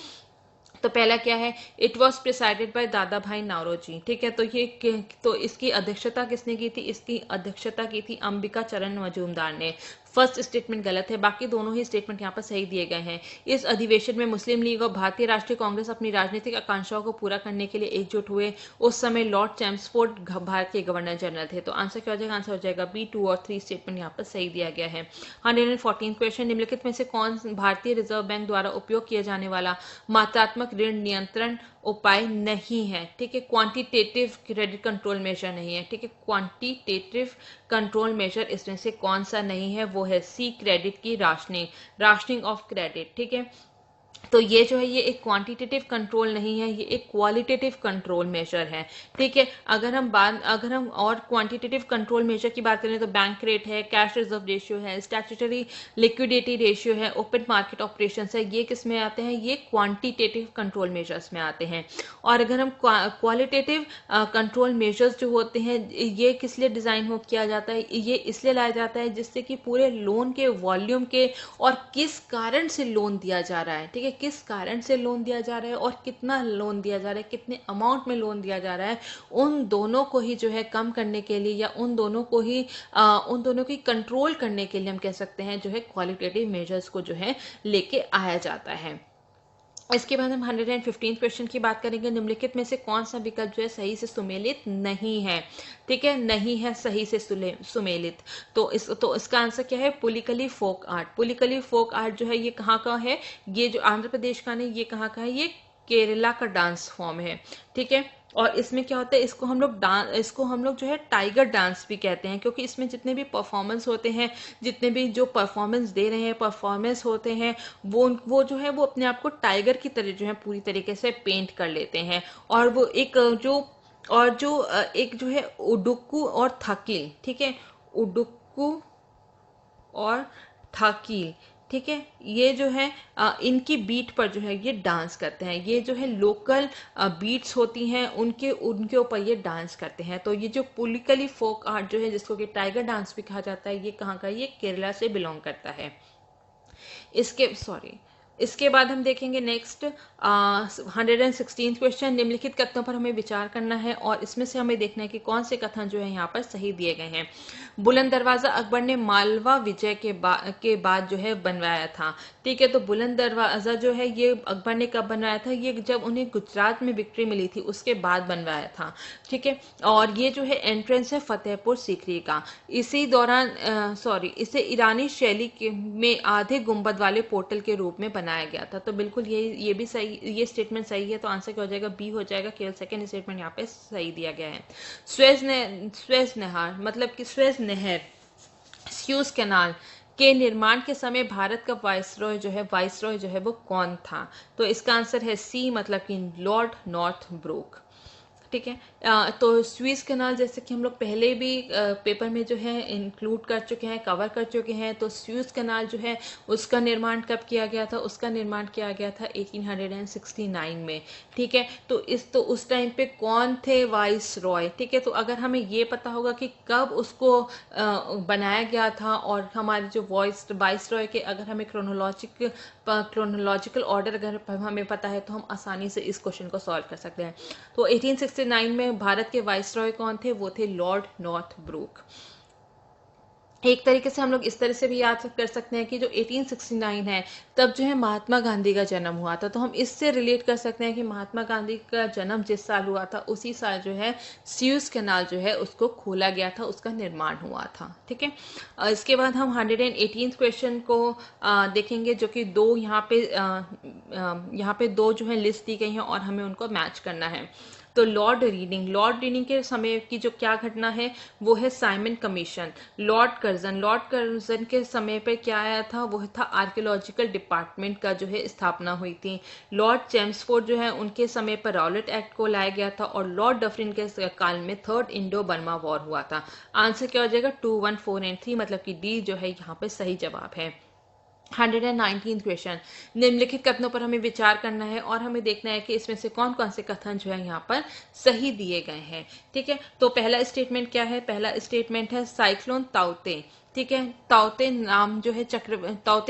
तो पहला क्या है, इट वॉज प्रिसाइडेड बाय दादा भाई नारोजी, ठीक है, तो इसकी अध्यक्षता किसने की थी, इसकी अध्यक्षता की थी अंबिका चरण मजूमदार ने। फर्स्ट स्टेटमेंट गलत है, बाकी दोनों ही स्टेटमेंट यहाँ पर सही दिए गए हैं। इस अधिवेशन में मुस्लिम लीग और भारतीय राष्ट्रीय कांग्रेस अपनी राजनीतिक आकांक्षाओं को पूरा करने के लिए एकजुट हुए। उस समय लॉर्ड चैम्सफोर्ड भारत के गवर्नर जनरल थे। तो आंसर क्या हो जाएगा? आंसर हो जाएगा बी, 2 और 3 स्टेटमेंट यहाँ पर सही दिया गया है। 114 क्वेश्चन, निम्नलिखित में से कौन भारतीय रिजर्व बैंक द्वारा उपयोग किया जाने वाला मात्रात्मक ऋण नियंत्रण उपाय नहीं है? ठीक है, क्वांटिटेटिव क्रेडिट कंट्रोल मेजर नहीं है। ठीक है, क्वांटिटेटिव कंट्रोल मेजर इसमें से कौन सा नहीं है? वो है सी, क्रेडिट की राशनिंग ऑफ क्रेडिट। ठीक है, तो ये जो है ये एक क्वांटिटेटिव कंट्रोल नहीं है, ये एक क्वालिटेटिव कंट्रोल मेजर है। ठीक है, अगर हम और क्वांटिटेटिव कंट्रोल मेजर की बात करें तो बैंक रेट है, कैश रिजर्व रेशियो है, स्टैट्यूटरी लिक्विडिटी रेशियो है, ओपन मार्केट ऑपरेशंस है, ये किस में आते हैं? ये क्वांटिटेटिव कंट्रोल मेजर्स में आते हैं। और अगर हम क्वालिटेटिव कंट्रोल मेजर्स जो होते हैं ये किस लिए डिजाइन हो किया जाता है? ये इसलिए लाया जाता है जिससे कि पूरे लोन के वॉल्यूम के और किस कारण से लोन दिया जा रहा है, ठीक है, किस कारण से लोन दिया जा रहा है और कितना लोन दिया जा रहा है, कितने अमाउंट में लोन दिया जा रहा है, उन दोनों को ही जो है कम करने के लिए या उन दोनों की कंट्रोल करने के लिए हम कह सकते हैं जो है क्वालिटेटिव मेजर्स को जो है लेके आया जाता है। इसके बाद हम 115 क्वेश्चन की बात करेंगे। निम्नलिखित में से कौन सा विकल्प जो है सही से सुमेलित नहीं है? ठीक है, नहीं है सही से सुमेलित। तो इसका आंसर क्या है? Pulikali folk art. Pulikali folk art जो है ये कहाँ का है? ये जो आंध्र प्रदेश का नहीं, ये कहाँ का है? ये केरला का डांस फॉर्म है। ठीक है, और इसमें क्या होता है? इसको हम लोग जो है टाइगर डांस भी कहते हैं, क्योंकि इसमें जितने भी परफॉर्मेंस होते हैं, जितने भी जो परफॉर्मेंस दे रहे हैं परफॉर्मेंस होते हैं, वो जो है वो अपने आप को टाइगर की तरह जो है पूरी तरीके से पेंट कर लेते हैं। और वो एक जो है उडुक्कू और थाकिल, ठीक है, उडुक्कू और थाकिल, ठीक है, ये जो है इनकी बीट पर जो है ये डांस करते हैं। ये जो है लोकल बीट्स होती हैं उनके ऊपर ये डांस करते हैं। तो ये जो पुलिकली फोक आर्ट जो है जिसको कि टाइगर डांस भी कहा जाता है, ये कहाँ का? ये केरला से बिलोंग करता है। इसके बाद हम देखेंगे नेक्स्ट 116 क्वेश्चन। निम्नलिखित कथनों पर हमें विचार करना है और इसमें से हमें देखना है कि कौन से कथन जो है यहाँ पर सही दिए गए हैं। बुलंद दरवाजा अकबर ने मालवा विजय के बाद जो है बनवाया था। ठीक है, तो बुलंद दरवाजा जो है ये अकबर ने कब बनवाया था? ये जब उन्हें गुजरात में विक्ट्री मिली थी उसके बाद बनवाया था। ठीक है, और ये जो है एंट्रेंस है फतेहपुर सीकरी का। इसी दौरान इसे ईरानी शैली में आधे गुंबद वाले पोर्टल के रूप में बनाया गया था। तो बिल्कुल ये भी सही, ये स्टेटमेंट सही है। तो आंसर क्या हो जाएगा? बी हो जाएगा। केवल सेकंड स्टेटमेंट यहाँ पे सही दिया गया है। स्वेज नहर मतलब कि स्वेज नहर, स्यूज कैनाल के निर्माण के समय भारत का वाइसरॉय जो है वो कौन था? तो इसका आंसर है सी, मतलब कि लॉर्ड नॉर्थब्रोक। ठीक है, तो स्वीज कैनाल जैसे कि हम लोग पहले भी पेपर में जो है इंक्लूड कर चुके हैं, कवर कर चुके हैं। तो स्वीज कैनाल जो है उसका निर्माण कब किया गया था? उसका निर्माण किया गया था 1869 में। ठीक है, तो उस टाइम पे कौन थे वाइस रॉय? ठीक है, तो अगर हमें ये पता होगा कि कब उसको बनाया गया था और हमारे जो वाइस रॉय के अगर हमें क्रोनोलॉजिकल ऑर्डर अगर हमें पता है तो हम आसानी से इस क्वेश्चन को सॉल्व कर सकते हैं। तो 1869 में भारत के वाइसरॉय कौन थे? वो थे लॉर्ड नॉर्थब्रोक। एक तरीके से हम लोग इस तरह से भी याद कर सकते हैं कि जो 1869 है तब जो है महात्मा गांधी का जन्म हुआ था। तो हम इससे रिलेट कर सकते हैं कि महात्मा गांधी का जन्म जिस साल हुआ था उसी साल जो है स्यूज कैनाल जो है उसको खोला गया था, उसका निर्माण हुआ था। ठीक है, इसके बाद हम 118 क्वेश्चन को देखेंगे, जो कि यहाँ पे दो जो है लिस्ट दी गई हैं और हमें उनको मैच करना है। तो लॉर्ड रीडिंग के समय की जो क्या घटना है वो है साइमन कमीशन। लॉर्ड कर्जन के समय पे क्या आया था? वो था आर्कियोलॉजिकल डिपार्टमेंट का जो है स्थापना हुई थी। लॉर्ड चैम्सफोर्ड जो है उनके समय पर रॉलेट एक्ट को लाया गया था और लॉर्ड डफरिन के काल में थर्ड इंडो बर्मा वॉर हुआ था। आंसर क्या हो जाएगा? 2, 1, 4 एंड 3, मतलब कि डी जो है यहाँ पे सही जवाब है। 119 क्वेश्चन। निम्नलिखित कथनों पर हमें विचार करना है और हमें देखना है कि इसमें से कौन कौन से कथन जो है यहाँ पर सही दिए गए हैं। ठीक है, तो पहला स्टेटमेंट क्या है? पहला स्टेटमेंट है साइक्लोन ताउते। ठीक है, ताउते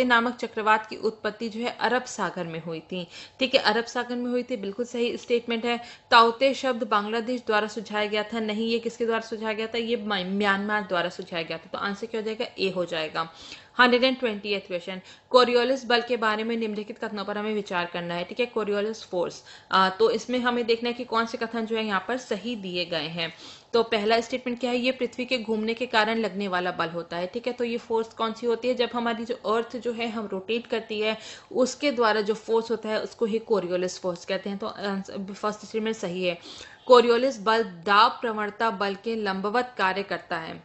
नामक चक्रवात की उत्पत्ति जो है अरब सागर में हुई थी। ठीक है, अरब सागर में हुई थी, बिल्कुल सही स्टेटमेंट है। ताउते शब्द बांग्लादेश द्वारा सुझाया गया था। नहीं, ये किसके द्वारा सुझाया गया था? ये म्यांमार द्वारा सुझाया गया था। तो आंसर क्या हो जाएगा? ए हो जाएगा। 120th क्वेश्चन, कोरियोलिस बल के बारे में निम्नलिखित कथनों पर हमें विचार करना है। ठीक है, कोरियोलिस फोर्स, तो इसमें हमें देखना है कि कौन से कथन जो है यहाँ पर सही दिए गए हैं। तो पहला स्टेटमेंट क्या है, ये पृथ्वी के घूमने के कारण लगने वाला बल होता है। ठीक है, तो ये फोर्स कौन सी होती है, जब हमारी जो अर्थ जो है हम रोटेट करती है उसके द्वारा जो फोर्स होता है उसको ही कोरियोलिस फोर्स कहते हैं। तो फर्स्ट स्टेटमेंट सही है। कोरियोलिस बल दाब प्रवणता बल के लंबवत कार्य करता है।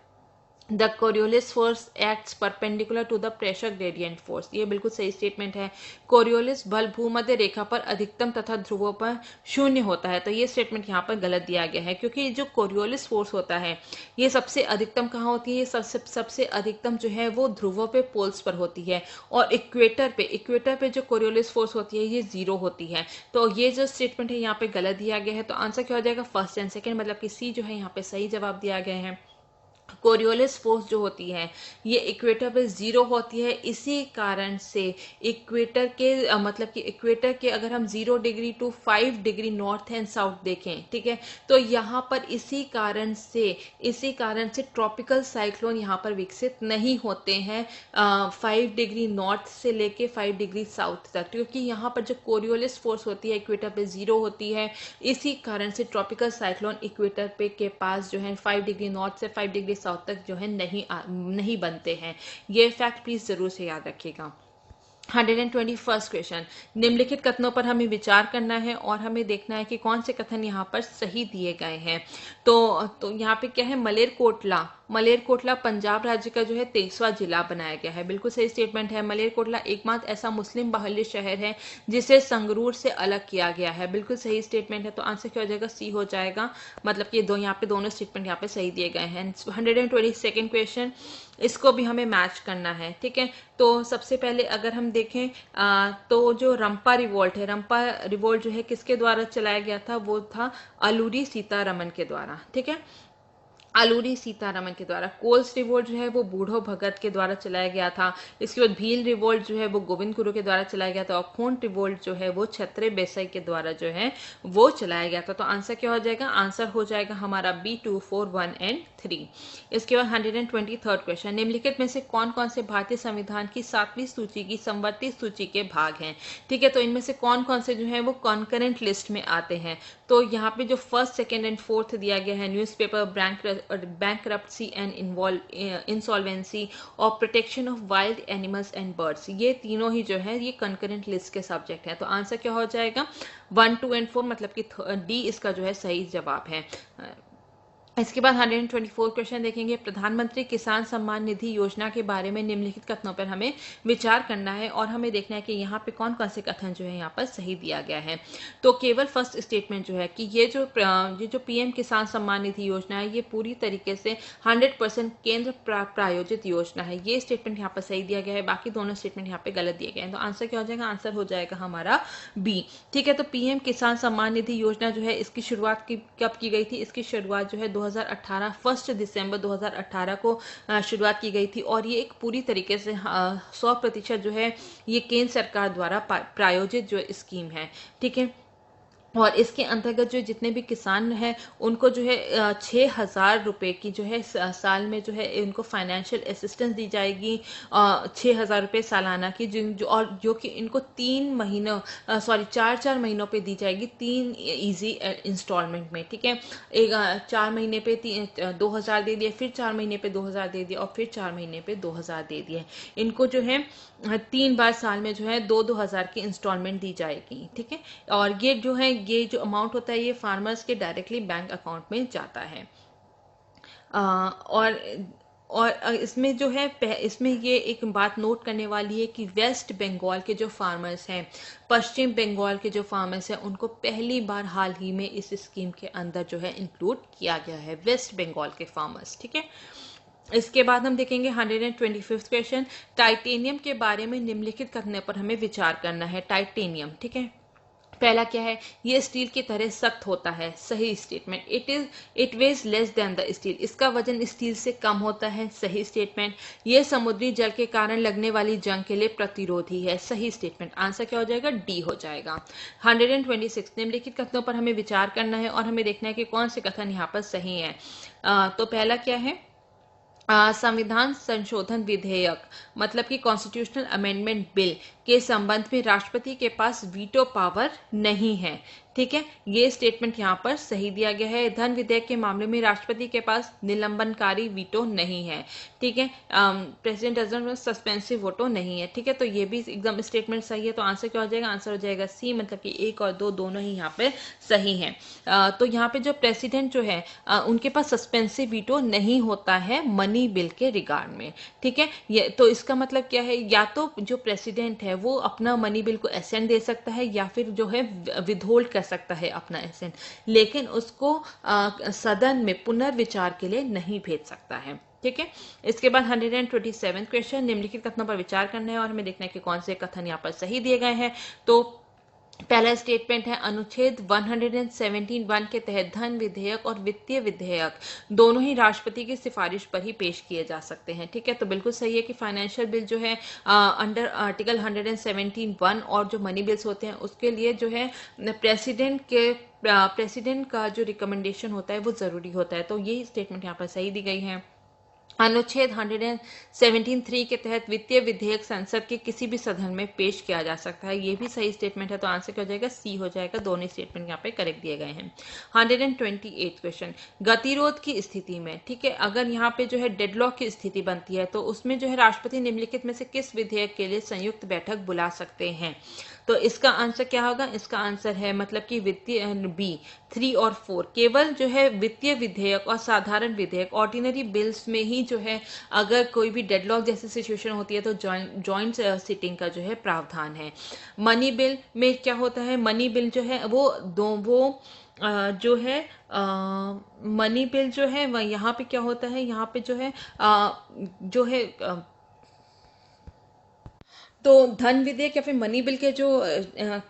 The Coriolis force acts perpendicular to the pressure gradient force, ये बिल्कुल सही स्टेटमेंट है। कोरियोलिस बल भूमध्य रेखा पर अधिकतम तथा ध्रुवों पर शून्य होता है, तो ये स्टेटमेंट यहाँ पर गलत दिया गया है, क्योंकि जो कोरियोलिस फोर्स होता है ये सबसे अधिकतम कहाँ होती है, सबसे अधिकतम जो है वो ध्रुवों पे पोल्स पर होती है, और इक्वेटर पे जो कोरियोलिस फोर्स होती है ये 0 होती है। तो ये जो स्टेटमेंट है यहाँ पे गलत दिया गया है। तो आंसर क्या हो जाएगा, फर्स्ट एंड सेकेंड, मतलब कि सी जो है यहाँ पे सही जवाब दिया गया है। कोरियोलिस फोर्स जो होती है ये इक्वेटर पे 0 होती है, इसी कारण से इक्वेटर के मतलब कि इक्वेटर के अगर हम 0 degree to 5 degree north and south देखें, ठीक है, तो यहाँ पर इसी कारण से ट्रॉपिकल साइक्लोन यहाँ पर विकसित नहीं होते हैं 5 डिग्री नॉर्थ से लेके 5 डिग्री साउथ तक, क्योंकि यहाँ पर जो कोरियोलिस फोर्स होती है इक्वेटर पे 0 होती है, इसी कारण से ट्रॉपिकल साइक्लोन इक्वेटर पे के पास जो है 5 डिग्री नॉर्थ से 5 डिग्री साउथ तक जो है नहीं बनते हैं। ये फैक्ट प्लीज जरूर से याद रखिएगा। 121st क्वेश्चन, निम्नलिखित कथनों पर हमें विचार करना है और हमें देखना है कि कौन से कथन यहाँ पर सही दिए गए हैं। तो यहाँ पे क्या है, मलेरकोटला पंजाब राज्य का जो है 23वां जिला बनाया गया है, बिल्कुल सही स्टेटमेंट है। मलेरकोटला एकमात्र ऐसा मुस्लिम बाहुल्य शहर है जिसे संगरूर से अलग किया गया है, बिल्कुल सही स्टेटमेंट है। तो आंसर क्या हो जाएगा, सी हो जाएगा, मतलब कि यहाँ पे दोनों स्टेटमेंट यहाँ पे सही दिए गए हैं। 122nd क्वेश्चन, इसको भी हमें मैच करना है, ठीक है। तो सबसे पहले अगर हम देखें तो जो रंपा रिवोल्ट जो है किसके द्वारा चलाया गया था, वो था अलूरी सीतारमन के द्वारा, ठीक है, अलूरी सीतारमन के द्वारा। कोल्स रिवोल्ट जो है वो बूढ़ो भगत के द्वारा चलाया गया था। इसके बाद भील रिवोल्ट जो है वो गोविंद गुरु के द्वारा चलाया गया था, और खोंट रिवोल्ट जो है वो छत्रे बेसाई के द्वारा जो है वो चलाया गया था। तो आंसर क्या हो जाएगा, आंसर हो जाएगा हमारा बी 2, 4, 1 एंड 3। इसके बाद 123rd क्वेश्चन, निम्नलिखित में से कौन कौन से भारतीय संविधान की 7वीं सूची की समवर्ती सूची के भाग हैं, ठीक है। तो इनमें से कौन कौन से जो है वो कॉन्करेंट लिस्ट में आते हैं। तो यहाँ पे जो फर्स्ट, सेकेंड एंड फोर्थ दिया गया है, न्यूज़पेपर, बैंकरप्सी एंड इंसॉल्वेंसी और protection of wild animals and birds, ये तीनों ही जो है ये कंकरेंट लिस्ट के सब्जेक्ट हैं। तो आंसर क्या हो जाएगा, 1, 2 एंड 4, मतलब कि डी इसका जो है सही जवाब है। इसके बाद 124 क्वेश्चन देखेंगे, प्रधानमंत्री किसान सम्मान निधि योजना के बारे में निम्नलिखित कथनों पर हमें विचार करना है और हमें देखना है कि यहाँ पे कौन कौन से कथन जो है यहाँ पर सही दिया गया है। तो केवल फर्स्ट स्टेटमेंट जो है कि ये जो पीएम किसान सम्मान निधि योजना है ये पूरी तरीके से 100% केंद्र प्रायोजित योजना है, ये स्टेटमेंट यहाँ पर सही दिया गया है। बाकी दोनों स्टेटमेंट यहाँ पे गलत दिए गए हैं। तो आंसर क्या हो जाएगा, आंसर हो जाएगा हमारा बी, ठीक है। तो पीएम किसान सम्मान निधि योजना जो है इसकी शुरुआत कब की गई थी, इसकी शुरुआत जो है 2018 1 दिसंबर 2018 को शुरुआत की गई थी, और ये एक पूरी तरीके से 100% जो है ये केंद्र सरकार द्वारा प्रायोजित जो स्कीम है, ठीक है। और इसके अंतर्गत जो जितने भी किसान हैं उनको जो है 6,000 रुपये की जो है साल में जो है इनको फाइनेंशियल असिस्टेंस दी जाएगी, 6,000 रुपये सालाना की, जो कि इनको 4 महीनों पे दी जाएगी, 3 इजी इंस्टॉलमेंट में, ठीक है। एक 4 महीने पे 2,000 दे दिए, फिर 4 महीने पे 2,000 दे दिए, और फिर 4 महीने पे 2,000 दे दिए। इनको जो है 3 बार साल में जो है 2,000 की इंस्टॉलमेंट दी जाएगी, ठीक है। और ये जो अमाउंट होता है ये फार्मर्स के डायरेक्टली बैंक अकाउंट में जाता है। और इसमें जो है इसमें ये एक बात नोट करने वाली है कि वेस्ट बंगाल के जो फार्मर्स हैं, पश्चिम बंगाल के जो फार्मर्स हैं, उनको पहली बार हाल ही में इस स्कीम के अंदर जो है इंक्लूड किया गया है, वेस्ट बंगाल के फार्मर्स, ठीक है। इसके बाद हम देखेंगे 125th क्वेश्चन, टाइटेनियम के बारे में निम्नलिखित कथनों पर हमें विचार करना है। टाइटेनियम, ठीक है, पहला क्या है, ये स्टील की तरह सख्त होता है, सही statement. It weighs less than the steel, इसका वजन स्टील से कम होता है, सही स्टेटमेंट। ये समुद्री जल के कारण लगने वाली जंग के लिए प्रतिरोधी है, सही स्टेटमेंट। आंसर क्या हो जाएगा, डी हो जाएगा। 126 निम्नलिखित कथनों पर हमें विचार करना है और हमें देखना है कि कौन से कथन यहाँ पर सही है। तो पहला क्या है, संविधान संशोधन विधेयक मतलब कि कॉन्स्टिट्यूशनल अमेंडमेंट बिल के संबंध में राष्ट्रपति के पास वीटो पावर नहीं है। ठीक है, ये स्टेटमेंट यहाँ पर सही दिया गया है। धन विधेयक के मामले में राष्ट्रपति के पास निलंबनकारी वीटो नहीं है। ठीक है, प्रेसिडेंट डजंट सस्पेंसिव वोटो नहीं है। ठीक है, तो ये भी एकदम स्टेटमेंट सही है। तो आंसर क्या हो जाएगा? आंसर हो जाएगा सी, मतलब कि 1 और 2 दोनों ही यहाँ पे सही हैं। तो यहाँ पे जो प्रेसिडेंट जो है उनके पास सस्पेंसिव वीटो नहीं होता है मनी बिल के रिगार्ड में। ठीक है, ये तो इसका मतलब क्या है? या तो जो प्रेसिडेंट है वो अपना मनी बिल को एसेंट दे सकता है या फिर जो है विदहोल्ड कर सकता है अपना एसेंट, लेकिन उसको सदन में पुनर्विचार के लिए नहीं भेज सकता है। ठीक है, इसके बाद 127 क्वेश्चन, निम्नलिखित कथनों पर विचार करना है और हमें देखना है कि कौन से कथन यहाँ पर सही दिए गए हैं। तो पहला स्टेटमेंट है अनुच्छेद 117(1) के तहत धन विधेयक और वित्तीय विधेयक दोनों ही राष्ट्रपति की सिफारिश पर ही पेश किए जा सकते हैं। ठीक है, तो बिल्कुल सही है कि फाइनेंशियल बिल जो है अंडर आर्टिकल 117(1) और जो मनी बिल्स होते हैं उसके लिए जो है प्रेसिडेंट का जो रिकमेंडेशन होता है वो जरूरी होता है। तो यही स्टेटमेंट यहाँ पर सही दी गई है। अनुच्छेद 117(3) के तहत वित्तीय विधेयक संसद के किसी भी सदन में पेश किया जा सकता है। ये भी सही स्टेटमेंट है। तो आंसर क्या हो जाएगा? सी हो जाएगा। दोनों स्टेटमेंट यहाँ पे करेक्ट दिए गए हैं। 128 क्वेश्चन, गतिरोध की स्थिति में, ठीक है, अगर यहाँ पे जो है डेडलॉक की स्थिति बनती है तो उसमें जो है राष्ट्रपति निम्नलिखित में से किस विधेयक के लिए संयुक्त बैठक बुला सकते हैं? तो इसका आंसर क्या होगा? इसका आंसर है मतलब कि वित्तीय बी 3 और 4। केवल जो है वित्तीय विधेयक और साधारण विधेयक ऑर्डिनरी बिल्स में ही जो है अगर कोई भी डेडलॉक जैसी सिचुएशन होती है तो जॉइंट सिटिंग का जो है प्रावधान है। मनी बिल में क्या होता है? मनी बिल जो है वो जो है मनी बिल जो है यहाँ पे क्या होता है? यहाँ पे जो है तो धन विधेयक या फिर मनी बिल के जो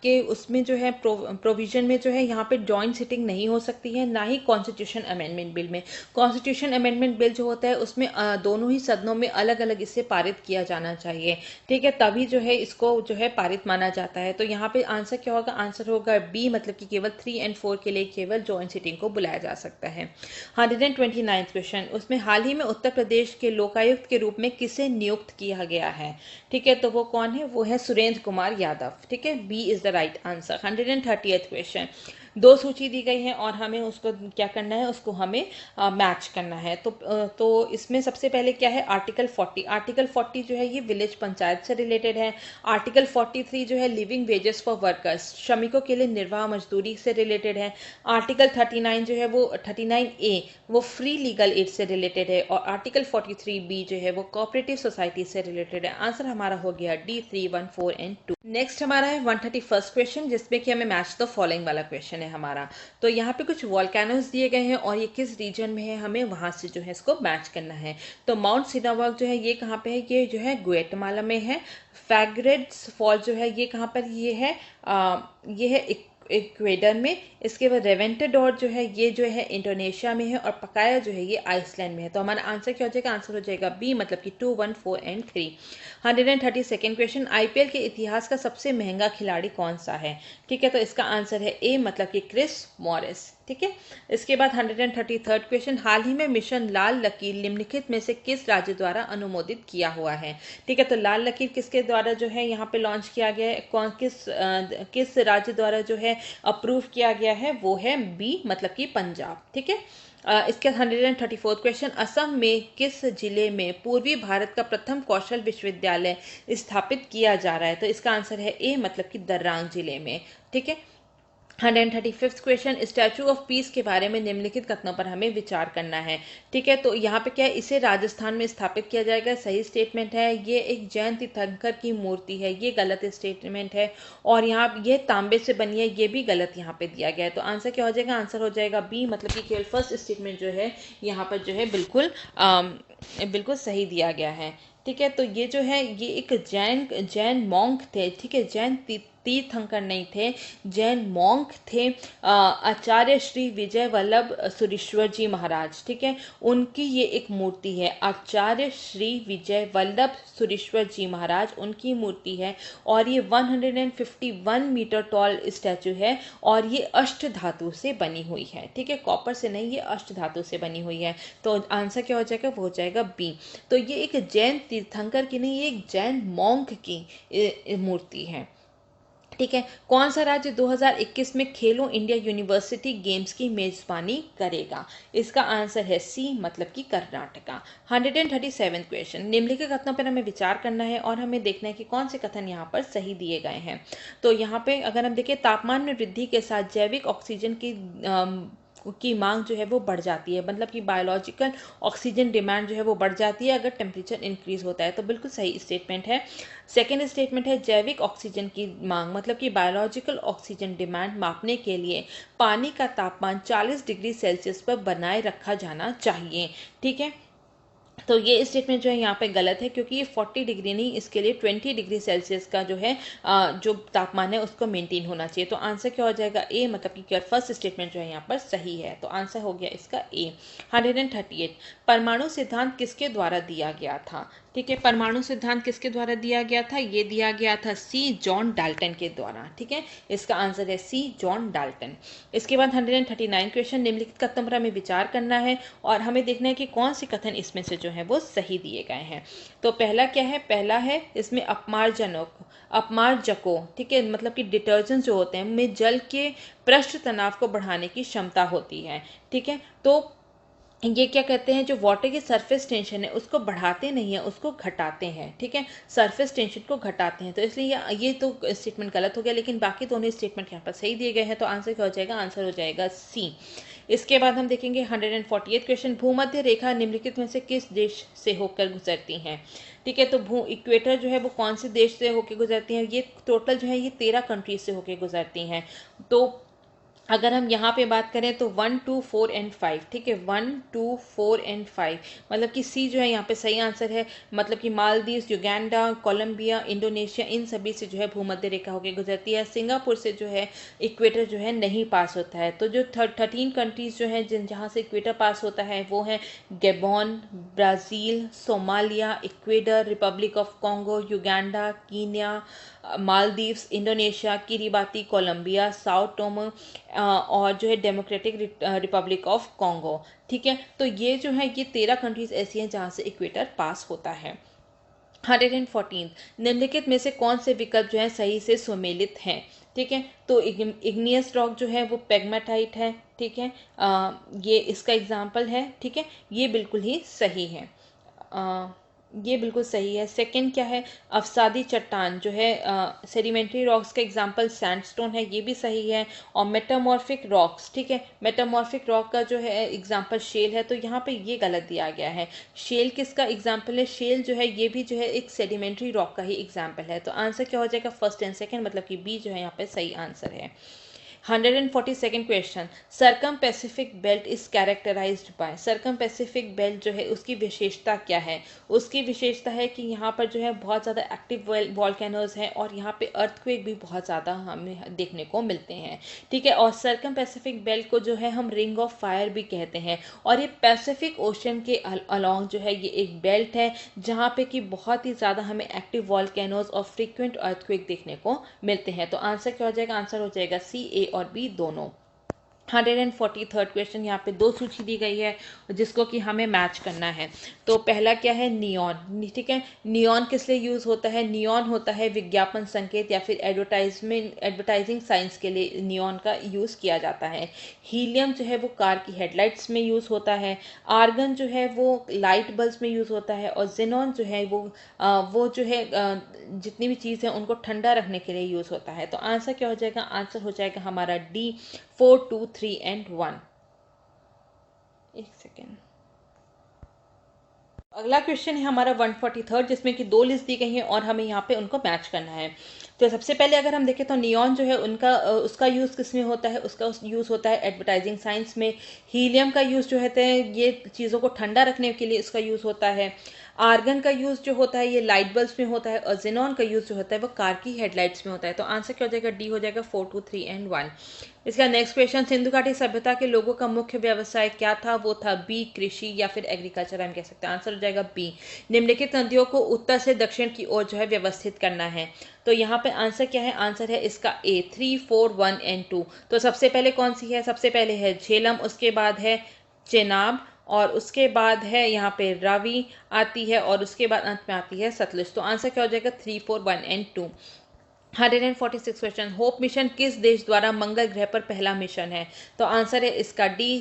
के उसमें जो है प्रोविजन में जो है यहाँ पे जॉइंट सिटिंग नहीं हो सकती है, ना ही कॉन्स्टिट्यूशन अमेंडमेंट बिल में। कॉन्स्टिट्यूशन अमेंडमेंट बिल जो होता है उसमें दोनों ही सदनों में अलग अलग इससे पारित किया जाना चाहिए। ठीक है, तभी जो है इसको जो है पारित माना जाता है। तो यहाँ पे आंसर क्या होगा? आंसर होगा बी, मतलब कि केवल 3 और 4 के लिए केवल जॉइंट सिटिंग को बुलाया जा सकता है। 129 क्वेश्चन, उसमें हाल ही में उत्तर प्रदेश के लोकायुक्त के रूप में किसे नियुक्त किया गया है? ठीक है, तो वो कौन है? वो है सुरेंद्र कुमार यादव। ठीक है, B is the right answer. 130th question, 2 सूची दी गई है और हमें उसको क्या करना है? उसको हमें मैच करना है। तो इसमें सबसे पहले क्या है? आर्टिकल 40। आर्टिकल 40 जो है ये विलेज पंचायत से रिलेटेड है। आर्टिकल 43 जो है लिविंग वेजेस फॉर वर्कर्स, श्रमिकों के लिए निर्वाह मजदूरी से रिलेटेड है। आर्टिकल 39 जो है वो 39A वो फ्री लीगल एड से रिलेटेड है और आर्टिकल 43B जो है वो कोऑपरेटिव सोसाइटी से रिलेटेड है। आंसर हमारा हो गया D 3, 1, 4 and 2। नेक्स्ट हमारा है 131st क्वेश्चन, जिसमें कि हमें मैच द फॉलोइंग वाला क्वेश्चन है हमारा। तो यहाँ पे कुछ वॉल्केनोज दिए गए हैं और ये किस रीजन में है, हमें वहां से जो है इसको मैच करना है। तो माउंट सिनावाग जो है ये कहाँ पे है? ये जो है ग्वाटेमाला में है। फैग्रेड्स फॉल जो है ये कहाँ पर? ये है इक्वेडर में। इसके बाद रेवेंटेडोर जो है ये जो है इंडोनेशिया में है और पकाया जो है ये आइसलैंड में है। तो हमारा आंसर क्या हो जाएगा? आंसर हो जाएगा बी, मतलब कि 2, 1, 4 and 3। 132nd क्वेश्चन, आईपीएल के इतिहास का सबसे महंगा खिलाड़ी कौन सा है? ठीक है, तो इसका आंसर है ए, मतलब कि क्रिस मॉरिस। ठीक है, इसके बाद 133rd क्वेश्चन, हाल ही में मिशन लाल लकीर निम्नलिखित में से किस राज्य द्वारा अनुमोदित किया हुआ है? ठीक है, तो लाल लकीर किसके द्वारा जो है यहाँ पे लॉन्च किया गया है? किस राज्य द्वारा जो है अप्रूव किया गया है? वो है बी, मतलब कि पंजाब। ठीक है, इसके 134th क्वेश्चन, असम में किस जिले में पूर्वी भारत का प्रथम कौशल विश्वविद्यालय स्थापित किया जा रहा है? तो इसका आंसर है ए, मतलब कि दर्रांग जिले में। ठीक है, 135th question, statue of peace के बारे में निम्नलिखित कथनों पर हमें विचार करना है। ठीक है, तो यहाँ पे क्या है? इसे राजस्थान में स्थापित किया जाएगा, सही स्टेटमेंट है। ये एक जैन तीर्थंकर की मूर्ति है, ये गलत स्टेटमेंट है। और यहाँ ये तांबे से बनी है, ये भी गलत यहाँ पे दिया गया है। तो आंसर क्या हो जाएगा? आंसर हो जाएगा बी, मतलब कि केवल फर्स्ट स्टेटमेंट जो है यहाँ पर जो है बिल्कुल सही दिया गया है। ठीक है, तो ये जो है ये एक जैन मॉन्क थे। ठीक है, जैन तीर्थंकर नहीं थे, जैन मॉन्क थे। आचार्य श्री विजय वल्लभ सुरीश्वर जी महाराज, ठीक है, उनकी ये एक मूर्ति है। आचार्य श्री विजय वल्लभ सुरीश्वर जी महाराज, उनकी मूर्ति है और ये 151 मीटर टॉल स्टैचू है और ये अष्ट धातु से बनी हुई है, ठीक है, कॉपर से नहीं, ये अष्ट धातु से बनी हुई है। तो आंसर क्या हो जाएगा, वो हो जाएगा बी। तो ये एक जैन तीर्थंकर की नहीं, ये एक जैन मॉन्क की मूर्ति है, ठीक है। कौन सा राज्य 2021 में खेलो इंडिया यूनिवर्सिटी गेम्स की मेजबानी करेगा? इसका आंसर है सी, मतलब कि कर्नाटका। 137 क्वेश्चन, निम्नलिखित कथनों पर हमें विचार करना है और हमें देखना है कि कौन से कथन यहाँ पर सही दिए गए हैं। तो यहाँ पे अगर हम देखें, तापमान में वृद्धि के साथ जैविक ऑक्सीजन की मांग जो है वो बढ़ जाती है, मतलब कि बायोलॉजिकल ऑक्सीजन डिमांड जो है वो बढ़ जाती है अगर टेम्परेचर इंक्रीज होता है। तो बिल्कुल सही स्टेटमेंट है। सेकेंड स्टेटमेंट है जैविक ऑक्सीजन की मांग, मतलब कि बायोलॉजिकल ऑक्सीजन डिमांड मापने के लिए पानी का तापमान 40 डिग्री सेल्सियस पर बनाए रखा जाना चाहिए, ठीक है। तो ये स्टेटमेंट जो है यहाँ पे गलत है, क्योंकि ये 40 डिग्री नहीं, इसके लिए 20 डिग्री सेल्सियस का जो है जो तापमान है उसको मेंटेन होना चाहिए। तो आंसर क्या हो जाएगा, ए, मतलब कि फर्स्ट स्टेटमेंट जो है यहाँ पर सही है। तो आंसर हो गया इसका ए। 138, परमाणु सिद्धांत किसके द्वारा दिया गया था? ठीक है, परमाणु सिद्धांत किसके द्वारा दिया गया था? ये दिया गया था सी, जॉन डाल्टन के द्वारा, ठीक है। इसका आंसर है सी, जॉन डाल्टन। इसके बाद 139 क्वेश्चन, निम्नलिखित कथन पर हमें विचार करना है और हमें देखना है कि कौन से कथन इसमें से जो है वो सही दिए गए हैं। तो पहला क्या है? पहला है इसमें अपमार्जकों, ठीक है, मतलब कि डिटर्जेंट जो होते हैं में जल के पृष्ठ तनाव को बढ़ाने की क्षमता होती है, ठीक है। तो ये क्या कहते हैं, जो वाटर की सरफेस टेंशन है उसको बढ़ाते नहीं है, उसको घटाते हैं, ठीक है, सरफेस टेंशन को घटाते हैं। तो इसलिए ये तो स्टेटमेंट गलत हो गया, लेकिन बाकी दोनों स्टेटमेंट यहाँ पर सही दिए गए हैं। तो आंसर क्या हो जाएगा? आंसर हो जाएगा सी। इसके बाद हम देखेंगे 148 क्वेश्चन, भूमध्य रेखा निम्नलिखित में से किस देश से होकर गुजरती हैं? ठीक है, तो इक्वेटर जो है वो कौन से देश से होकर गुजरती हैं? ये टोटल जो है ये 13 कंट्रीज से होकर गुजरती हैं। तो अगर हम यहाँ पे बात करें तो 1, 2, 4 एंड 5, ठीक है, 1, 2, 4 एंड 5, मतलब कि सी जो है यहाँ पे सही आंसर है। मतलब कि मालदीव, युगांडा, कोलंबिया, इंडोनेशिया, इन सभी से जो है भूमध्य रेखा होकर गुजरती है। सिंगापुर से जो है इक्वेटर जो है नहीं पास होता है। तो जो 13 कंट्रीज जो हैं जहाँ से इक्वेटर पास होता है वो है Gabon, Brazil, Somalia, Ecuador, Republic of Congo, Uganda, Kenya, Maldives, Indonesia, Kiribati, Colombia, Sao Tome और जो है डेमोक्रेटिक रिपब्लिक ऑफ कॉन्गो, ठीक है। तो ये जो है ये 13 कंट्रीज ऐसी हैं जहाँ से इक्वेटर पास होता है। 114, निम्नलिखित में से कौन से विकल्प जो है सही से सुमेलित हैं? ठीक है, तो इग्नियस रॉक जो है वो पेग्माटाइट है, ठीक है, ये इसका एग्जाम्पल है, ठीक है, ये बिल्कुल ही सही है, ये बिल्कुल सही है। सेकंड क्या है? अवसादी चट्टान जो है सेडिमेंट्री रॉक्स का एग्जांपल सैंडस्टोन है, ये भी सही है। और मेटामॉर्फिक रॉक्स, ठीक है, मेटामॉर्फिक रॉक का जो है एग्जांपल शेल है, तो यहाँ पे ये गलत दिया गया है। शेल किसका एग्जांपल है? शेल जो है ये भी जो है एक सेडिमेंट्री रॉक का ही एग्जाम्पल है। तो आंसर क्या हो जाएगा? फर्स्ट एंड सेकेंड, मतलब कि बी जो है यहाँ पे सही आंसर है। 142nd question, circum Pacific belt is characterized by, circum Pacific belt जो है उसकी विशेषता क्या है? उसकी विशेषता है कि यहाँ पर जो है बहुत ज़्यादा एक्टिव वॉल्केनोज हैं और यहाँ पे अर्थक्वेक भी बहुत ज़्यादा हमें देखने को मिलते हैं, ठीक है। और सर्कम पैसिफिक बेल्ट को जो है हम रिंग ऑफ फायर भी कहते हैं और ये पैसिफिक ओशन के अलॉन्ग जो है ये एक बेल्ट है जहाँ पे कि बहुत ही ज़्यादा हमें एक्टिव वॉल्केनोज और फ्रीक्वेंट अर्थक्वेक देखने को मिलते हैं। तो आंसर क्या हो जाएगा? आंसर हो जाएगा सी, ए और बी दोनों। 143rd क्वेश्चन, यहाँ पे दो सूची दी गई है जिसको कि हमें मैच करना है। तो पहला क्या है? नियॉन, ठीक है, नियॉन किस लिए यूज़ होता है? नियॉन होता है विज्ञापन संकेत या फिर एडवर्टाइजिंग साइंस के लिए नियॉन का यूज़ किया जाता है। हीलियम जो है वो कार की हेडलाइट्स में यूज़ होता है। आर्गन जो है वो लाइट बल्ब में यूज़ होता है और जेनॉन जो है वो जो है जितनी भी चीज़ है उनको ठंडा रखने के लिए यूज़ होता है। तो आंसर क्या हो जाएगा? आंसर हो जाएगा हमारा डी, 4, 2, 3 एंड 1। एक सेकेंड, अगला क्वेश्चन है हमारा 143 जिसमें कि दो लिस्ट दी गई हैं और हमें यहाँ पे उनको मैच करना है। तो सबसे पहले अगर हम देखें तो नियॉन जो है उसका यूज़ किस में होता है? उसका यूज़ होता है एडवर्टाइजिंग साइंस में। हीलियम का यूज़ जो है ये चीज़ों को ठंडा रखने के लिए इसका यूज़ होता है। आर्गन का यूज जो होता है ये लाइट बल्ब्स में होता है, और जेनॉन का यूज जो होता है वो कार की हेडलाइट्स में होता है। तो आंसर क्या हो जाएगा, डी हो जाएगा 4, 2, 3 एंड 1। इसका नेक्स्ट क्वेश्चन, सिंधु घाटी सभ्यता के लोगों का मुख्य व्यवसाय क्या था, वो था बी कृषि या फिर एग्रीकल्चर हम कह सकते हैं। आंसर हो जाएगा बी। निम्नलिखित नदियों को उत्तर से दक्षिण की ओर जो है व्यवस्थित करना है। तो यहाँ पे आंसर क्या है, आंसर है इसका ए 3, 4, 1 एंड 2। तो सबसे पहले कौन सी है, सबसे पहले है झेलम, उसके बाद है चेनाब, और उसके बाद है यहाँ पे रावी आती है, और उसके बाद अंत में आती है सतलुज। तो आंसर क्या हो जाएगा 3, 4, 1 एंड 2। 146 क्वेश्चन, होप मिशन किस देश द्वारा मंगल ग्रह पर पहला मिशन है। तो आंसर है इसका डी,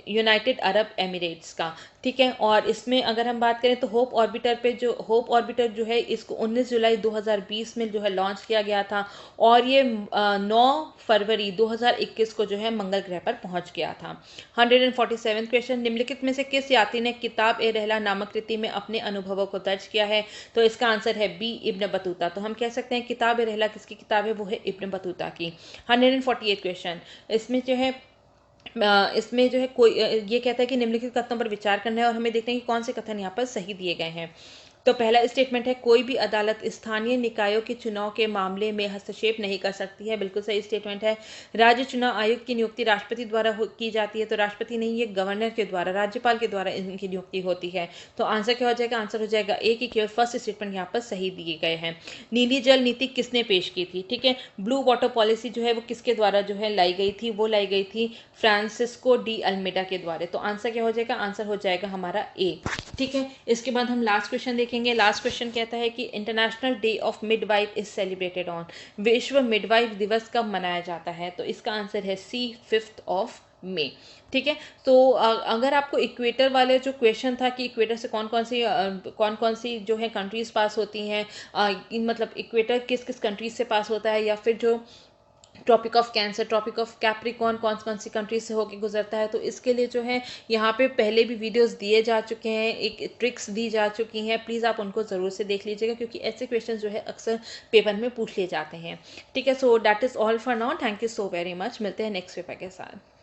यूनाइटेड अरब एमिरेट्स का। ठीक है, और इसमें अगर हम बात करें तो होप ऑर्बिटर जो है इसको 19 जुलाई 2020 में जो है लॉन्च किया गया था, और ये 9 फरवरी 2021 को जो है मंगल ग्रह पर पहुंच गया था। 147 क्वेश्चन, निम्नलिखित में से किस यात्री ने किताब ए रहला नामक कृति में अपने अनुभवों को दर्ज किया है। तो इसका आंसर है बी, इब्न बतूता। तो हम कह सकते हैं किताब ए रहला किसकी किताब है, वो है इब्न बतूता की। 148 क्वेश्चन, इसमें जो है कोई ये कहता है कि निम्नलिखित कथनों पर विचार करना है, और हमें देखना है कि कौन से कथन यहाँ पर सही दिए गए हैं। तो पहला स्टेटमेंट है, कोई भी अदालत स्थानीय निकायों के चुनाव के मामले में हस्तक्षेप नहीं कर सकती है। बिल्कुल सही स्टेटमेंट है। राज्य चुनाव आयुक्त की नियुक्ति राष्ट्रपति द्वारा की जाती है। तो राष्ट्रपति नहीं, ये गवर्नर के द्वारा, राज्यपाल के द्वारा इनकी नियुक्ति होती है। तो आंसर क्या हो जाएगा, आंसर हो जाएगा ए की केवल फर्स्ट स्टेटमेंट यहाँ पर सही दिए गए हैं। नीली जल नीति किसने पेश की थी। ठीक है, ब्लू वाटर पॉलिसी जो है वो किसके द्वारा जो है लाई गई थी, वो लाई गई थी फ्रांसिस्को डी अल्मेडा के द्वारा। तो आंसर क्या हो जाएगा, आंसर हो जाएगा हमारा ए। ठीक है, इसके बाद हम लास्ट क्वेश्चन देखेंगे। लास्ट क्वेश्चन कहता है कि international day of midwife is celebrated on, विश्व मिडवाइफ दिवस कब मनाया जाता है। तो इसका आंसर है सी, 5 मई। ठीक है, तो अगर आपको इक्वेटर वाले जो क्वेश्चन था कि इक्वेटर से कौन कौन सी जो है कंट्रीज पास होती हैं, मतलब इक्वेटर किस किस कंट्रीज से पास होता है, या फिर जो Tropic of Cancer, Tropic of Capricorn कौन सी कंट्री से होकर गुजरता है। तो इसके लिए जो है यहाँ पे पहले भी वीडियोस दिए जा चुके हैं, एक ट्रिक्स दी जा चुकी हैं, प्लीज़ आप उनको ज़रूर से देख लीजिएगा, क्योंकि ऐसे क्वेश्चन जो है अक्सर पेपर में पूछ लिए जाते हैं। ठीक है, so that is all for now, thank you so very much. मिलते हैं नेक्स्ट पेपर के साथ।